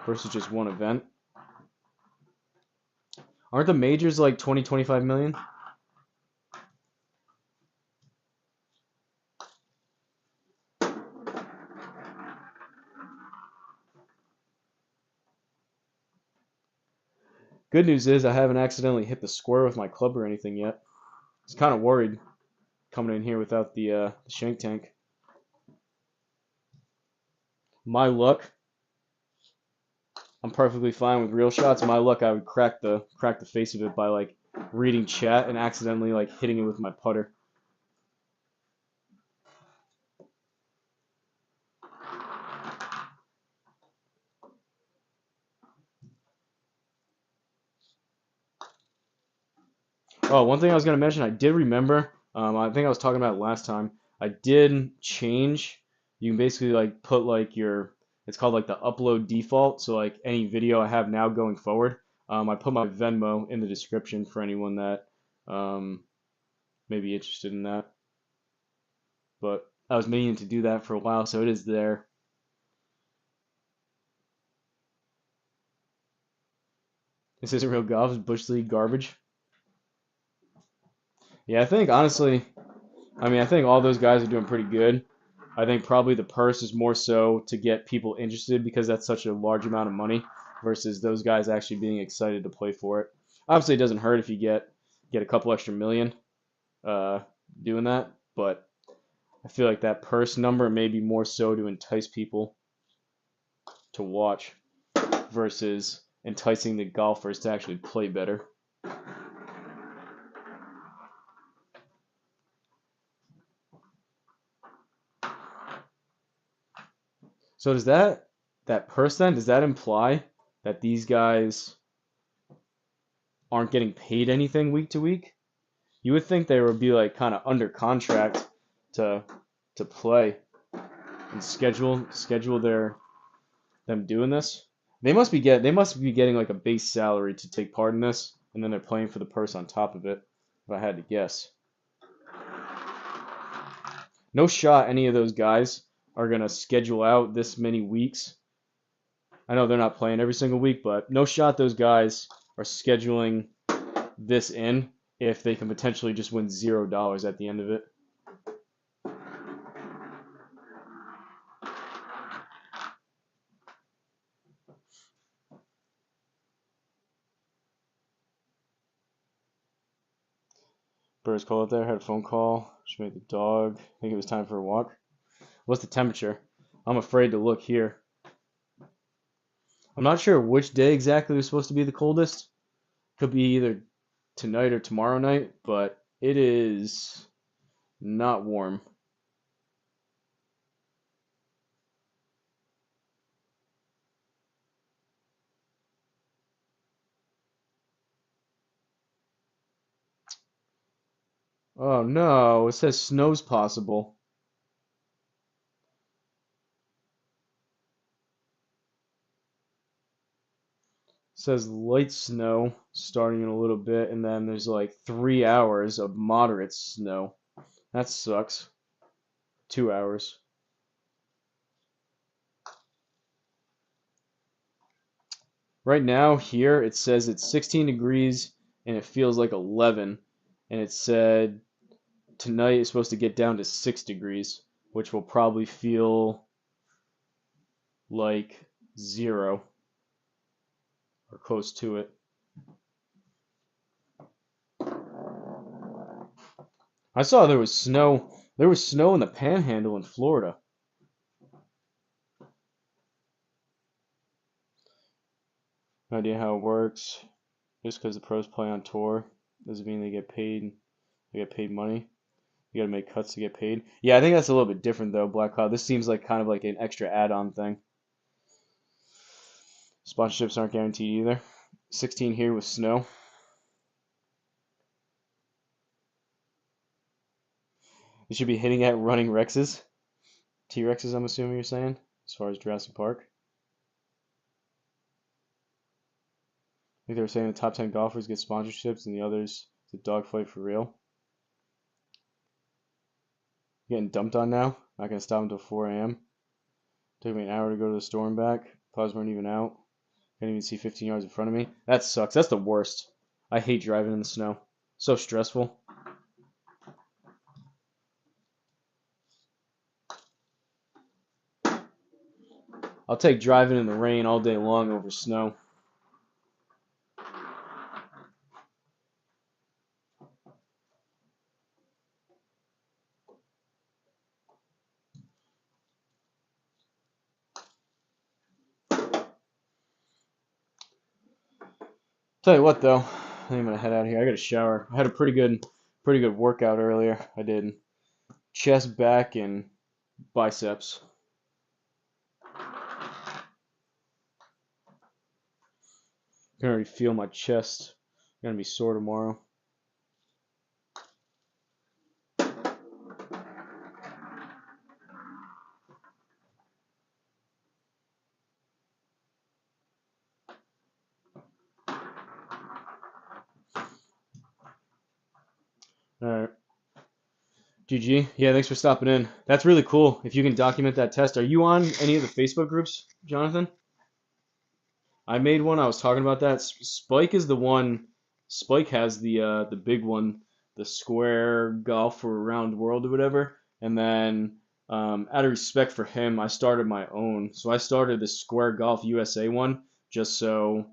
versus just one event. Aren't the majors like 20, 25 million? Good news is I haven't accidentally hit the square with my club or anything yet. I was kind of worried coming in here without the shank tank. My luck, I'm perfectly fine with real shots. My luck, I would crack the face of it by like reading chat and accidentally like hitting it with my putter. Oh, one thing I was gonna mention, I did remember. I think I was talking about it last time. I did change. You can basically like put like your. It's called like the upload default. So like any video I have now going forward, I put my Venmo in the description for anyone that um, may be interested in that. But I was meaning to do that for a while, so it is there. This isn't real golf. It's Bush League garbage. Yeah, I think honestly, I think all those guys are doing pretty good. I think probably the purse is more so to get people interested because that's such a large amount of money versus those guys actually being excited to play for it. Obviously, it doesn't hurt if you get a couple extra million uh, doing that, but I feel like that purse number may be more so to entice people to watch versus enticing the golfers to actually play better. So does that purse then, does that imply that these guys aren't getting paid anything week to week? You would think they would be like kind of under contract to to play and schedule them doing this. They must be getting like a base salary to take part in this, and then they're playing for the purse on top of it, if I had to guess. No shot any of those guys are gonna schedule out this many weeks. I know they're not playing every single week, but no shot those guys are scheduling this in if they can potentially just win $0 at the end of it. Birds called out there, had a phone call. She made the dog. I think it was time for a walk. What's the temperature? I'm afraid to look here. I'm not sure which day exactly was supposed to be the coldest. Could be either tonight or tomorrow night, but it is not warm. Oh no, it says snow's possible. It says light snow starting in a little bit, and then there's like 3 hours of moderate snow. That sucks. 2 hours. Right now, here it says it's 16 degrees and it feels like 11. And it said tonight is supposed to get down to 6 degrees, which will probably feel like 0 or close to it. I saw there was snow. There was snow in the Panhandle in Florida. No idea how it works. Just because the pros play on tour doesn't mean they get paid. They get paid money. You gotta make cuts to get paid. Yeah, I think that's a little bit different though, Black Cloud. This seems like kind of like an extra add-on thing. Sponsorships aren't guaranteed either. 16 here with snow. You should be hitting at running Rexes. T-Rexes, I'm assuming you're saying, as far as Jurassic Park. I think they were saying the top 10 golfers get sponsorships and the others, it's a dogfight for real. Getting dumped on now. Not going to stop until 4 a.m. Took me an hour to go to the store and back. Clouds weren't even out. Can't even see 15 yards in front of me. That sucks. That's the worst. I hate driving in the snow. So stressful. I'll take driving in the rain all day long over snow. Tell you what though, I think I'm gonna head out of here. I got a shower. I had a pretty good workout earlier. I did chest, back, and biceps. I can already feel my chest. Gonna be sore tomorrow. All right. GG. Yeah, thanks for stopping in. That's really cool. If you can document that test. Are you on any of the Facebook groups, Jonathan? I made one. I was talking about that. Spike is the one. Spike has the big one, the square golf for around the world or whatever. And then out of respect for him, I started my own. So I started the Square Golf USA one just so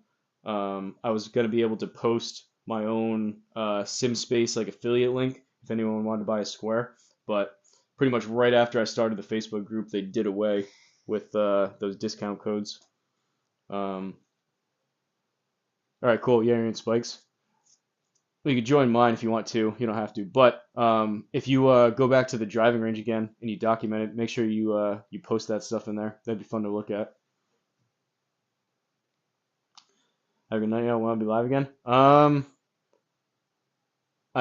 I was gonna be able to post my own SimSpace like affiliate link if anyone wanted to buy a square. But pretty much right after I started the Facebook group, they did away with those discount codes. All right, cool. Yeah, you're in spikes. Well, you can join mine if you want to. You don't have to. But if you go back to the driving range again and you document it, make sure you post that stuff in there. That'd be fun to look at. Have a good night. Yeah, want to be live again? I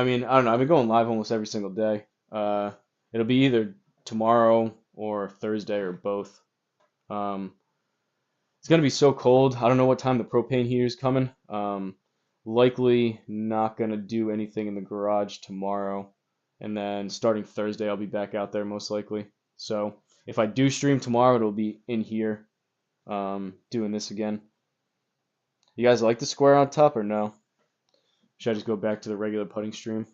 mean, I don't know. I've been going live almost every single day. It'll be either tomorrow or Thursday or both. Um, it's gonna be so cold. I don't know what time the propane heater is coming. Likely not gonna do anything in the garage tomorrow, and then starting Thursday I'll be back out there most likely. So if I do stream tomorrow, it'll be in here, doing this again. You guys like the square on top or no? Should I just go back to the regular putting stream?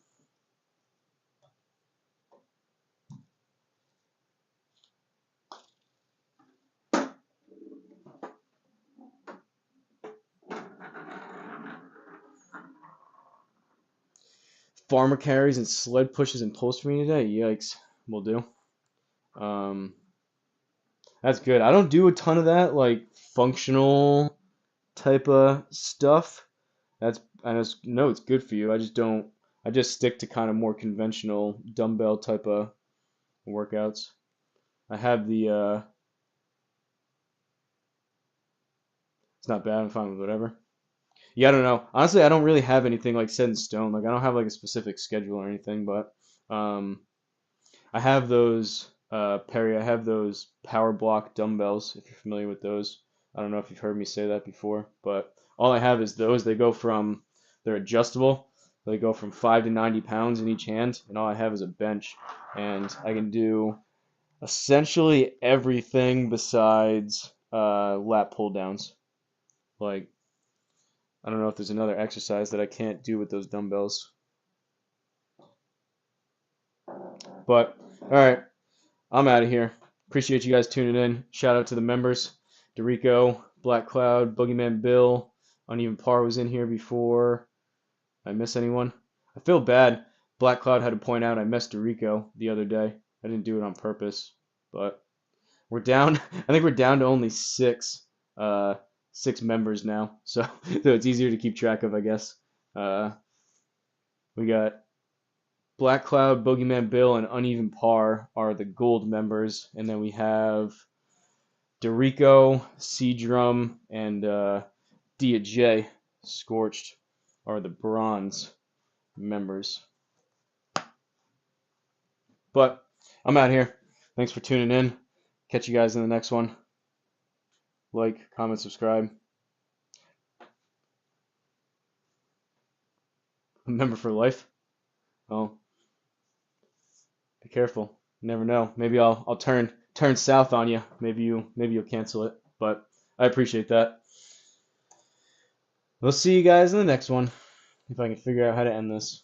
Farmer carries and sled pushes and pulls for me today. Yikes. Will do. Um, that's good. I don't do a ton of that, like functional type of stuff. That's I know it's good for you. I just don't. I just stick to kind of more conventional dumbbell type of workouts. I have the. It's not bad. I'm fine with whatever. Yeah, I don't know. Honestly, I don't really have anything like set in stone. Like I don't have like a specific schedule or anything, but I have those Perry. I have those power block dumbbells. If you're familiar with those, I don't know if you've heard me say that before, but all I have is those. They're adjustable. They go from 5 to 90 pounds in each hand, and all I have is a bench, and I can do essentially everything besides lat pull downs. Like I don't know if there's another exercise that I can't do with those dumbbells, but all right. I'm out of here. Appreciate you guys tuning in. Shout out to the members. Dorico, Black Cloud, Boogeyman Bill, Uneven Par was in here before. I miss anyone? I feel bad. Black Cloud had to point out I missed Dorico the other day. I didn't do it on purpose, but we're down. I think we're down to only six members now, so it's easier to keep track of, I guess. We got Black Cloud, Boogeyman Bill, and Uneven Par are the gold members, and then we have Dorico, Seadrum, and Dia J, Scorched, are the bronze members. But I'm out here. Thanks for tuning in. Catch you guys in the next one. Like, comment, subscribe. A member for life. Oh, be careful. You never know. Maybe I'll turn south on you. Maybe you'll cancel it. But I appreciate that. We'll see you guys in the next one if I can figure out how to end this.